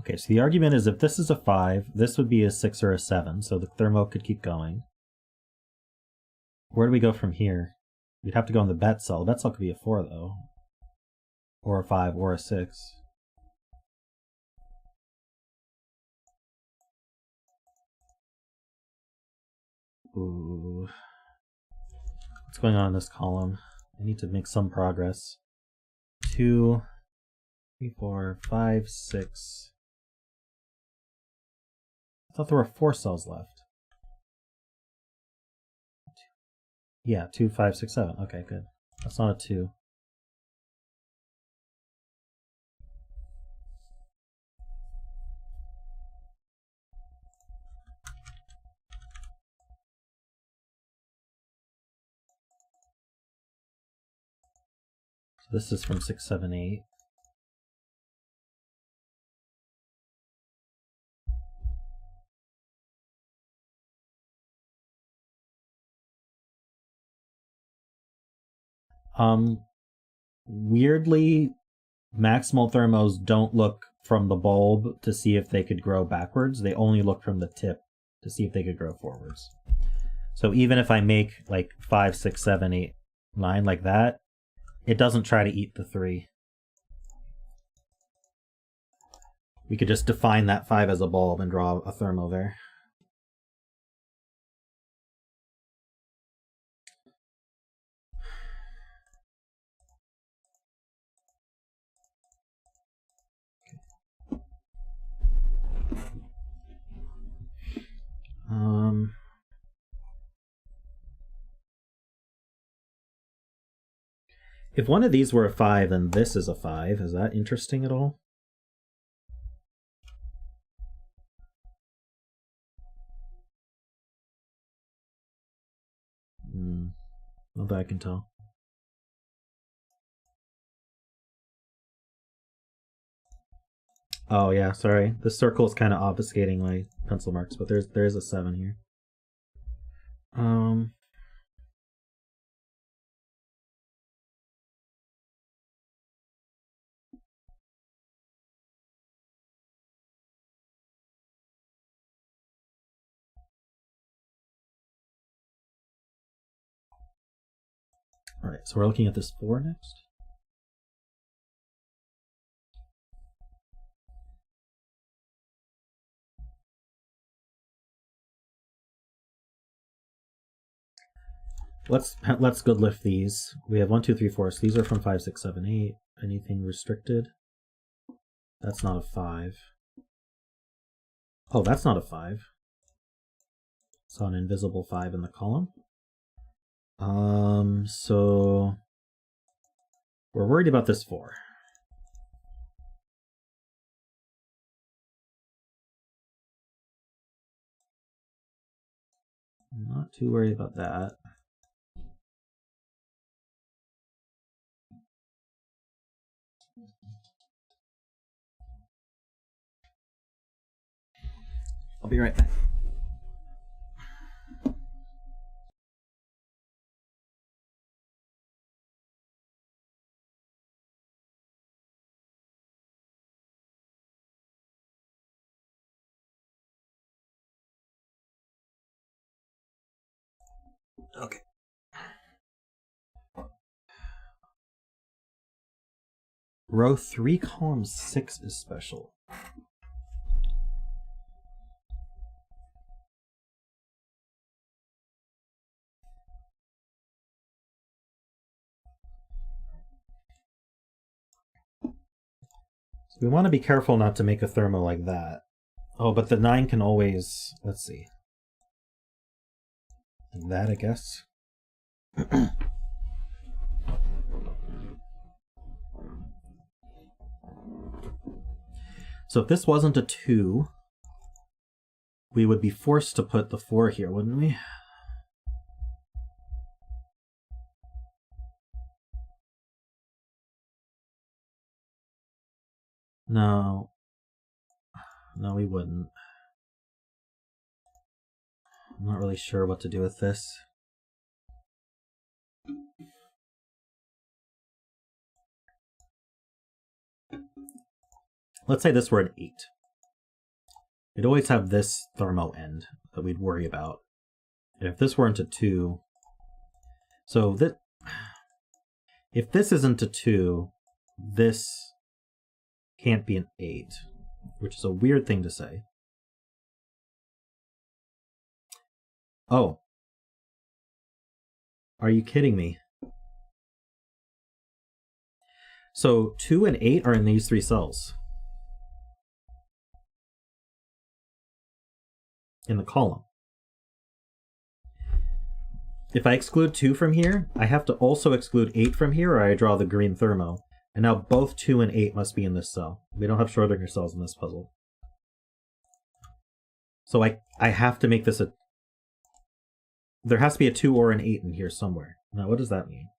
Okay, so the argument is if this is a 5, this would be a 6 or a 7, so the thermo could keep going. Where do we go from here? We'd have to go in the bet cell. The bet cell could be a 4, though. Or a 5, or a 6. Ooh. What's going on in this column? I need to make some progress. 2, 3, 4, 5, 6. I thought there were 4 cells left. Yeah, 2, 5, 6, 7. Okay, good. That's not a 2. So this is from 6, 7, 8. Weirdly, maximal thermos don't look from the bulb to see if they could grow backwards. They only look from the tip to see if they could grow forwards. So even if I make like 5, 6, 7, 8, 9 like that, it doesn't try to eat the 3. We could just define that 5 as a bulb and draw a thermo there. If one of these were a 5, then this is a 5. Is that interesting at all? Not that I can tell. Oh yeah, sorry. This circle is kind of obfuscating my pencil marks, but there's a 7 here. Alright, so we're looking at this 4 next. Let's good lift these. We have 1, 2, 3, 4. So these are from 5, 6, 7, 8. Anything restricted? That's not a 5. Oh, that's not a 5. Saw an invisible 5 in the column. So we're worried about this 4. I'm not too worried about that. I'll be right back. Okay. Row 3, column 6 is special. So we want to be careful not to make a thermo like that. Oh, but the 9 can always, let's see. Like that, I guess. So if this wasn't a 2, we would be forced to put the 4 here, wouldn't we? No. No, we wouldn't. I'm not really sure what to do with this. Let's say this were an 8. We'd always have this thermo end that we'd worry about. And if this weren't a 2... So that... If this isn't a 2, this can't be an 8, which is a weird thing to say. Oh. Are you kidding me? So 2 and 8 are in these 3 cells. In the column. If I exclude 2 from here, I have to also exclude 8 from here, or I draw the green thermo. And now both 2 and 8 must be in this cell. We don't have Schrodinger cells in this puzzle. So I have to make this a... There has to be a 2 or an 8 in here somewhere. Now, what does that mean?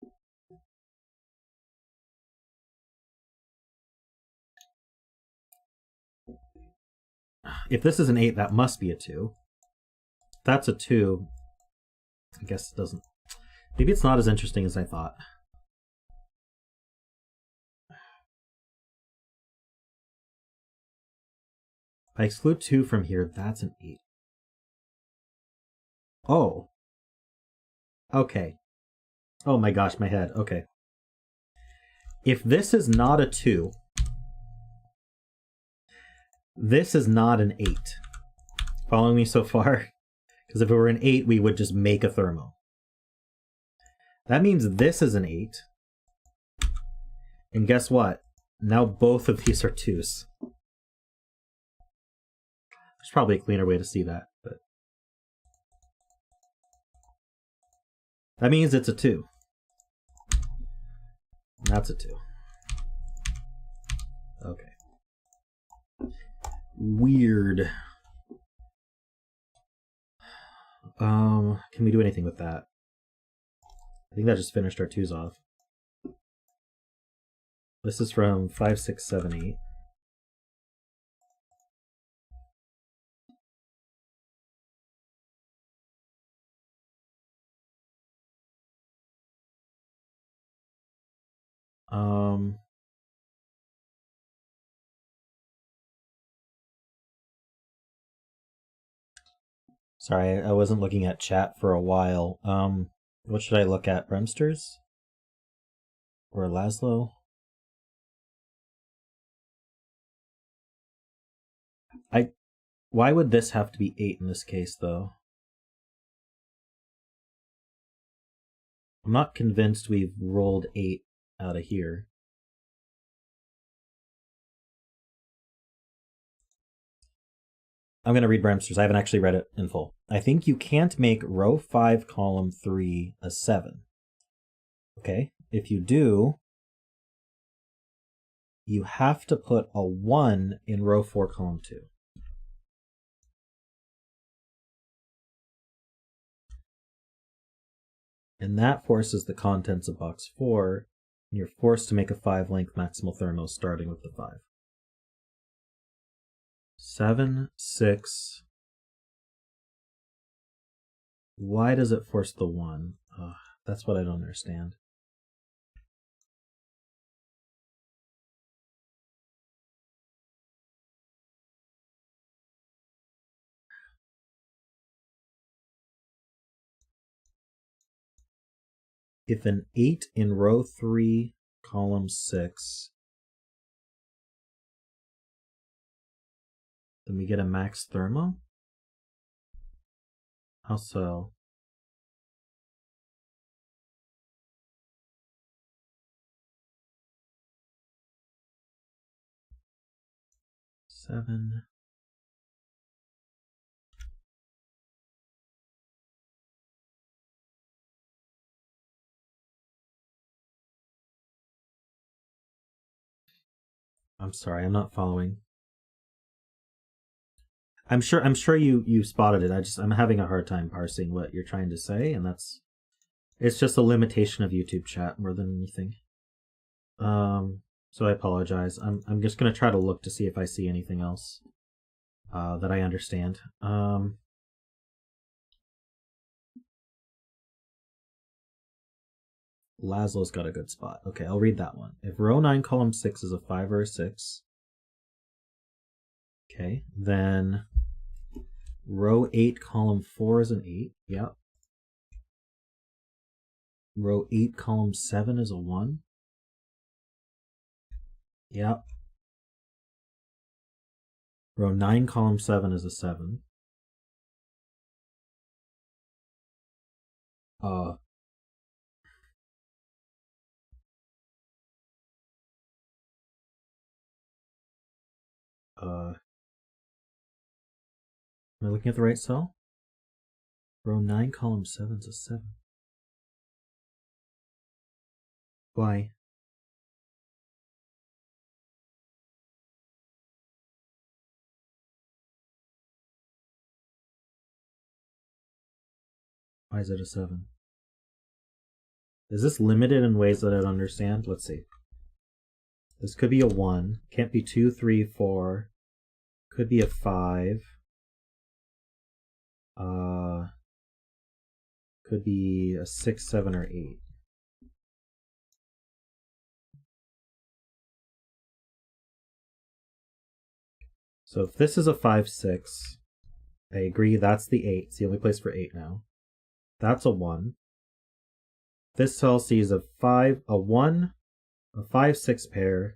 If this is an 8, that must be a 2. If that's a 2, I guess it doesn't... Maybe it's not as interesting as I thought. If I exclude 2 from here, that's an 8. Oh. Okay. Oh my gosh, my head. Okay. If this is not a 2, this is not an 8. Following me so far? Because if it were an 8, we would just make a thermo. That means this is an 8. And guess what? Now both of these are 2s. There's probably a cleaner way to see that, but... That means it's a 2. That's a 2. Okay. Weird. Can we do anything with that? I think that just finished our 2s off. This is from 5, 6, 7, 8. Sorry, I wasn't looking at chat for a while. What should I look at? Bremsters? Or Laszlo? Why would this have to be 8 in this case, though? I'm not convinced we've rolled 8 out of here. I'm going to read Bremsters. I haven't actually read it in full. I think you can't make row 5, column 3 a 7. Okay? If you do, you have to put a 1 in row 4, column 2. And that forces the contents of box 4, and you're forced to make a 5-length maximal thermos starting with the 5. 7, 6. Why does it force the 1? That's what I don't understand. If an 8 in row 3, column 6, then we get a max thermo? How so? Seven. I'm sorry, I'm not following. I'm sure you spotted it. I'm having a hard time parsing what you're trying to say, and it's just a limitation of YouTube chat more than anything. So I apologize. I'm just gonna try to look to see if I see anything else that I understand. Laszlo's got a good spot. Okay, I'll read that one. If row 9, column 6 is a 5 or a 6, okay, then row 8, column 4 is an 8. Yep. Row 8, column 7 is a 1. Yep. Row 9, column 7 is a 7. Am I looking at the right cell? Row 9, column 7 is a 7. Why? Why is it a 7? Is this limited in ways that I don't understand? Let's see. This could be a 1. Can't be 2, 3, 4. Could be a 5. Could be a 6, 7, or 8. So if this is a 5, 6, I agree that's the 8. It's the only place for 8 now. That's a 1. This cell sees a 5, a 1, a 5, 6 pair.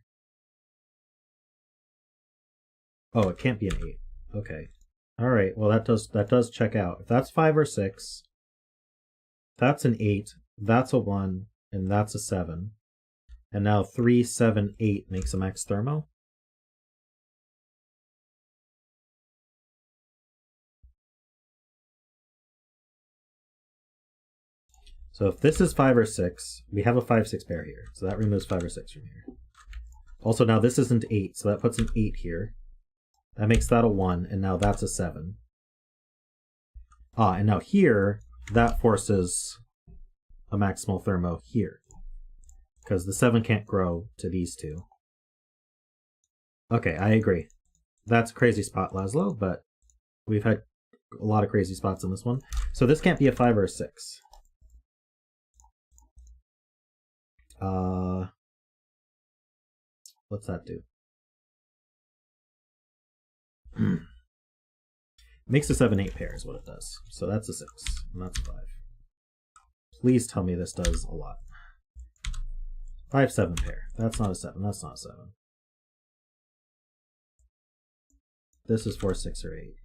Oh, it can't be an 8. Okay. Alright, well that does check out. If that's 5 or 6, that's an 8, that's a 1, and that's a 7. And now 3, 7, 8 makes a max thermo. So if this is 5 or 6, we have a 5, 6 pair here. So that removes 5 or 6 from here. Also, now this isn't 8, so that puts an 8 here. That makes that a 1, and now that's a 7. And now here, that forces a maximal thermo here. Because the 7 can't grow to these two. Okay, I agree. That's a crazy spot, Laszlo, but we've had a lot of crazy spots in this one. So this can't be a 5 or a 6. What's that do? Makes a 7, 8 pair is what it does. So that's a 6, and that's a 5. Please tell me this does a lot. 5, 7 pair. That's not a 7. That's not a 7. This is 4, 6, or 8.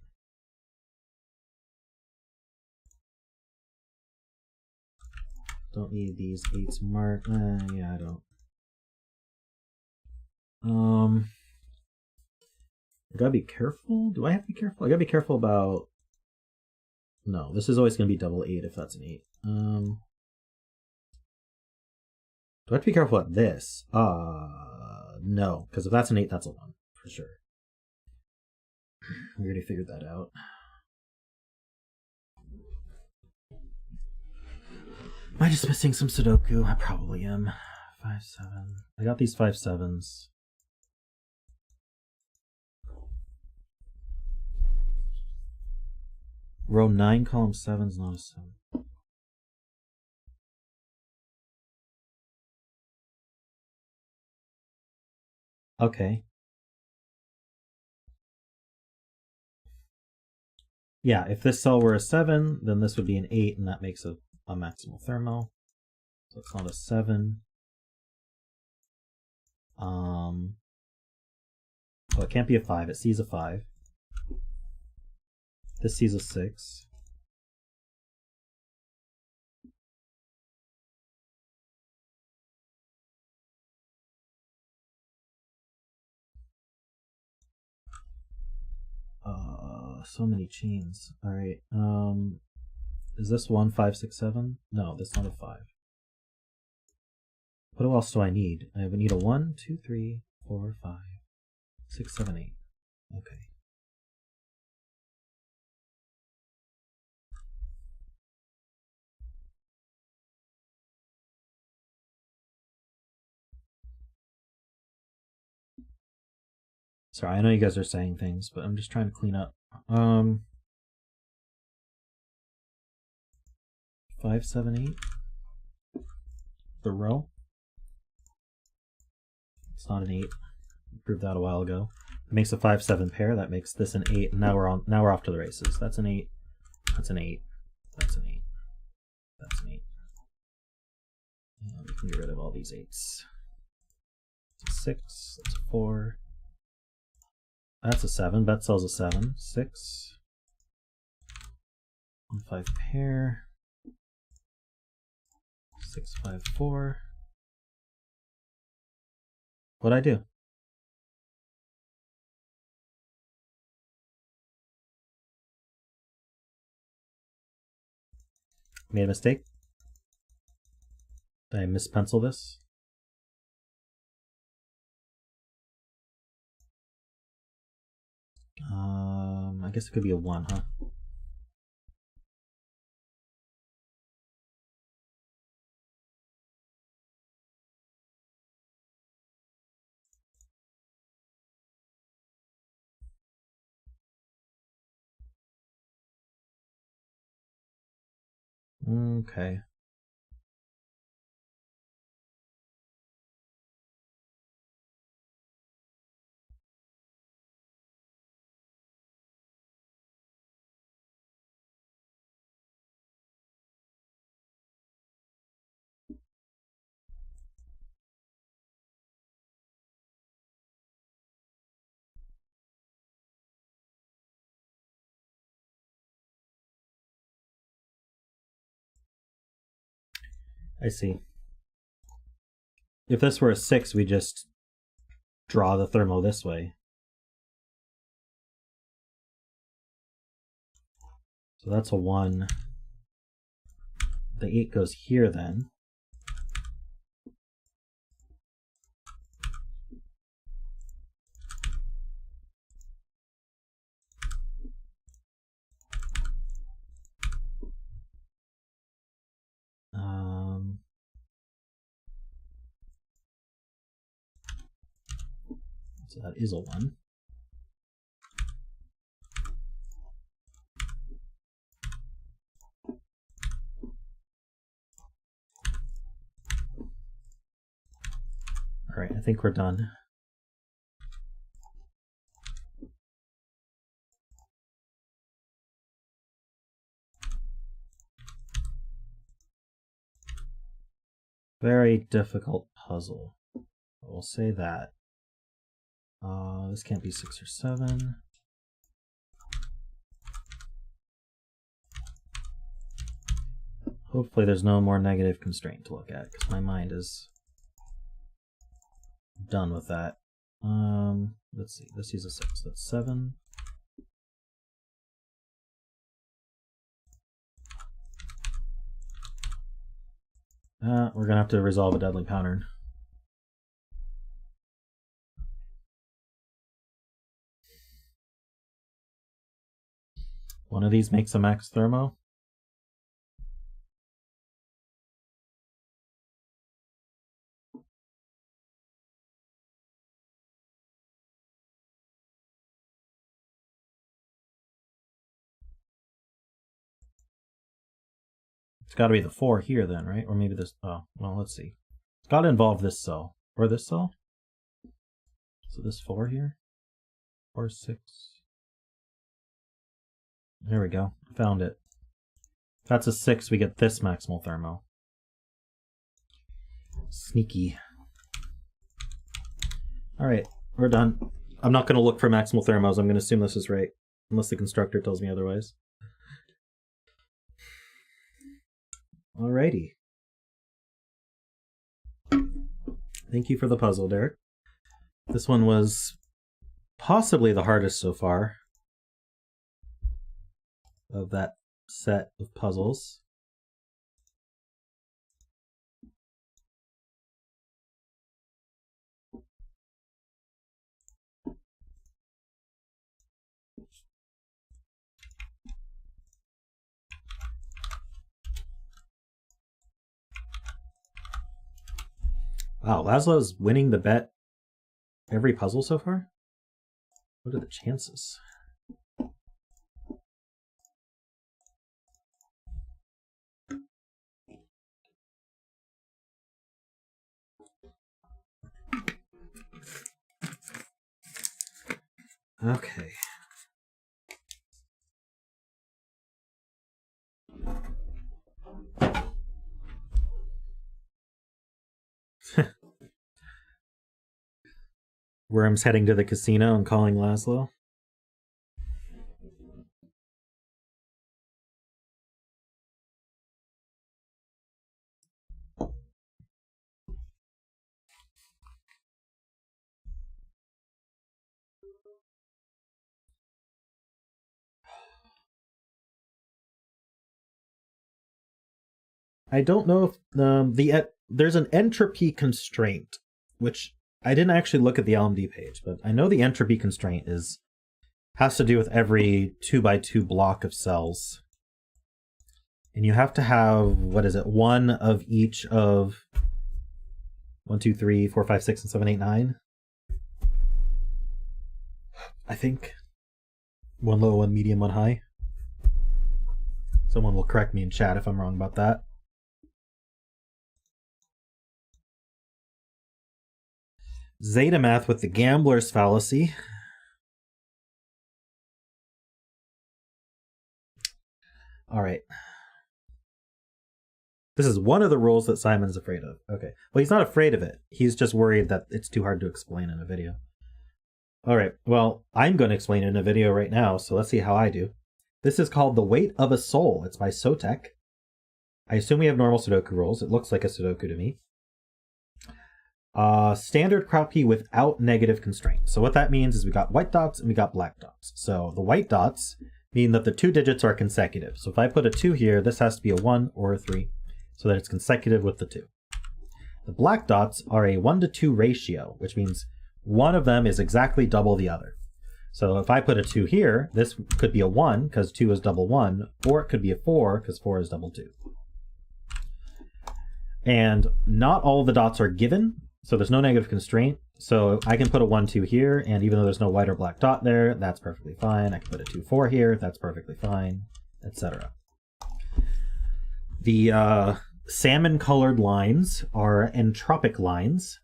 Don't need these 8s marked. Yeah, I don't. I gotta be careful. Do I have to be careful? I gotta be careful about No, this is always going to be double 8 if that's an 8. Do I have to be careful at this? No, because if that's an 8, that's a 1, for sure. We already figured that out. Am I just missing some Sudoku? I probably am. 5, 7. I got these 5, 7s. Row 9, column 7 is not a 7. Okay. Yeah, if this cell were a 7, then this would be an 8, and that makes a maximal thermo. So it's not a 7. Oh, it can't be a 5. It sees a 5. This sees a 6. So many chains. All right. Is this 1, 5, 6, 7? No, that's not a 5. What else do I need? I would need a 1, 2, 3, 4, 5, 6, 7, 8. Okay. Sorry, I know you guys are saying things, but I'm just trying to clean up. 5, 7, 8. The row. It's not an 8. We proved that a while ago. It makes a 5, 7 pair. That makes this an 8. And now we're off to the races. That's an 8. That's an 8. That's an 8. That's an 8. And we can get rid of all these 8s. That's a 6. That's a 4. That's a 7. Bet sells a 7. 6. 1, 5 pair. 6, 5, 4. What'd I do? Made a mistake? Did I mispencil this? I guess it could be a 1, huh? Okay. I see. If this were a 6, we just draw the thermo this way. So that's a 1. The 8 goes here then. So that is a 1. All right, I think we're done. Very difficult puzzle. We'll say that. This can't be 6 or 7. Hopefully there's no more negative constraint to look at, because my mind is done with that. Let's see, this is a 6, that's 7. We're gonna have to resolve a deadly pattern. One of these makes a max thermo. It's got to be the 4 here then, right? Or maybe this. Oh, well, let's see. It's got to involve this cell. Or this cell. So this 4 here. 4, 6. There we go. Found it. If that's a 6, we get this maximal thermo. Sneaky. Alright, we're done. I'm not going to look for maximal thermos. I'm going to assume this is right. Unless the constructor tells me otherwise. Alrighty. Thank you for the puzzle, Derek. This one was possibly the hardest so far of that set of puzzles. Wow, Laszlo's winning the bet every puzzle so far? What are the chances? Okay. Worm's heading to the casino and calling Laszlo. I don't know if there's an entropy constraint, which I didn't actually look at the LMD page, but I know the entropy constraint has to do with every 2x2 block of cells. And you have to have, what is it, one of each of 1, 2, 3, 4, 5, 6, and 7, 8, 9. I think. One low, one medium, one high. Someone will correct me in chat if I'm wrong about that. Zeta math with the gambler's fallacy. All right. This is one of the rules that Simon's afraid of. Okay. Well, he's not afraid of it. He's just worried that it's too hard to explain in a video. All right. Well, I'm going to explain it in a video right now, so let's see how I do. This is called The Weight of a Soul. It's by Sotek. I assume we have normal Sudoku rules. It looks like a Sudoku to me. Standard copy without negative constraint. So what that means is we got white dots and we got black dots. So the white dots mean that the 2 digits are consecutive. So if I put a 2 here, this has to be a 1 or a 3 so that it's consecutive with the 2. The black dots are a 1 to 2 ratio, which means one of them is exactly double the other. So if I put a 2 here, this could be a 1 because 2 is double 1, or it could be a 4 because 4 is double 2. And not all of the dots are given. So there's no negative constraint. So I can put a 1, 2 here, and even though there's no white or black dot there, that's perfectly fine. I can put a 2, 4 here, that's perfectly fine, etc. The salmon-colored lines are entropic lines.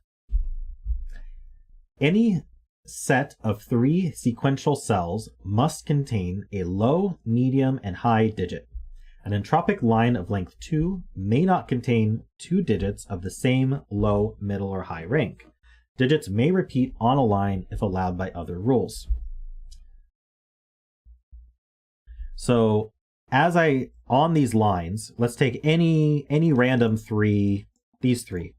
Any set of 3 sequential cells must contain a low, medium, and high digit. An entropic line of length 2 may not contain 2 digits of the same low, middle, or high rank. Digits may repeat on a line if allowed by other rules. So on these lines, let's take any random 3, these 3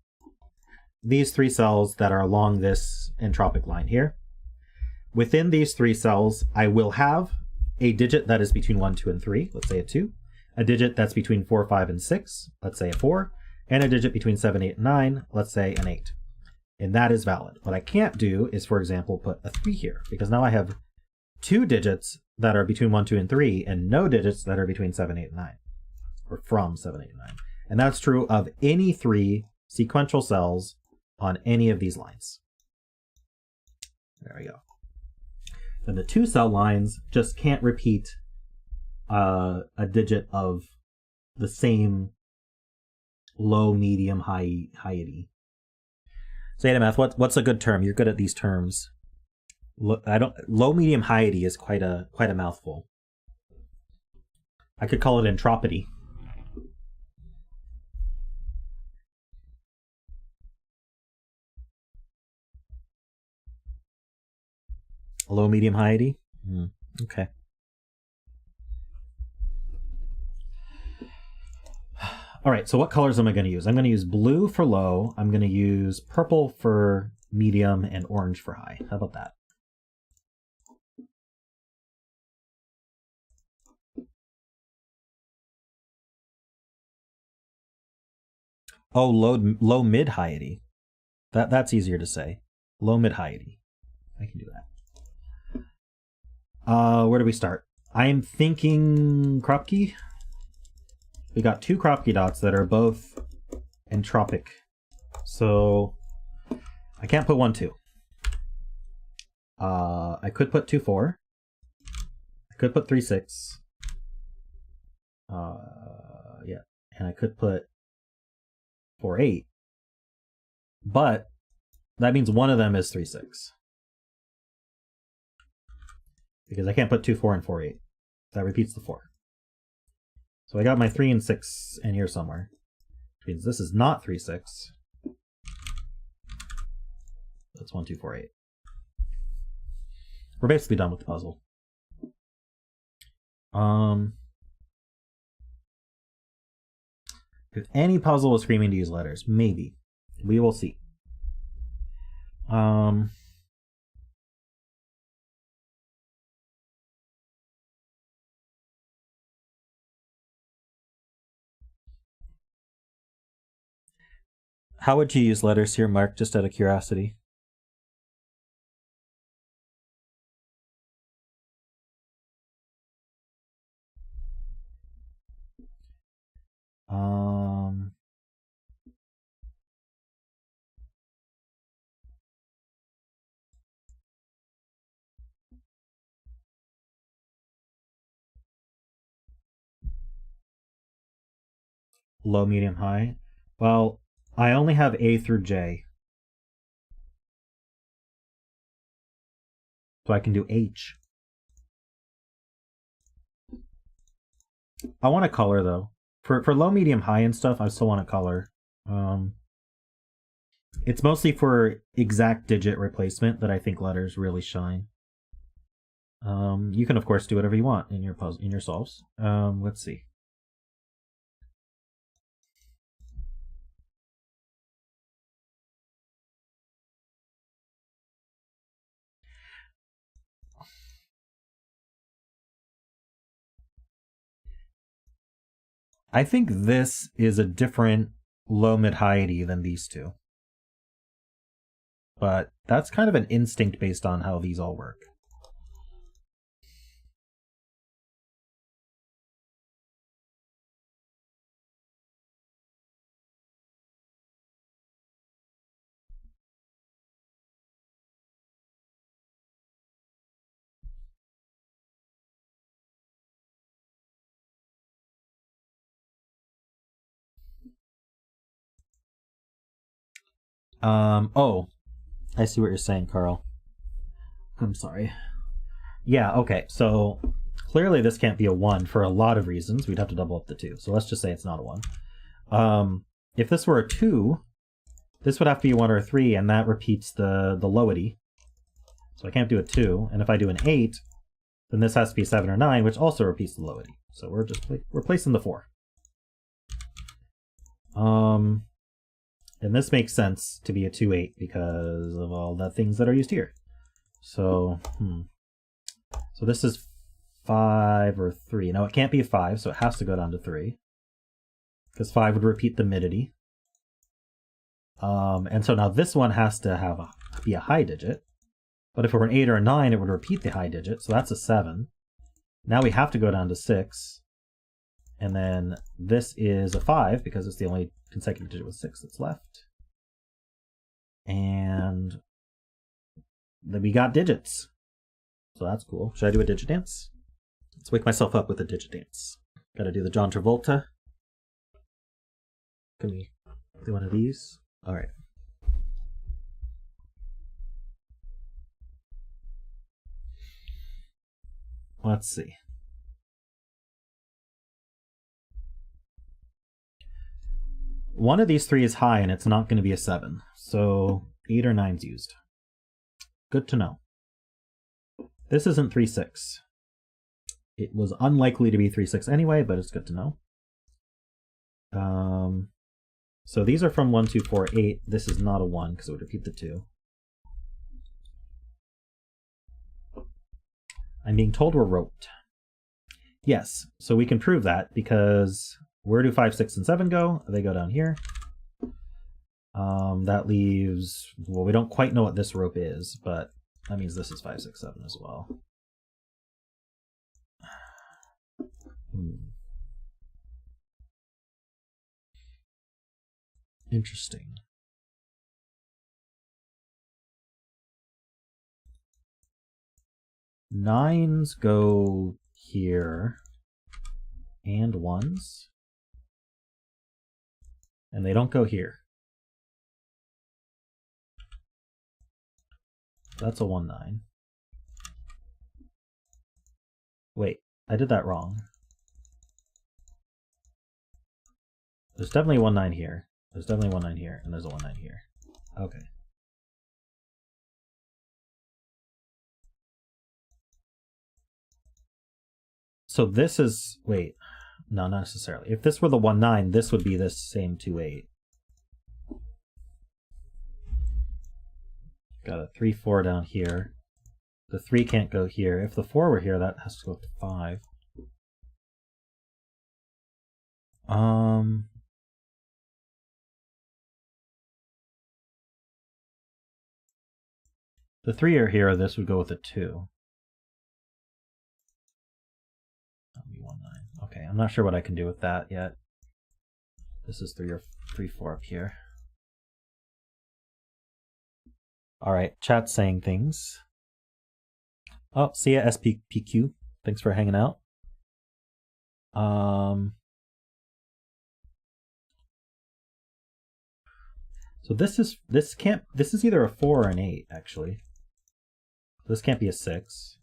cells that are along this entropic line here. Within these 3 cells, I will have a digit that is between 1, 2, and 3, let's say a 2. A digit that's between 4, 5, and 6, let's say a 4, and a digit between 7, 8, and 9, let's say an 8. And that is valid. What I can't do is, for example, put a 3 here, because now I have 2 digits that are between 1, 2, and 3, and no digits that are between 7, 8, and 9, or from 7, 8, and 9. And that's true of any 3 sequential cells on any of these lines. There we go. And the 2 cell lines just can't repeat a digit of the same low, medium, high-ity. So Adamath, what's a good term? You're good at these terms. Low, medium, high-ity is quite a mouthful. I could call it entropy. Low, medium, high-ity? Okay. All right, so what colors am I going to use? I'm going to use blue for low, I'm going to use purple for medium, and orange for high. How about that? Oh, low, mid, high-ity. That's easier to say. Low, mid, high-ity. I can do that. Where do we start? I am thinking Kropke. We got 2 Kropke dots that are both entropic. So I can't put 1, 2. I could put 2, 4. I could put 3, 6. Yeah. And I could put 4, 8. But that means one of them is 3, 6. Because I can't put 2, 4, and 4, 8. That repeats the 4. So I got my 3 and 6 in here somewhere. Which means this is not 3, 6. That's 1, 2, 4, 8. We're basically done with the puzzle. If any puzzle was screaming to use letters, maybe. We will see. How would you use letters here, Mark, just out of curiosity? Low, medium, high. Well, I only have A through J. So I can do H. I want to color, though. For low, medium, high and stuff, I still want to color. It's mostly for exact digit replacement that I think letters really shine. You can, of course, do whatever you want in your puzzle, in your solves. Let's see. I think this is a different low, mid, high-ity than these two. But that's kind of an instinct based on how these all work. Oh, I see what you're saying, Carl. I'm sorry. Yeah, okay, so clearly this can't be a 1 for a lot of reasons. We'd have to double up the 2, so let's just say it's not a 1. If this were a 2, this would have to be a 1 or a 3, and that repeats the lowity. So I can't do a 2, and if I do an 8, then this has to be a 7 or 9, which also repeats the lowity. So we're just replacing the 4. And this makes sense to be a 2, 8 because of all the things that are used here. So, So this is 5 or 3. No, it can't be a 5, so it has to go down to 3. Because 5 would repeat the midity. And so now this one has to be a high digit. But if it were an 8 or a 9, it would repeat the high digit. So that's a 7. Now we have to go down to 6. And then this is a 5 because it's the only consecutive digit with 6 that's left. And then we got digits. So that's cool. Should I do a digit dance? Let's wake myself up with a digit dance. Gotta do the John Travolta. Can we do one of these? All right. Let's see. One of these three is high and it's not going to be a 7. So 8 or 9's used. Good to know. This isn't 3-6. It was unlikely to be 3-6 anyway, but it's good to know. So these are from 1, 2, 4, 8. This is not a 1 because it would repeat the 2. I'm being told we're roped. Yes, so we can prove that because where do 5, 6, and 7 go? They go down here. That leaves, well, we don't quite know what this rope is, but that means this is 5, 6, 7 as well. Interesting. Nines go here, and 1s. And they don't go here. That's a 1, 9. Wait, I did that wrong. There's definitely 1, 9 here. There's definitely 1, 9 here, and there's a 1, 9 here. Okay. So this is, wait, no, not necessarily. If this were the 1, 9, this would be this same 2, 8. Got a 3, 4 down here. The 3 can't go here. If the 4 were here, that has to go to 5. The 3 are here, this would go with a 2. That'll be 1, 9. Okay, I'm not sure what I can do with that yet. This is 3, 4 up here. Alright, chat's saying things. Oh, see ya, SPPQ. Thanks for hanging out. So this is either a 4 or an 8, actually. This can't be a 6.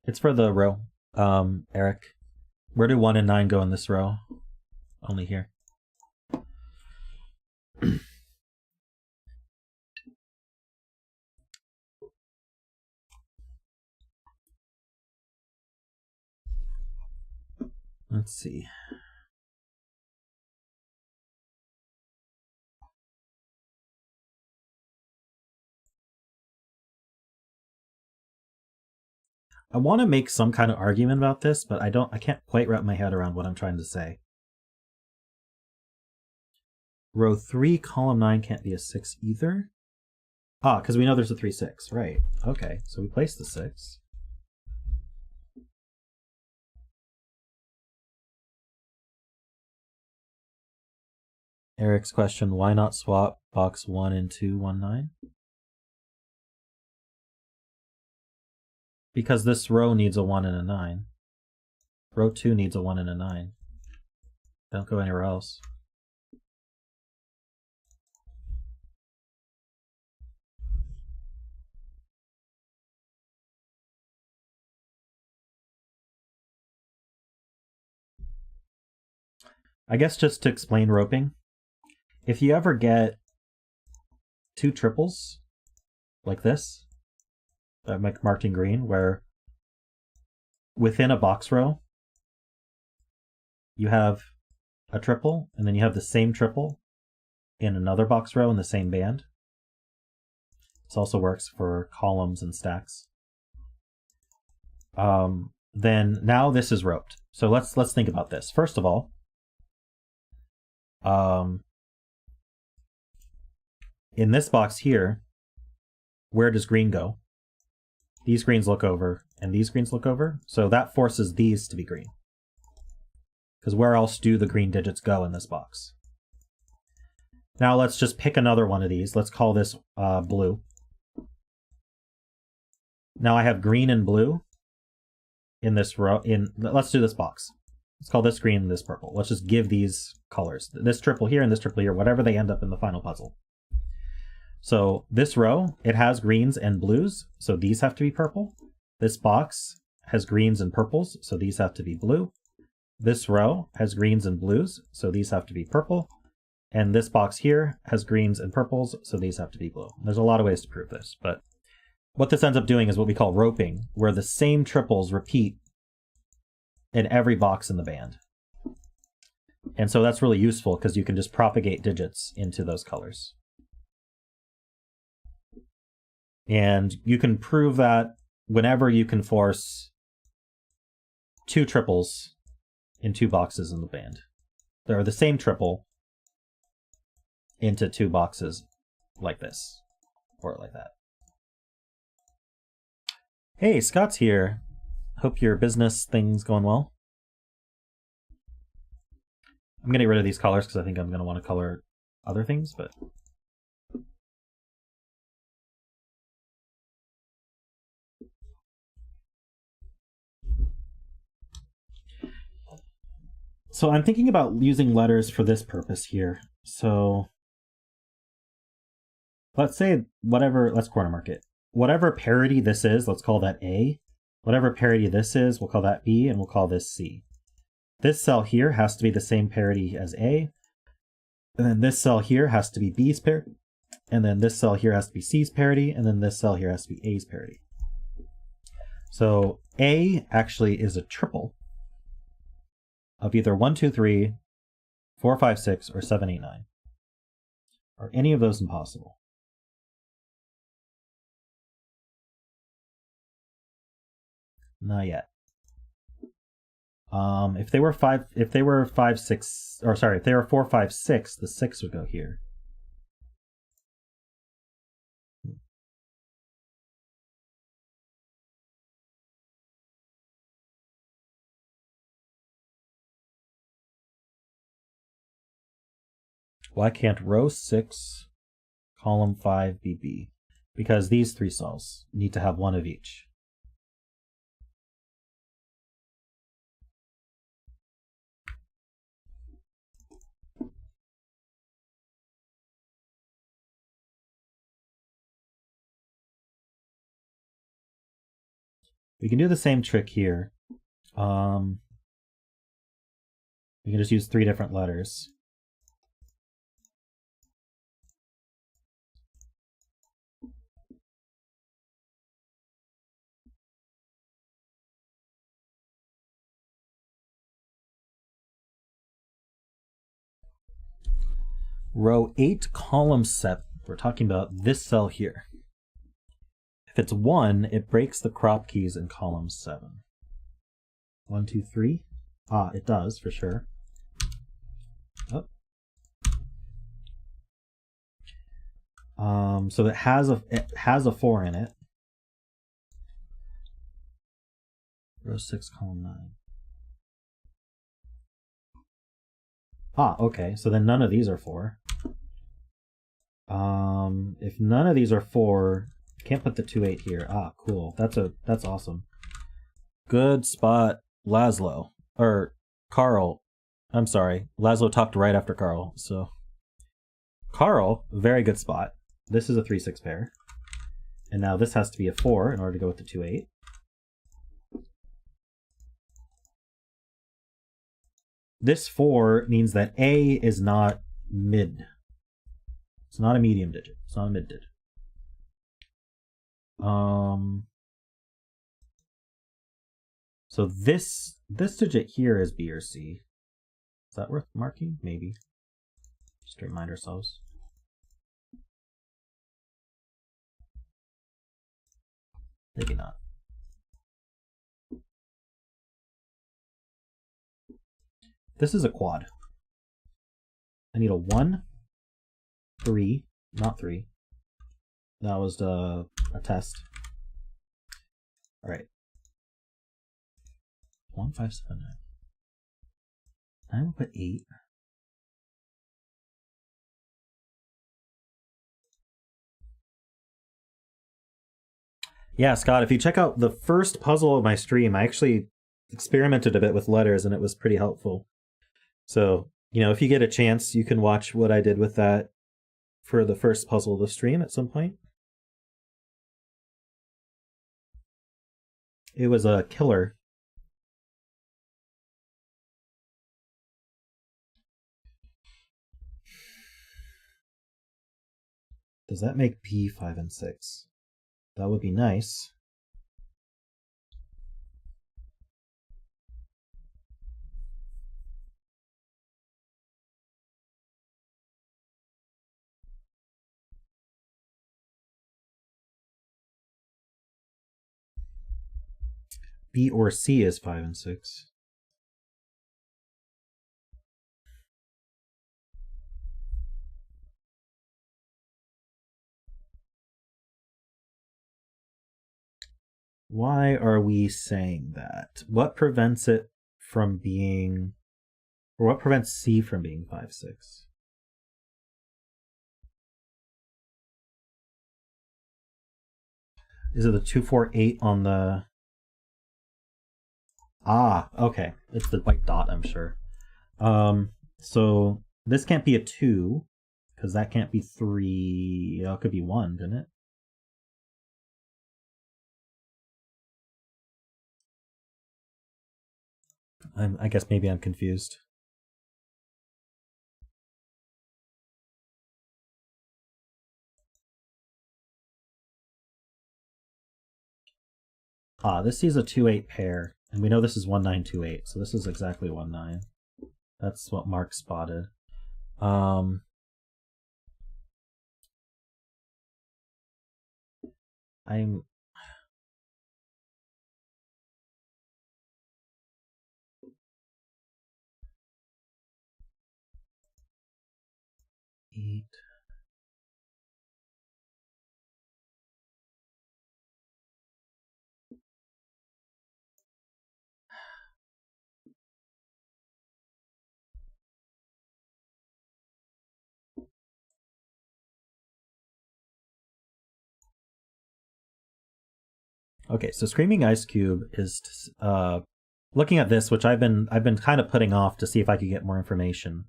It's for the row, Eric. Where do 1 and 9 go in this row? Only here. Let's see. I want to make some kind of argument about this, but I can't quite wrap my head around what I'm trying to say. Row 3, column 9 can't be a 6 either. Ah, because we know there's a 3, 6, right. Okay, so we place the 6. Eric's question, why not swap box 1 and 2, 1, 9? Because this row needs a 1 and a 9. Row 2 needs a 1 and a 9. Don't go anywhere else. I guess just to explain roping, if you ever get 2 triples like this, marked in green, where within a box row you have a triple, and then you have the same triple in another box row in the same band. This also works for columns and stacks. Then now this is roped. So let's think about this. First of all, in this box here, where does green go? These greens look over, and these greens look over. So that forces these to be green. Because where else do the green digits go in this box? Now let's just pick another one of these. Let's call this blue. Now I have green and blue in this row. Let's do this box. Let's call this green and this purple. Let's just give these colors. This triple here and this triple here, whatever they end up in the final puzzle. So this row, it has greens and blues, so these have to be purple. This box has greens and purples, so these have to be blue. This row has greens and blues, so these have to be purple. And this box here has greens and purples, so these have to be blue. There's a lot of ways to prove this, but what this ends up doing is what we call roping, where the same triples repeat in every box in the band. And so that's really useful because you can just propagate digits into those colors. And you can prove that whenever you can force two triples in two boxes in the band. They're the same triple into two boxes like this, or like that. Hey, Scott's here. Hope your business thing's going well. I'm gonna get rid of these colors because I think I'm gonna want to color other things, but so I'm thinking about using letters for this purpose here. So let's say let's corner mark it. Whatever parity this is, let's call that A. Whatever parity this is, we'll call that B, and we'll call this C. This cell here has to be the same parity as A. And then this cell here has to be B's parity. And then this cell here has to be C's parity. And then this cell here has to be A's parity. So A actually is a triple of either 1, 2, 3, 4, 5, 6, or 7, 8, 9. Are any of those impossible? Not yet. If they were 4, 5, 6, the 6 would go here. Why can't row 6, column 5 be B? Because these three cells need to have one of each. We can do the same trick here. We can just use 3 different letters. Row 8, column 7. We're talking about this cell here. If it's 1, it breaks the crop keys in column 7. 1, 2, 3. Ah, it does, for sure. Oh. So it has a 4 in it. Row 6, column 9. Ah, okay, so then none of these are 4. If none of these are 4, can't put the 2, 8 here. Ah, cool. That's awesome. Good spot, Laszlo. Or Carl. I'm sorry. Laszlo talked right after Carl, so. Carl, very good spot. This is a 3, 6 pair. And now this has to be a 4 in order to go with the 2, 8. This 4 means that A is not mid. It's not a medium digit. It's not a mid digit. So this digit here is B or C. Is that worth marking? Maybe. Just to remind ourselves. Maybe not. This is a quad. I need a 1, 3, not 3. That was a test. All right. 1, 5, 7, 9. I will put 8. Yeah, Scott, if you check out the first puzzle of my stream, I actually experimented a bit with letters and it was pretty helpful. So, you know, if you get a chance, you can watch what I did with that for the first puzzle of the stream at some point. It was a killer. Does that make P 5 and 6? That would be nice. B or C is 5 and 6. Why are we saying that? What prevents it from being, or what prevents C from being 5, 6? Is it the 2, 4, 8 on the... Ah, okay. It's the white dot, I'm sure. So this can't be a 2, because that can't be 3. Oh, it could be 1, couldn't it? I guess maybe I'm confused. Ah, this is a 2-8 pair, and we know this is 1928, so this is exactly 19. That's what Mark spotted. I'm 8. Okay, so Screaming Ice Cube is looking at this, which I've been kind of putting off to see if I could get more information.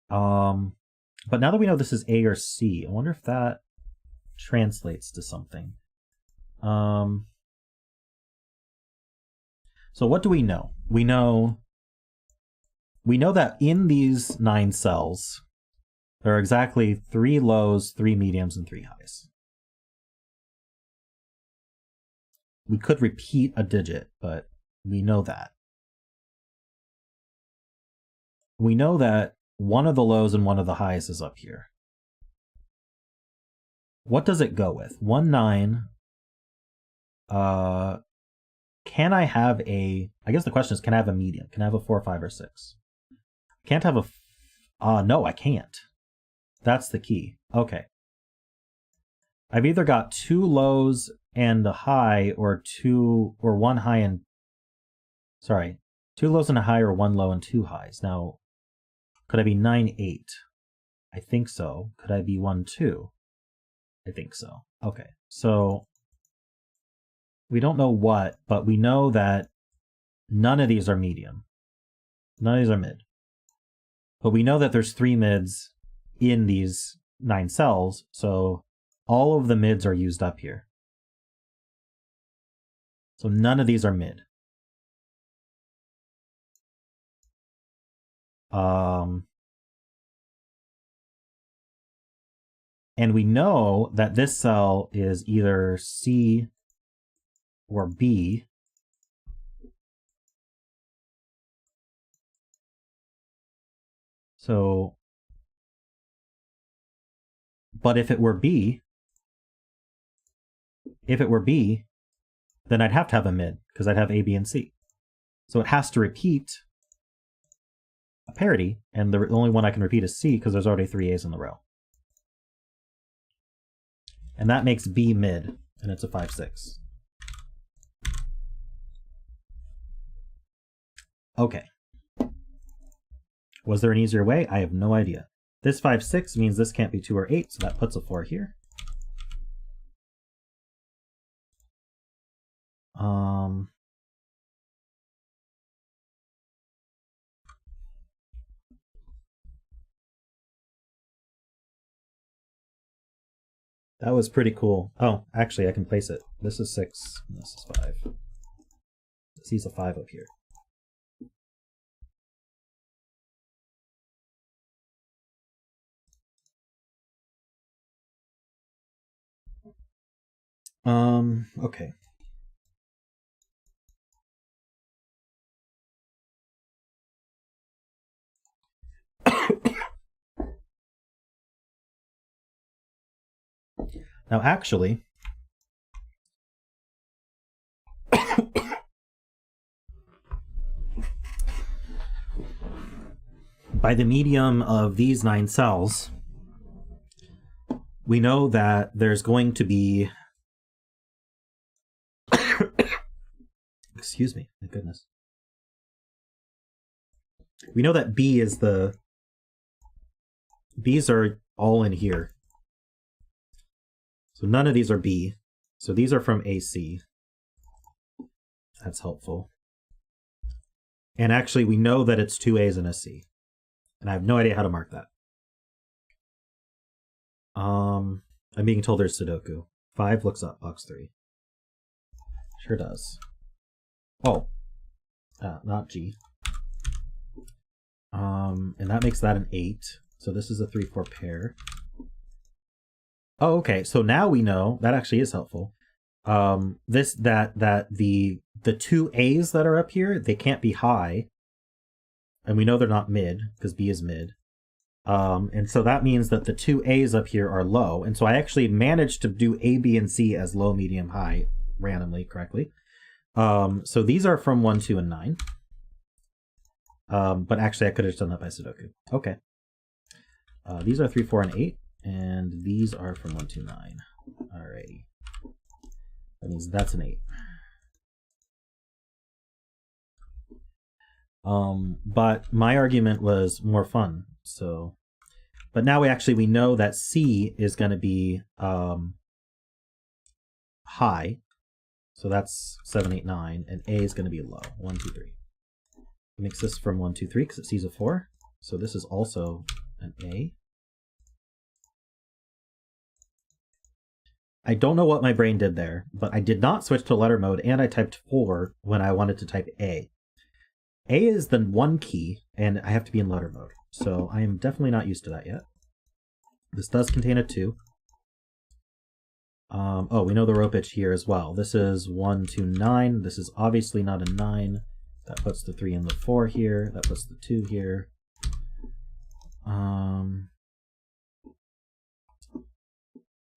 But now that we know this is A or C, I wonder if that translates to something. So what do we know? We know that in these 9 cells, there are exactly 3 lows, 3 mediums, and 3 highs. We could repeat a digit, but we know that. We know that one of the lows and one of the highs is up here. What does it go with? 1, 9. Can I have a... I guess the question is, can I have a medium? Can I have a 4, 5, or 6? Can't have a... no, I can't. That's the key. Okay. I've either got 2 lows and a high, or 1 high and... Sorry. 2 lows and a high, or 1 low and 2 highs. Now, could I be 9, 8? I think so. Could I be 1, 2? I think so. Okay. So, we don't know what, but we know that none of these are medium. None of these are mid. But we know that there's 3 mids in these 9 cells, so all of the mids are used up here. So none of these are mid. And we know that this cell is either C or B. So, but if it were B, then I'd have to have a mid, because I'd have A, B, and C. So it has to repeat a parity, and the only one I can repeat is C, because there's already 3 A's in the row. And that makes B mid, and it's a 5-6. Okay. Was there an easier way? I have no idea. This 5-6 means this can't be 2 or 8, so that puts a 4 here. That was pretty cool. Oh, actually, I can place it. This is 6, and this is 5. C's a 5 up here. Okay. Now, actually, by the medium of these 9 cells, we know that there's going to be... Excuse me, my goodness. We know that B is the... B's are all in here. So none of these are B. So these are from AC. That's helpful. And actually, we know that it's 2 A's and a C. And I have no idea how to mark that. I'm being told there's Sudoku. 5 looks up box 3. Sure does. Oh. Not G. And that makes that an 8. So this is a 3-4 pair. Oh, okay. So now we know that actually is helpful. That the 2 A's that are up here, they can't be high. And we know they're not mid, because B is mid. And so that means that the 2 A's up here are low. And so I actually managed to do A, B, and C as low, medium, high randomly, correctly. So these are from 1, 2, and 9. But actually I could have done that by Sudoku. Okay. These are 3, 4, and 8. And these are from 1, 2, 9. Alrighty. That means that's an 8. But my argument was more fun. So, but now we know that C is going to be high. So that's 7, 8, 9. And A is going to be low. 1, 2, 3. It makes this from 1, 2, 3 because it C's a 4. So this is also an A. I don't know what my brain did there, but I did not switch to letter mode, and I typed 4 when I wanted to type A. A is the 1 key, and I have to be in letter mode, so I am definitely not used to that yet. This does contain a 2. Oh, we know the row pitch here as well. This is 1, 2, 9. This is obviously not a 9. That puts the 3 and the 4 here. That puts the 2 here.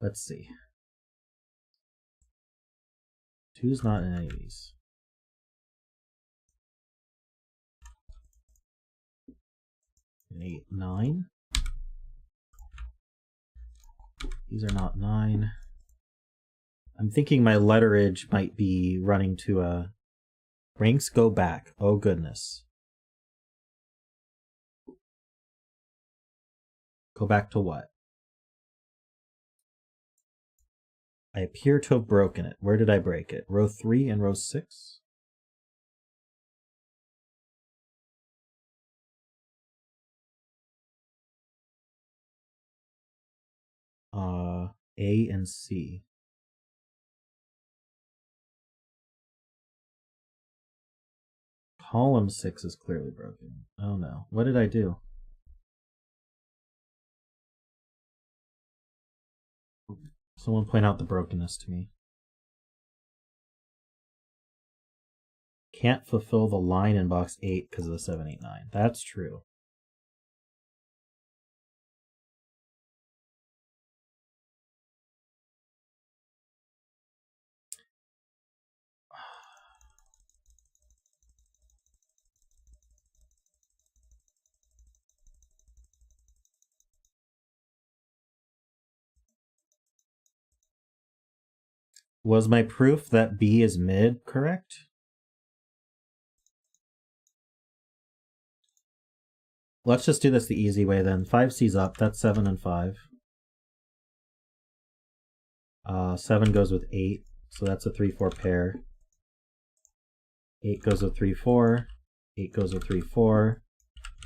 Let's see. 2's not in any of these. An 8, 9. These are not 9. I'm thinking my letterage might be running to a... Ranks go back. Oh, goodness. Go back to what? I appear to have broken it. Where did I break it? Row 3 and row 6? A and C. Column 6 is clearly broken. Oh no. What did I do? Someone point out the brokenness to me. Can't fulfill the line in box 8 because of the 7, 8, 9. That's true. Was my proof that B is mid correct? Let's just do this the easy way then. 5C's up, that's 7 and 5. 7 goes with 8, so that's a 3-4 pair. 8 goes with 3-4. 8 goes with 3-4.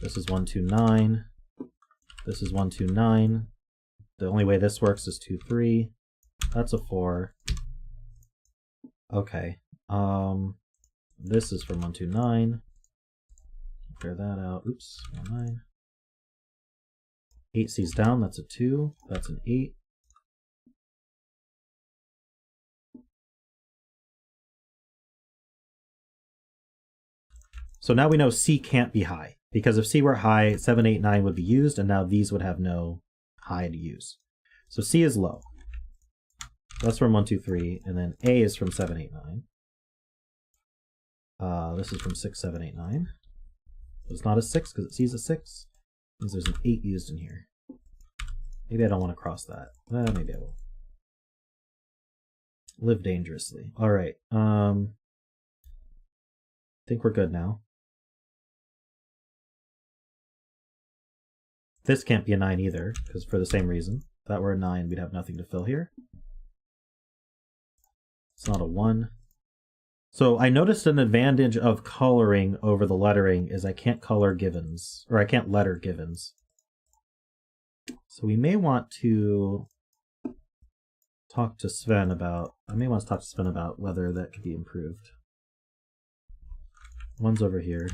This is 1-2-9. This is 1-2-9. The only way this works is 2-3. That's a 4. Okay. This is from 1-2-9. Clear that out. Oops, 1-9. 8C's down, that's a 2. That's an 8. So now we know C can't be high, because if C were high, 7, 8, 9 would be used, and now these would have no high to use. So C is low. That's from 1, 2, 3, and then A is from 7, 8, 9. This is from 6, 7, 8, 9. It's not a 6 because it sees a 6. Means there's an 8 used in here. Maybe I don't want to cross that. Maybe I will. Live dangerously. All right. I think we're good now. This can't be a 9 either, because for the same reason. If that were a 9, we'd have nothing to fill here. It's not a 1. So I noticed an advantage of coloring over the lettering is I can't color givens, or I can't letter givens. So we may want to talk to Sven about, whether that could be improved. 1's over here.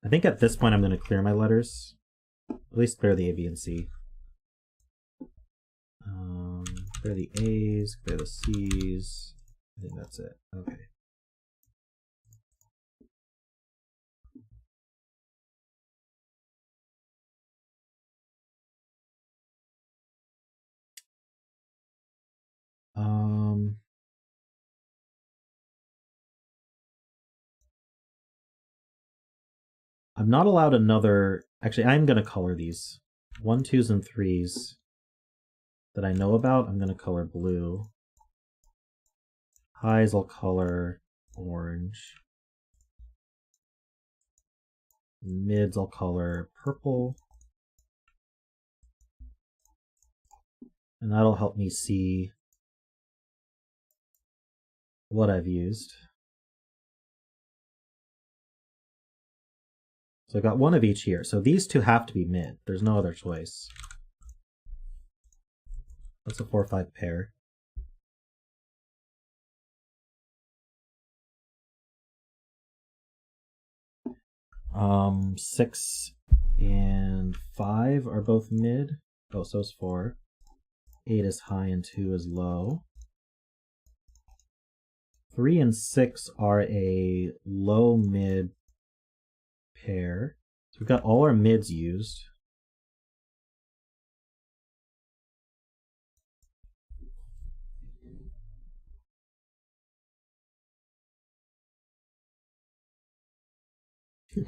I think at this point I'm going to clear my letters. At least clear the A, B, and C. Clear the A's, clear the C's. I think that's it. Okay. I'm not allowed another. Actually, I'm going to color these 1, 2s, and 3s that I know about. I'm going to color blue. Highs I'll color orange. Mids I'll color purple. And that'll help me see what I've used. So I got one of each here. So these two have to be mid. There's no other choice. That's a 4-5 pair. Um, 6 and 5 are both mid. Oh, so is 4. 8 is high and 2 is low. 3 and 6 are a low mid pair. So we've got all our mids used.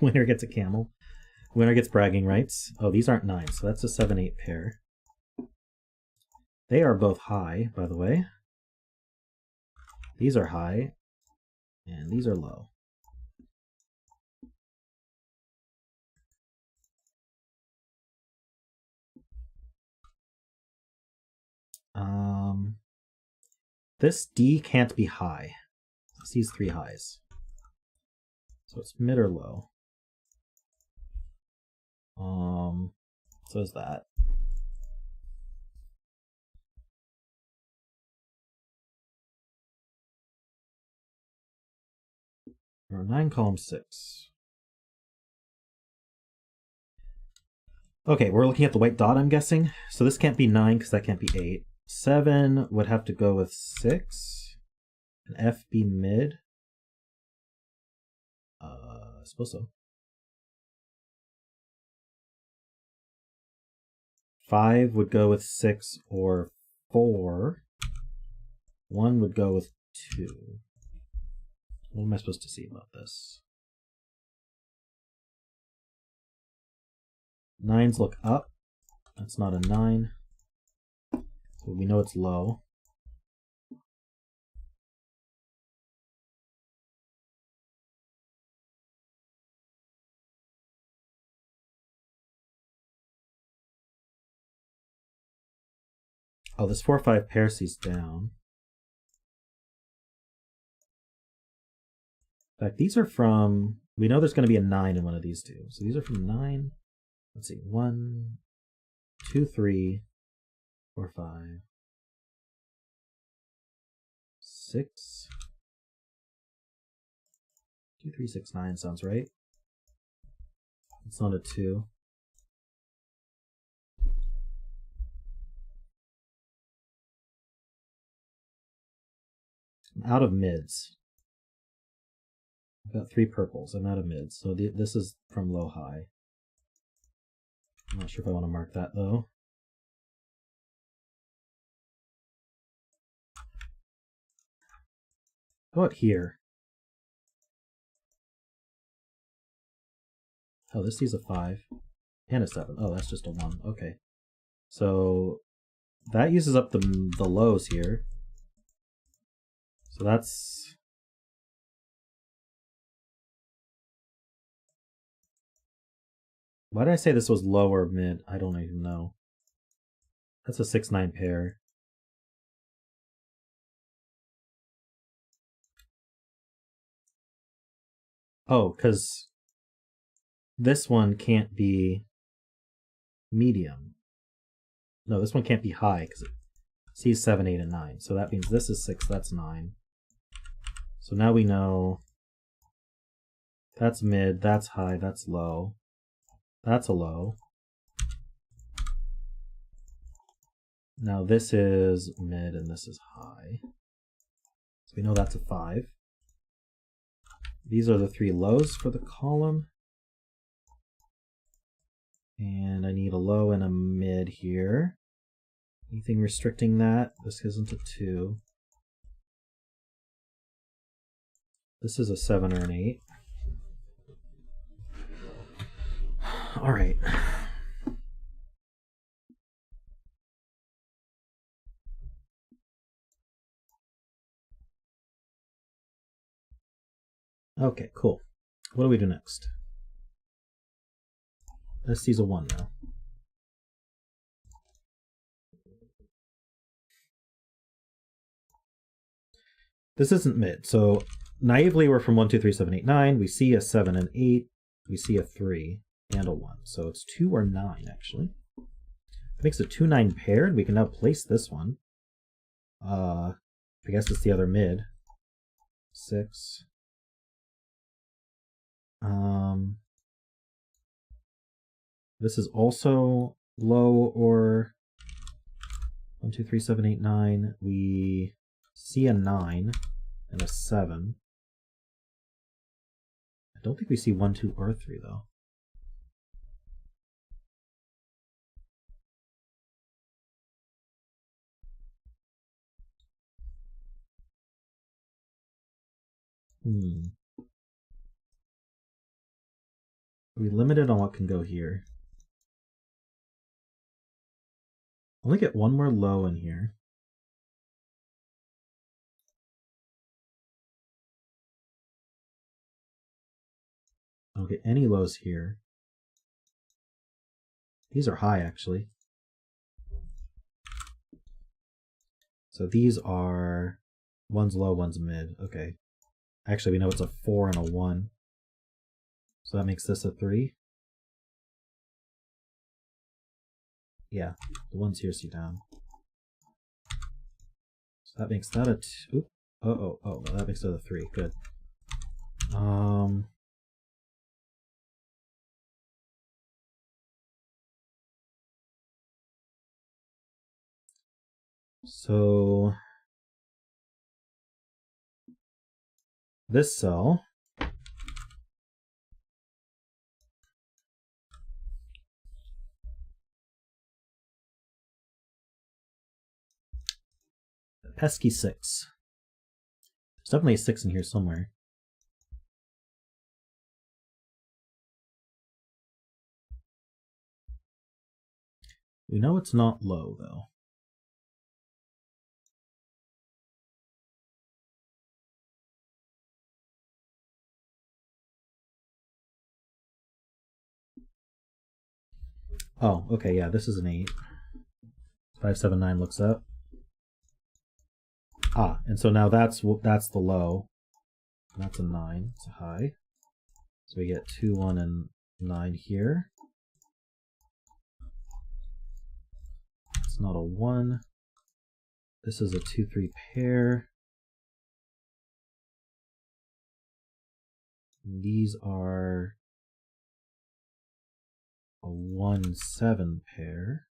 Winner gets a camel. Winner gets bragging rights. Oh, these aren't 9, so that's a 7-8 pair. They are both high, by the way. These are high, and these are low. This D can't be high. This sees 3 highs. So it's mid or low. So is that. Or 9, column 6. Okay, we're looking at the white dot, I'm guessing. So this can't be 9 because that can't be 8. 7 would have to go with 6. And F be mid. I suppose so. 5 would go with 6 or 4. 1 would go with 2. What am I supposed to see about this? 9s look up. That's not a 9. So we know it's low. Oh, this 4-5 pair sees down. In fact, these are from... We know there's going to be a 9 in one of these two. So these are from 9. Let's see. 1, 2, 3, 4, 5, 6. 2, 3, 6, 9 sounds right. It's not a 2. I'm out of mids. I've got 3 purples. I'm out of mids. So this is from low high. I'm not sure if I want to mark that though. How about here? Oh, this sees a 5 and a 7. Oh, that's just a 1. Okay. So that uses up the lows here. So that's... Why did I say this was low or mid? I don't even know. That's a 6-9 pair. Oh, because this one can't be medium. No, this one can't be high because it sees 7, 8, and 9. So that means this is 6, that's 9. So now we know that's mid, that's high, that's low. That's a low. Now this is mid and this is high. So we know that's a 5. These are the 3 lows for the column. And I need a low and a mid here. Anything restricting that? This isn't a 2. This is a 7 or an 8. All right. Okay, cool. What do we do next? This sees a 1 now. This isn't mid, so naively we're from 1, 2, 3, 7, 8, 9. We see a 7 and 8. We see a 3 and a 1. So it's 2 or 9 actually. It makes a 2-9 pair, and we can now place this one. I guess it's the other mid. 6. This is also low or 1, 2, 3, 7, 8, 9. We see a 9 and a 7. I don't think we see 1, 2, or 3 though. Are we limited on what can go here? Only get one more low in here. I don't get any lows here. These are high, actually. So these are... One's low, one's mid. Okay. Actually, we know it's a 4 and a 1. So that makes this a 3. Yeah, the ones here see down. So that makes that a 2. Oh, that makes it a 3. Good. So this cell pesky 6. There's definitely a 6 in here somewhere. We know it's not low though. Oh, okay, yeah, this is an 8. 5, 7, 9 looks up. Ah, and so now that's the low. That's a 9. It's a high. So we get 2, 1, and 9 here. It's not a 1. This is a 2, 3 pair. And these are a 1, 7 pair.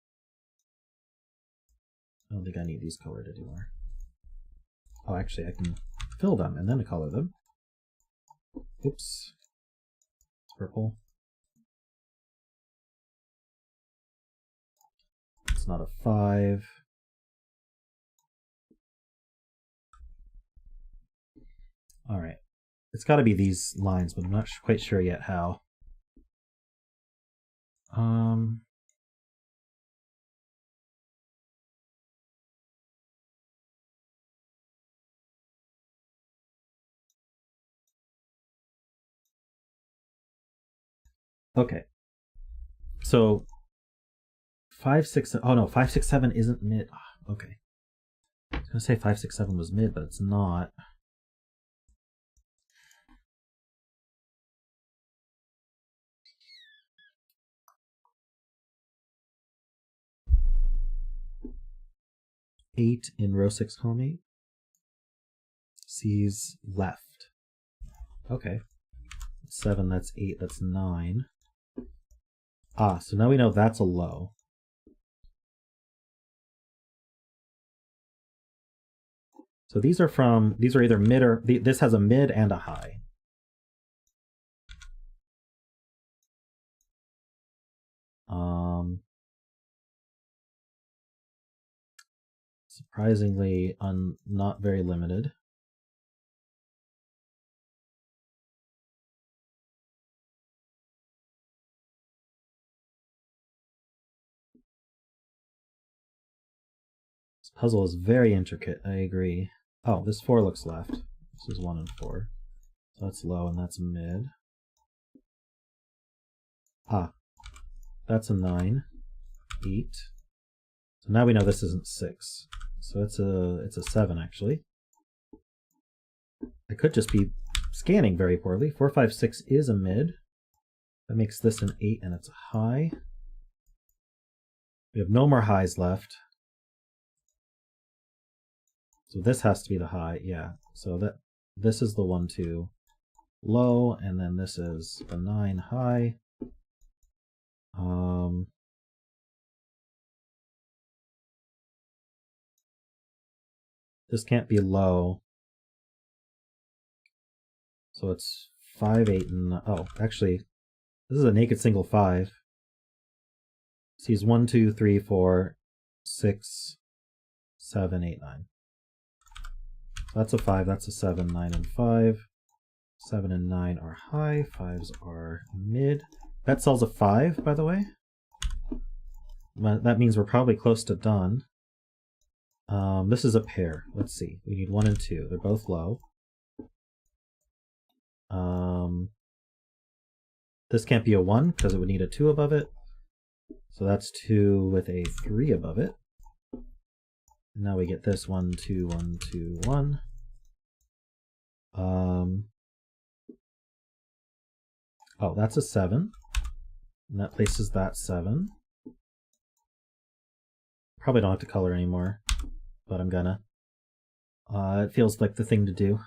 I don't think I need these colored anymore. Oh, actually, I can fill them and then color them. Oops. Purple. It's not a 5. All right. It's got to be these lines, but I'm not quite sure yet how. Okay. So 5, 6, oh no, 5, 6, 7 isn't mid. Okay. I was gonna say 5, 6, 7 was mid, but it's not. Eight in row 6, column 8. C's left. Okay. 7, that's 8, that's 9. Ah, so now we know that's a low. So these are either mid or, this has a mid and a high. Surprisingly, not very limited. This puzzle is very intricate, I agree. Oh, this 4 looks left. This is 1 and 4. So that's low and that's mid. Ah, that's a 9, 8. So now we know this isn't 6. So it's a 7 actually. I could just be scanning very poorly. 4, 5, 6 is a mid. That makes this an 8 and it's a high. We have no more highs left. So this has to be the high, yeah. So this is the 1, 2 low, and then this is the 9 high. This can't be low. So it's 5, 8, and oh, actually, this is a naked single 5. Sees 1, 2, 3, 4, 6, 7, 8, 9. So that's a 5, that's a 7, 9, and 5. 7 and 9 are high, 5s are mid. That sells a 5, by the way. That means we're probably close to done. This is a pair. Let's see. We need 1 and 2. They're both low. This can't be a 1 because it would need a 2 above it. So that's 2 with a 3 above it. And now we get this 1, 2, 1, 2, 1. Oh, that's a 7. And that places that 7. Probably don't have to color anymore, but I'm gonna. It feels like the thing to do.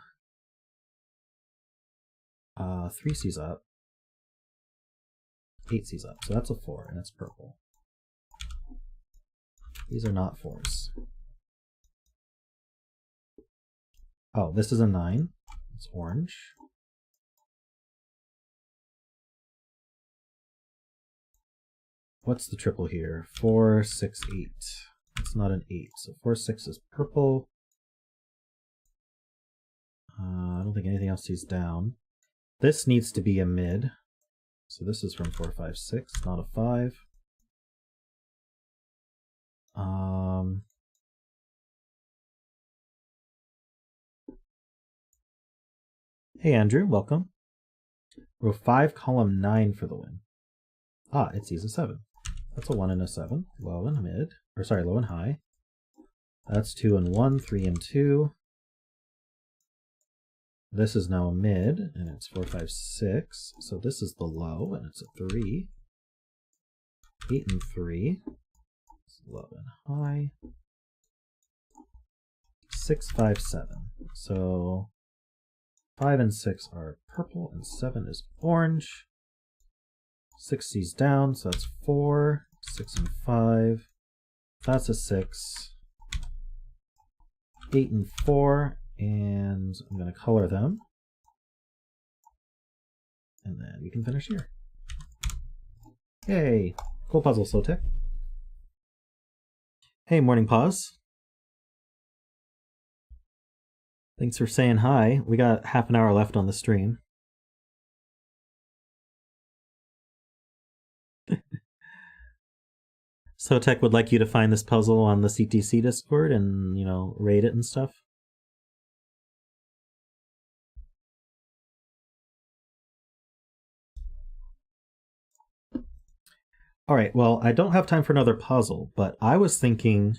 3 C's up. 8 C's up. So that's a 4, and it's purple. These are not 4s. Oh, this is a 9. It's orange. What's the triple here? 4, 6, 8. It's not an 8. So 4, 6 is purple. I don't think anything else sees down. This needs to be a mid. So this is from 4, 5, 6, not a 5. Hey Andrew, welcome. Row 5, column 9 for the win. Ah, it sees a 7. That's a 1 and a 7. Low and mid. Or sorry, low and high. That's 2 and 1, 3 and 2. This is now a mid, and it's 4, 5, 6. So this is the low, and it's a 3. 8 and 3. It's low and high. 6, 5, 7. So 5 and 6 are purple, and 7 is orange. 6 C's down, so that's 4. 6 and 5. That's a 6. 8 and 4. And I'm going to color them. And then we can finish here. Yay! Cool puzzle, Sotek. Hey, Morning Pause. Thanks for saying hi. We got half an hour left on the stream. Sotek would like you to find this puzzle on the CTC Discord and, you know, rate it and stuff. Alright, well, I don't have time for another puzzle, but I was thinking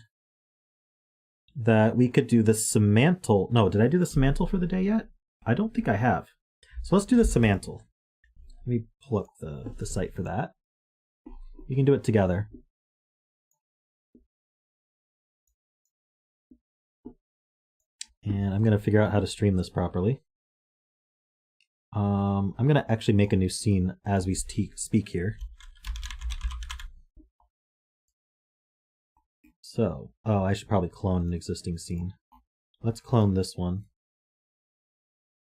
that we could do the Semantle. No, did I do the Semantle for the day yet? I don't think I have. So let's do the Semantle. Let me pull up the site for that. You can do it together. And I'm going to figure out how to stream this properly. I'm going to actually make a new scene as we speak here. So, oh, I should probably clone an existing scene. Let's clone this one.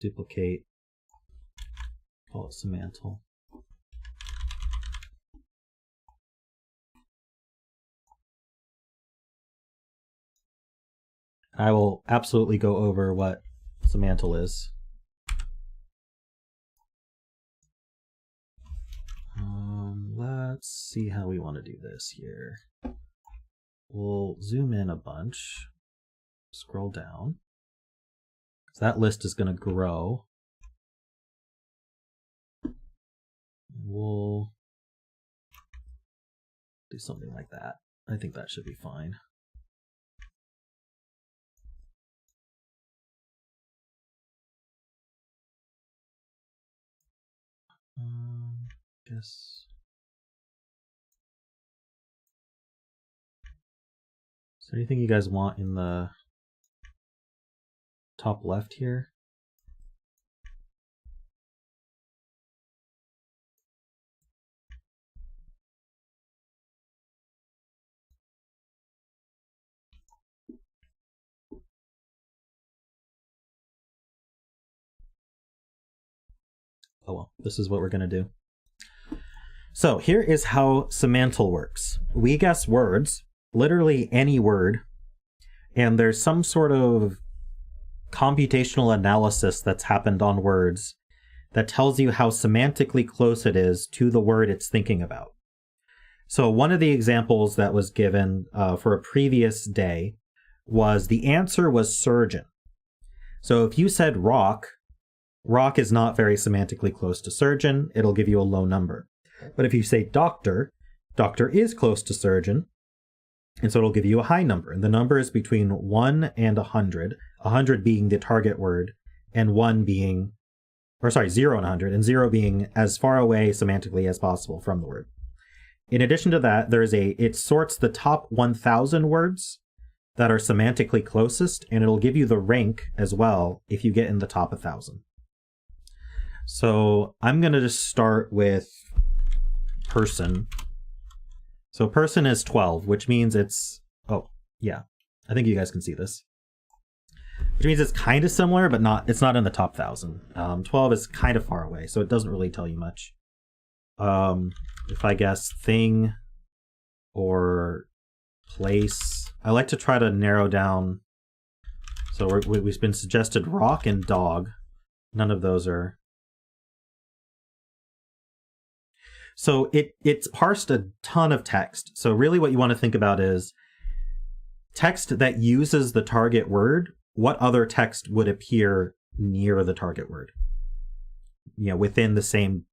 Duplicate. Call it Semantle. I will absolutely go over what Semantle is. Let's see how we want to do this here. We'll zoom in a bunch, scroll down. So that list is going to grow. We'll do something like that. I think that should be fine. Guess. Is there anything you guys want in the top left here? Oh well, this is what we're going to do. So here is how Semantle works. We guess words, literally any word, and there's some sort of computational analysis that's happened on words that tells you how semantically close it is to the word it's thinking about. So one of the examples that was given for a previous day was the answer was surgeon. So if you said rock, rock is not very semantically close to surgeon. It'll give you a low number. But if you say doctor, doctor is close to surgeon, and so it'll give you a high number. And the number is between 1 and 100, 100 being the target word, and 1 being, or sorry, 0 and 100, and 0 being as far away semantically as possible from the word. In addition to that, it sorts the top 1,000 words that are semantically closest, and it'll give you the rank as well if you get in the top 1,000. So I'm going to just start with person. So person is 12, which means it's, oh, yeah, I think you guys can see this. Which means it's kind of similar, but it's not in the top 1,000. 12 is kind of far away, so it doesn't really tell you much. If I guess thing or place, I like to try to narrow down. So we've been suggested rock and dog. None of those are. So it's parsed a ton of text. So really what you want to think about is text that uses the target word. What other text would appear near the target word? You know, within the same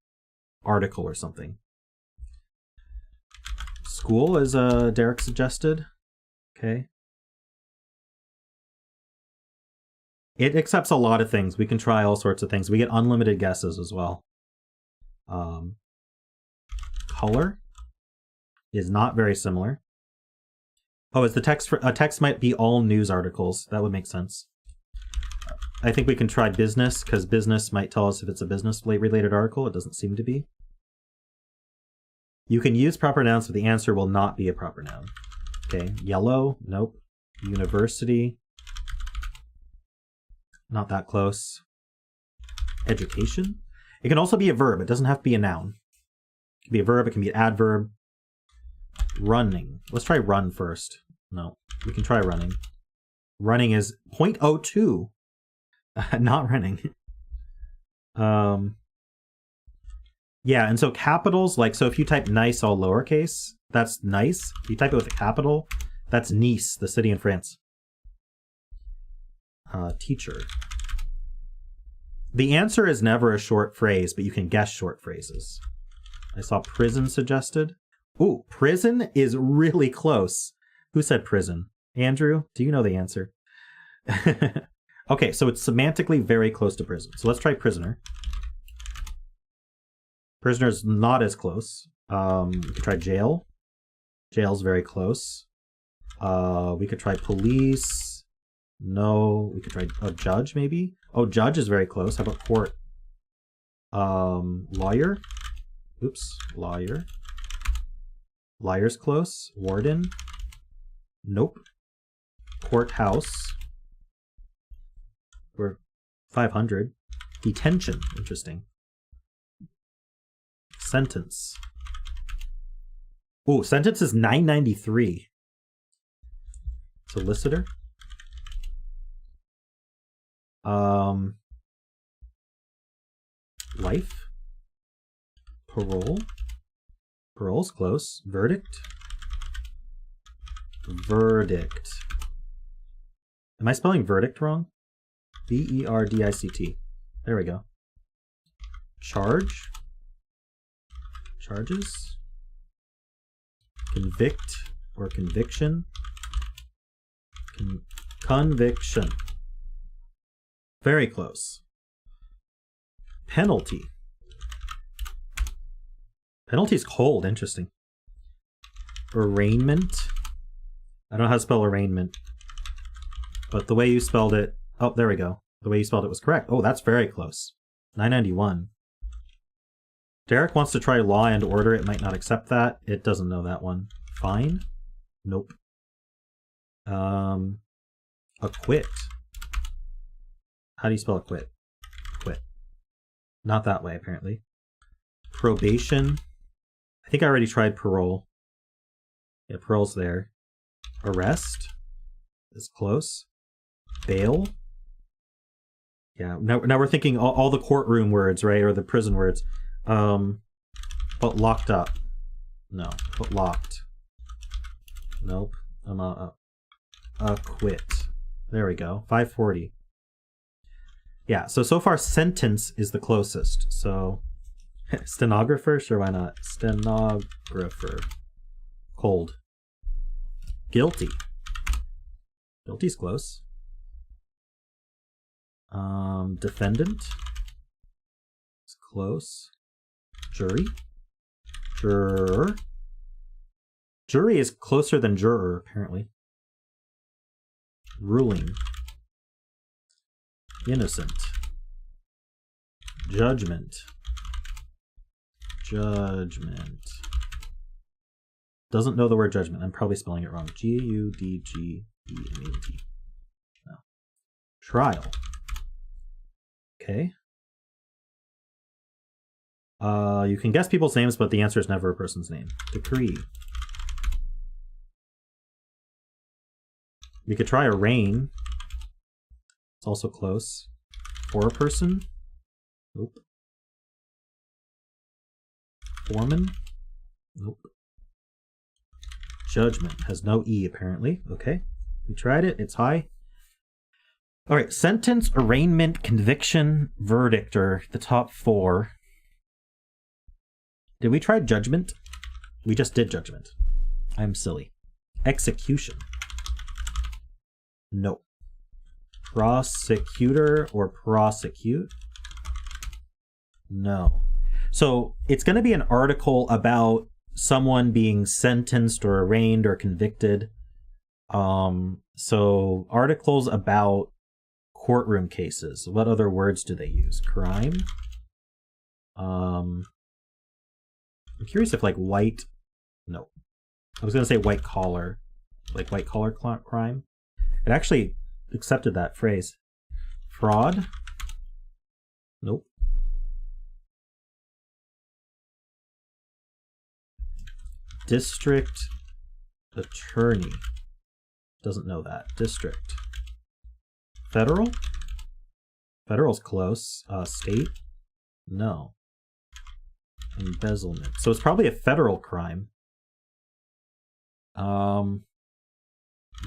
article or something. School, as Derek suggested. Okay. It accepts a lot of things. We can try all sorts of things. We get unlimited guesses as well. Color is not very similar. Oh, is the text for text might be all news articles. That would make sense. I think we can try business, because business might tell us if it's a business-related article. It doesn't seem to be. You can use proper nouns, but the answer will not be a proper noun. Okay, yellow, nope. University, not that close. Education. It can also be a verb. It doesn't have to be a noun. It can be a verb. It can be an adverb. Running. Let's try run first. No, we can try running. Running is 0.02. Not running. Yeah, and so capitals, like, so if you type nice all lowercase, that's nice. If you type it with a capital, that's Nice, the city in France. Teacher. The answer is never a short phrase, but you can guess short phrases. I saw prison suggested. Ooh, prison is really close. Who said prison? Andrew, do you know the answer? Okay, so it's semantically very close to prison. So let's try prisoner. Prisoner's not as close. We could try jail. Jail's very close. We could try police. No. We could try judge, maybe. Oh, judge is very close. How about court? Lawyer. Oops, lawyer. Liar's close. Warden. Nope. Courthouse. We're 500. Detention. Interesting. Sentence. Ooh, sentence is 993. Solicitor. Life. Parole. Parole's close. Verdict. Verdict. Am I spelling verdict wrong? V-E-R-D-I-C-T. There we go. Charge. Charges. Convict or conviction. Conviction. Very close. Penalty. Penalty's cold. Interesting. Arraignment. I don't know how to spell arraignment. But the way you spelled it... Oh, there we go. The way you spelled it was correct. Oh, that's very close. 991. Derek wants to try law and order. It might not accept that. It doesn't know that one. Fine? Nope. Acquit. How do you spell acquit? Quit. Not that way, apparently. Probation. I think I already tried parole. Yeah, parole's there. Arrest is close. Bail. Yeah, now we're thinking all the courtroom words, right? Or the prison words. But locked up. No. But locked. Nope. Acquit. There we go. 540. Yeah, so far sentence is the closest. So stenographer? Sure, why not? Stenographer. Cold. Guilty. Guilty's close. Defendant. It's close. Jury. Juror. Jury is closer than juror, apparently. Ruling. Innocent. Judgment. Judgment. Doesn't know the word judgment. I'm probably spelling it wrong. G-U-D-G-E-M-E-N-T. No. Trial. Okay. You can guess people's names, but the answer is never a person's name. Decree. We could try arraign. It's also close. Foreperson. Nope. Foreman. Nope. Judgment has no E, apparently. Okay. We tried it. It's high. All right. Sentence, arraignment, conviction, verdict are the top four. Did we try judgment? We just did judgment. I'm silly. Execution. No. Prosecutor or prosecute? No. So it's going to be an article about someone being sentenced or arraigned or convicted. So articles about courtroom cases. What other words do they use? Crime? I'm curious if like white... No. I was going to say white collar. Like white collar crime. It actually accepted that phrase. Fraud? Nope. District attorney. Doesn't know that. District. Federal? Federal's close. State? No. Embezzlement. So it's probably a federal crime.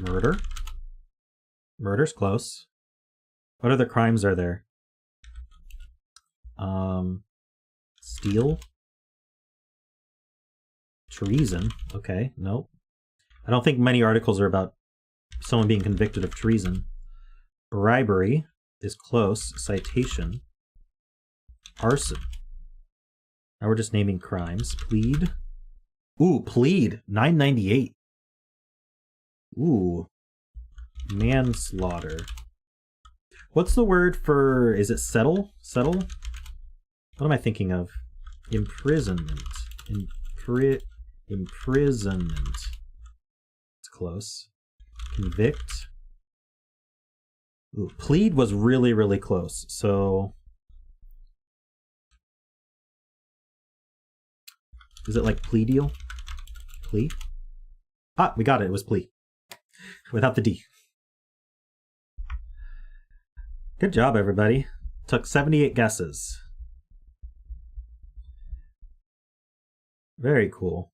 Murder? Murder's close. What other crimes are there? Steal? Treason? Okay, nope. I don't think many articles are about someone being convicted of treason. Bribery is close. Citation. Arson. Now we're just naming crimes. Plead. Ooh, plead. 998. Ooh. Manslaughter. What's the word for... Is it settle? Settle? What am I thinking of? Imprisonment. Imprisonment. It's close. Convict. Ooh, plead was really, really close. So... Is it like plea deal? Plea? Ah, we got it. It was plea. Without the D. Good job, everybody. Took 78 guesses. Very cool.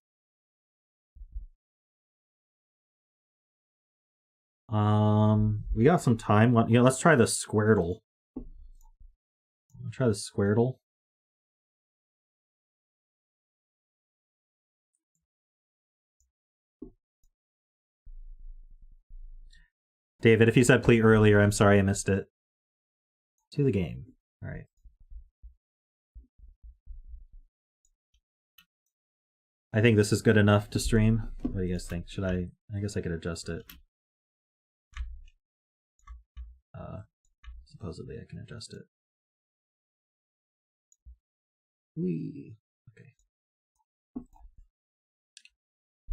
We got some time. Let's try the Squardle. Try the Squardle. David, if you said plea earlier, I'm sorry I missed it. To the game. All right. I think this is good enough to stream. What do you guys think? Should I guess I could adjust it. Supposedly I can adjust it. Whee. Okay.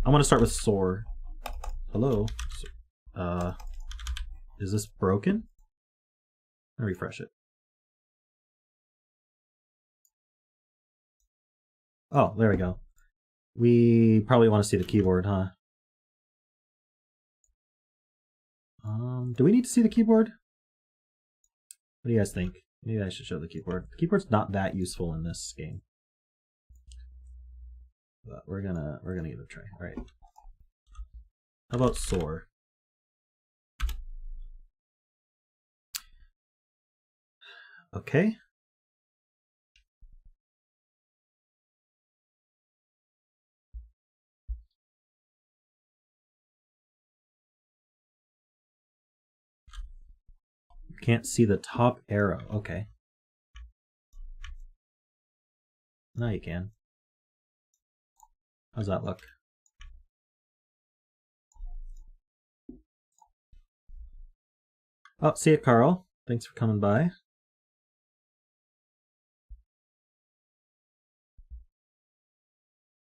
I want to start with soar. Hello. Is this broken? I'll refresh it. Oh, there we go. We probably want to see the keyboard, huh? Do we need to see the keyboard? What do you guys think? Maybe I should show the keyboard. The keyboard's not that useful in this game. But we're gonna give it a try. Alright. How about soar? Okay. Can't see the top arrow. Okay. Now you can. How's that look? Oh, see you, Carl. Thanks for coming by.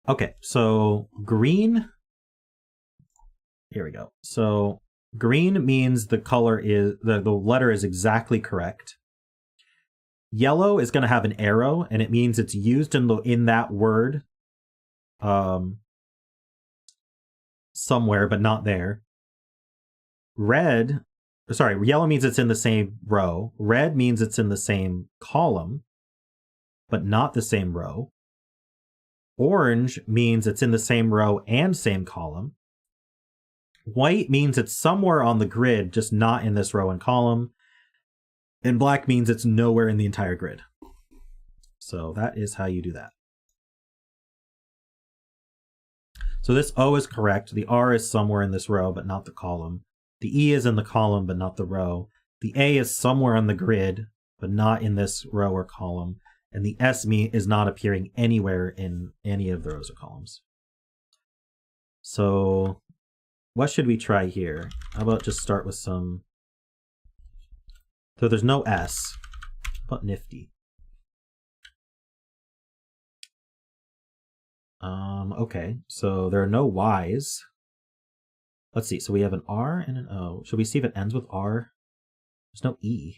Okay, so green. Here we go. So green means the color is the letter is exactly correct. Yellow is going to have an arrow, and it means it's used in that word somewhere, but not there. Yellow means it's in the same row. Red means it's in the same column, but not the same row. Orange means it's in the same row and same column. White means it's somewhere on the grid, just not in this row and column. And black means it's nowhere in the entire grid. So that is how you do that. So this O is correct. The R is somewhere in this row, but not the column. The E is in the column, but not the row. The A is somewhere on the grid, but not in this row or column. And the S is not appearing anywhere in any of the rows or columns. So what should we try here? How about just start with some... So there's no S. How about nifty? Okay, so there are no Y's. Let's see, so we have an R and an O. Should we see if it ends with R? There's no E.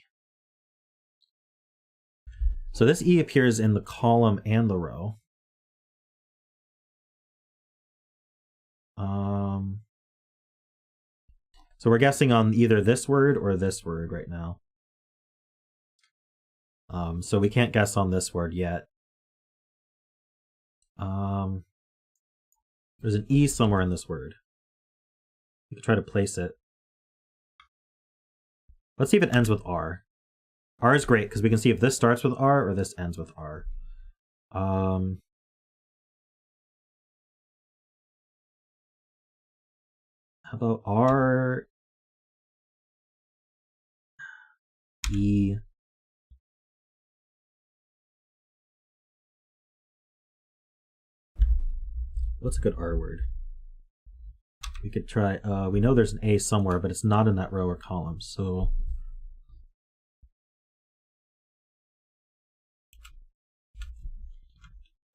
So this E appears in the column and the row. So we're guessing on either this word or this word right now. So we can't guess on this word yet. There's an E somewhere in this word. We could try to place it. Let's see if it ends with R. R is great because we can see if this starts with R or this ends with R. How about R, E, what's a good R word? We could try, we know there's an A somewhere, but it's not in that row or column, so...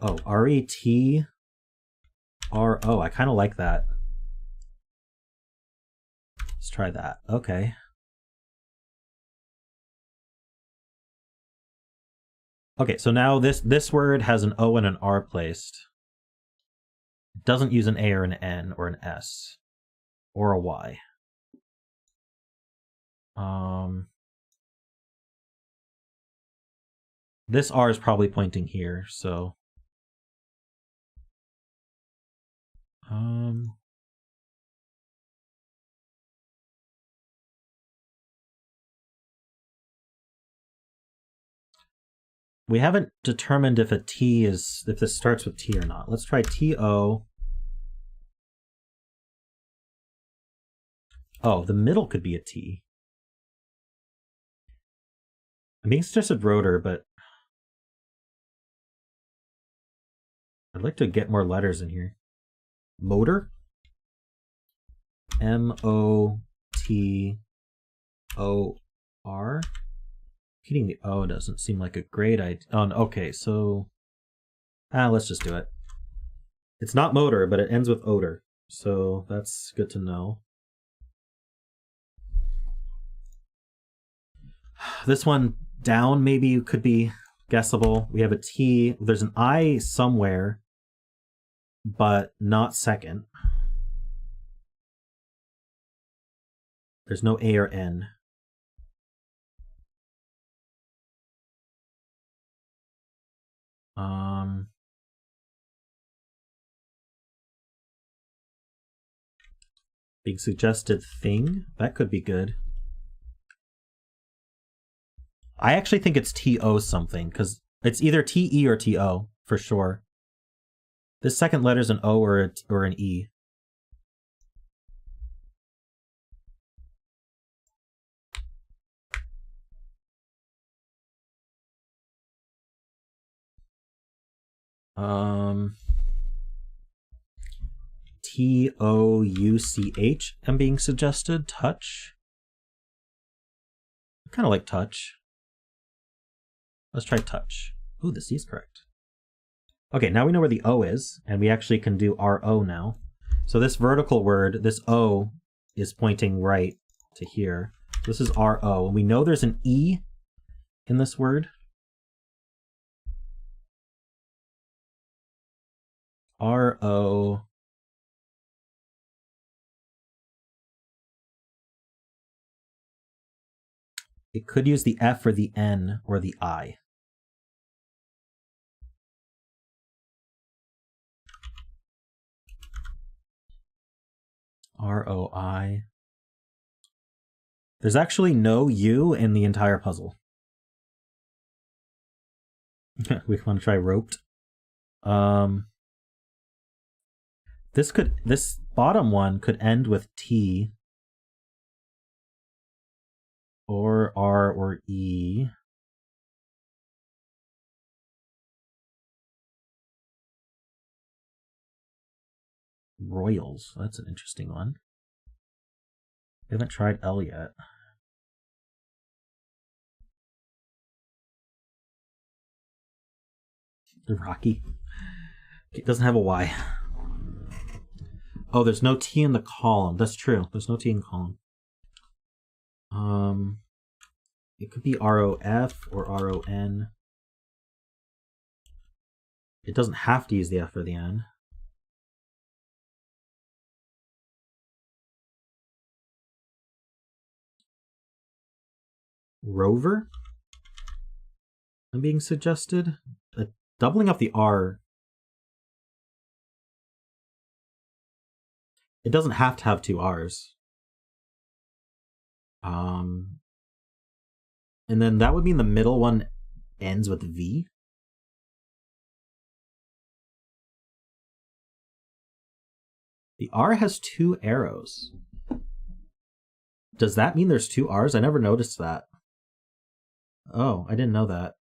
Oh, R-E-T-R-O, I kind of like that. Let's try that, okay. Okay, so now this word has an O and an R placed. It doesn't use an A or an N or an S or a Y. This R is probably pointing here, so we haven't determined if if this starts with T or not. Let's try T-O. Oh, the middle could be a T. I'm being suggested rotor, but I'd like to get more letters in here. Motor? M-O-T-O-R? Hitting the O doesn't seem like a great idea. Oh, okay, so... let's just do it. It's not motor, but it ends with odor. So that's good to know. This one down maybe could be guessable. We have a T. There's an I somewhere, but not second. There's no A or N. Being suggested thing, that could be good. I actually think it's T-O something, because it's either T-E or T-O, for sure. This second letter's an O or an E. T-O-U-C-H, I'm being suggested. Touch. I kind of like touch. Let's try touch. Ooh, the C is correct. Okay, now we know where the O is, and we actually can do R-O now. So this vertical word, this O, is pointing right to here. This is R-O, and we know there's an E in this word. R-O... It could use the F or the N or the I. R-O-I. There's actually no U in the entire puzzle. We want to try roped. This bottom one could end with T. Or R or E. Royals. That's an interesting one. We haven't tried L yet. Rocky. It doesn't have a Y. Oh, there's no T in the column. That's true. There's no T in column. It could be ROF or RON. It doesn't have to use the F or the N. Rover? I'm being suggested. Doubling up the R. It doesn't have to have two R's. And then that would mean the middle one ends with V. The R has two arrows. Does that mean there's two R's? I never noticed that. Oh, I didn't know that.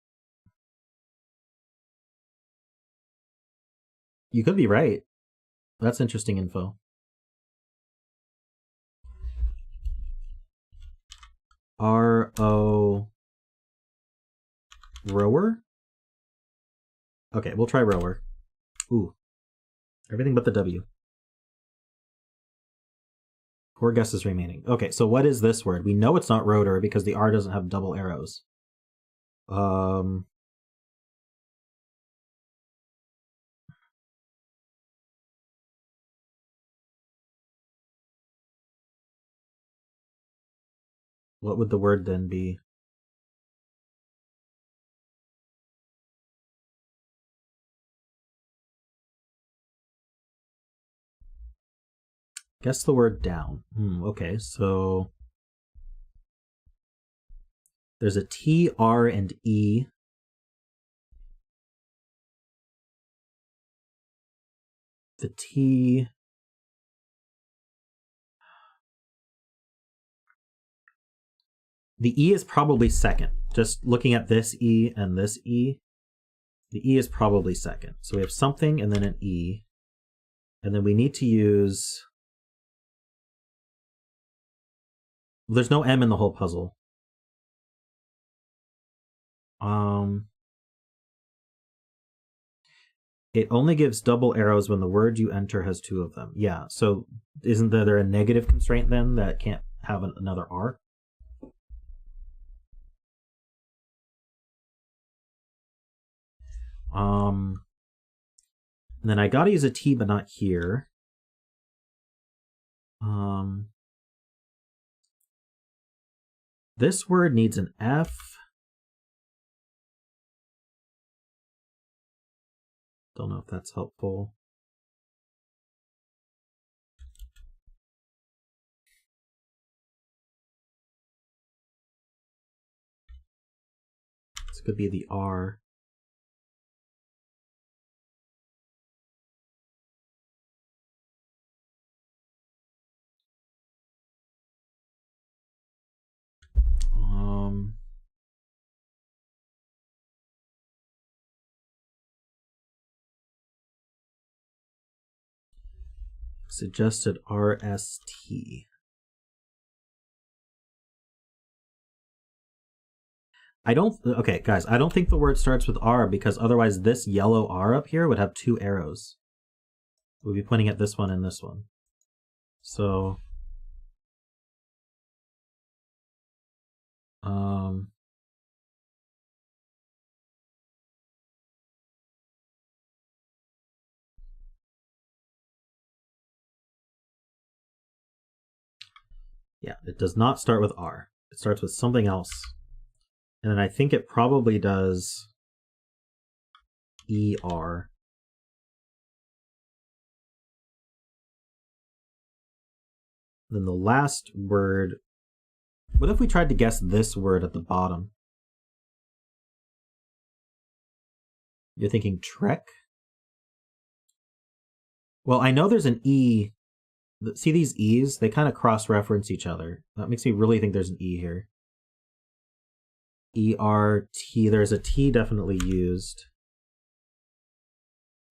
You could be right. That's interesting info. R-O... Rower? Okay, we'll try rower. Ooh. Everything but the W. 4 guesses remaining. Okay, so what is this word? We know it's not rotor because the R doesn't have double arrows. What would the word then be? Guess the word down. Okay, so there's a T, R, and E. The T... The E is probably second. Just looking at this E and this E, the E is probably second. So we have something and then an E. And then we need to use... There's no M in the whole puzzle. It only gives double arrows when the word you enter has 2 of them. Yeah, so isn't there a negative constraint then that can't have another R? And then I gotta use a T, but not here. This word needs an F. Don't know if that's helpful. This could be the R. Suggested RST. Okay, guys, I don't think the word starts with R because otherwise this yellow R up here would have 2 arrows. We'll be pointing at this one and this one. So, yeah, it does not start with R. It starts with something else. And then I think it probably does ER. Then the last word, what if we tried to guess this word at the bottom? You're thinking Trek? Well, I know there's an E. See these E's? They kind of cross-reference each other. That makes me really think there's an E here. E-R-T. There's a T definitely used.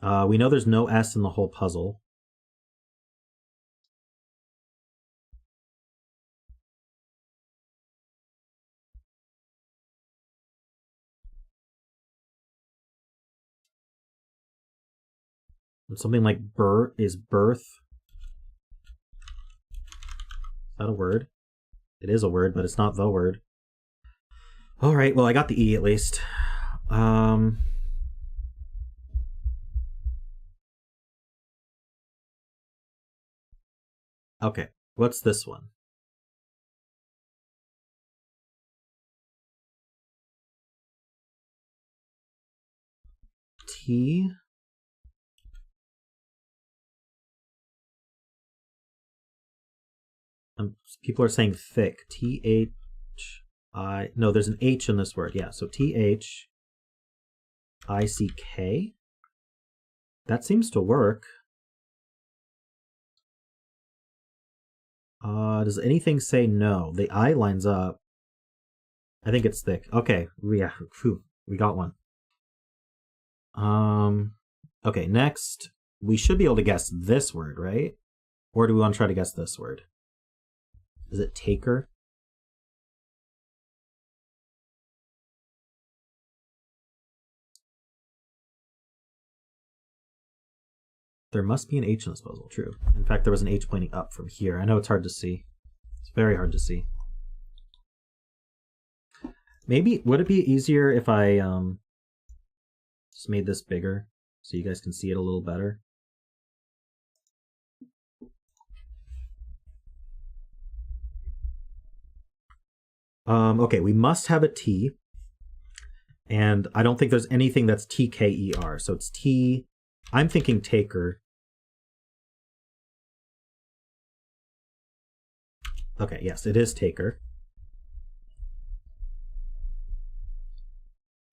We know there's no S in the whole puzzle. Something like is birth. Is that a word? It is a word, but it's not the word. All right, well, I got the E at least. Okay, what's this one? T. People are saying thick. T-H-I. No, there's an H in this word. Yeah, so T-H-I-C-K. That seems to work. Does anything say no? The I lines up. I think it's thick. Okay, yeah, phew, we got one. Okay, next, we should be able to guess this word, right? Or do we want to try to guess this word? Is it taker? There must be an H in this puzzle, true. In fact, there was an H pointing up from here. I know it's hard to see. It's very hard to see. Maybe, would it be easier if I just made this bigger so you guys can see it a little better? Okay, we must have a T. And I don't think there's anything that's T-K-E-R. So it's T. I'm thinking taker. Okay, yes, it is taker.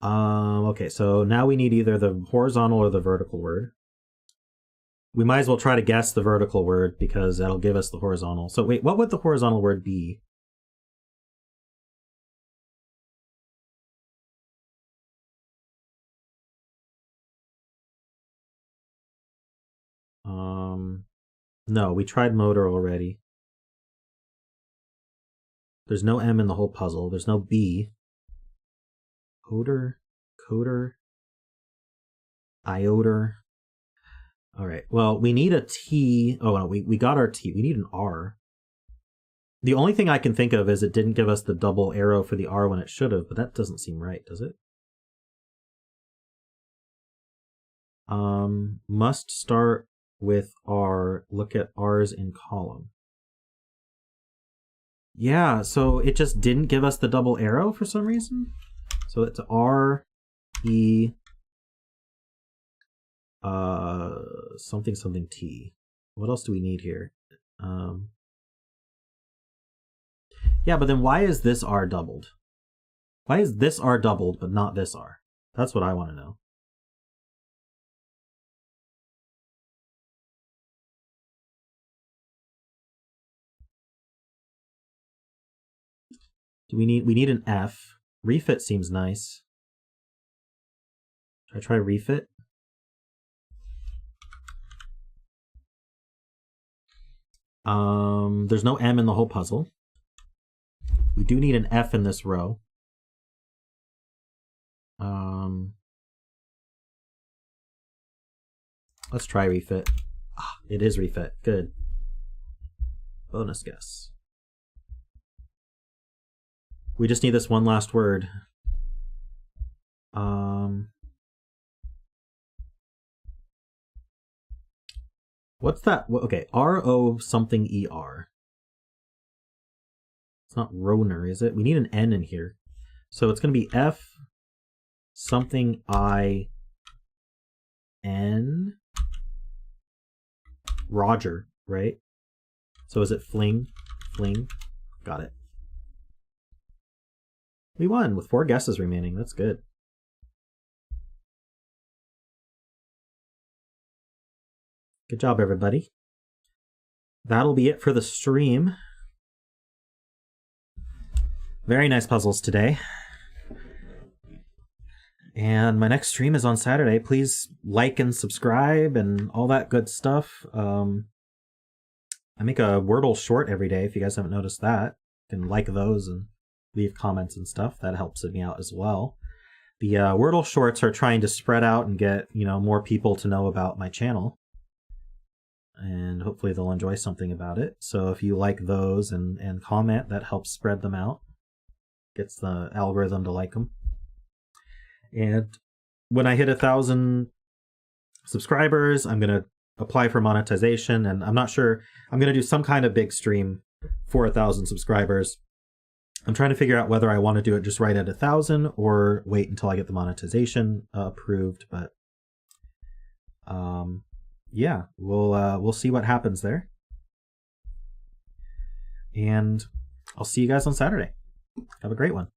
Okay, so now we need either the horizontal or the vertical word. We might as well try to guess the vertical word because that'll give us the horizontal. So wait, what would the horizontal word be? No, we tried motor already. There's no M in the whole puzzle. There's no B. Odor, coder, ioder. All right, well, we need a T. Oh, no, we got our T. We need an R. The only thing I can think of is it didn't give us the double arrow for the R when it should have, but that doesn't seem right, does it? Must start with R. Look at R's in column. Yeah, so it just didn't give us the double arrow for some reason. So it's R, E, something, something, T. What else do we need here? Yeah, but then why is this R doubled? Why is this R doubled, but not this R? That's what I want to know. We need an F. Refit seems nice. Should I try refit? There's no M in the whole puzzle. We do need an F in this row. Let's try refit. Ah, it is refit. Good. Bonus guess. We just need this one last word. What's that? Okay, R-O something E-R. It's not Roner, is it? We need an N in here. So it's going to be F something I-N. Roger, right? So is it fling? Fling. Got it. We won with 4 guesses remaining. That's good. Good job, everybody. That'll be it for the stream. Very nice puzzles today. And my next stream is on Saturday. Please like and subscribe and all that good stuff. I make a Wordle short every day, if you guys haven't noticed that. You can like those and leave comments and stuff. That helps me out as well. The Wordle shorts are trying to spread out and get, more people to know about my channel. And hopefully they'll enjoy something about it. So if you like those and comment, that helps spread them out. Gets the algorithm to like them. And when I hit 1,000 subscribers, I'm going to apply for monetization. And I'm not sure, I'm going to do some kind of big stream for 1,000 subscribers. I'm trying to figure out whether I want to do it just right at 1,000 or wait until I get the monetization approved. But yeah, we'll see what happens there. And I'll see you guys on Saturday. Have a great one.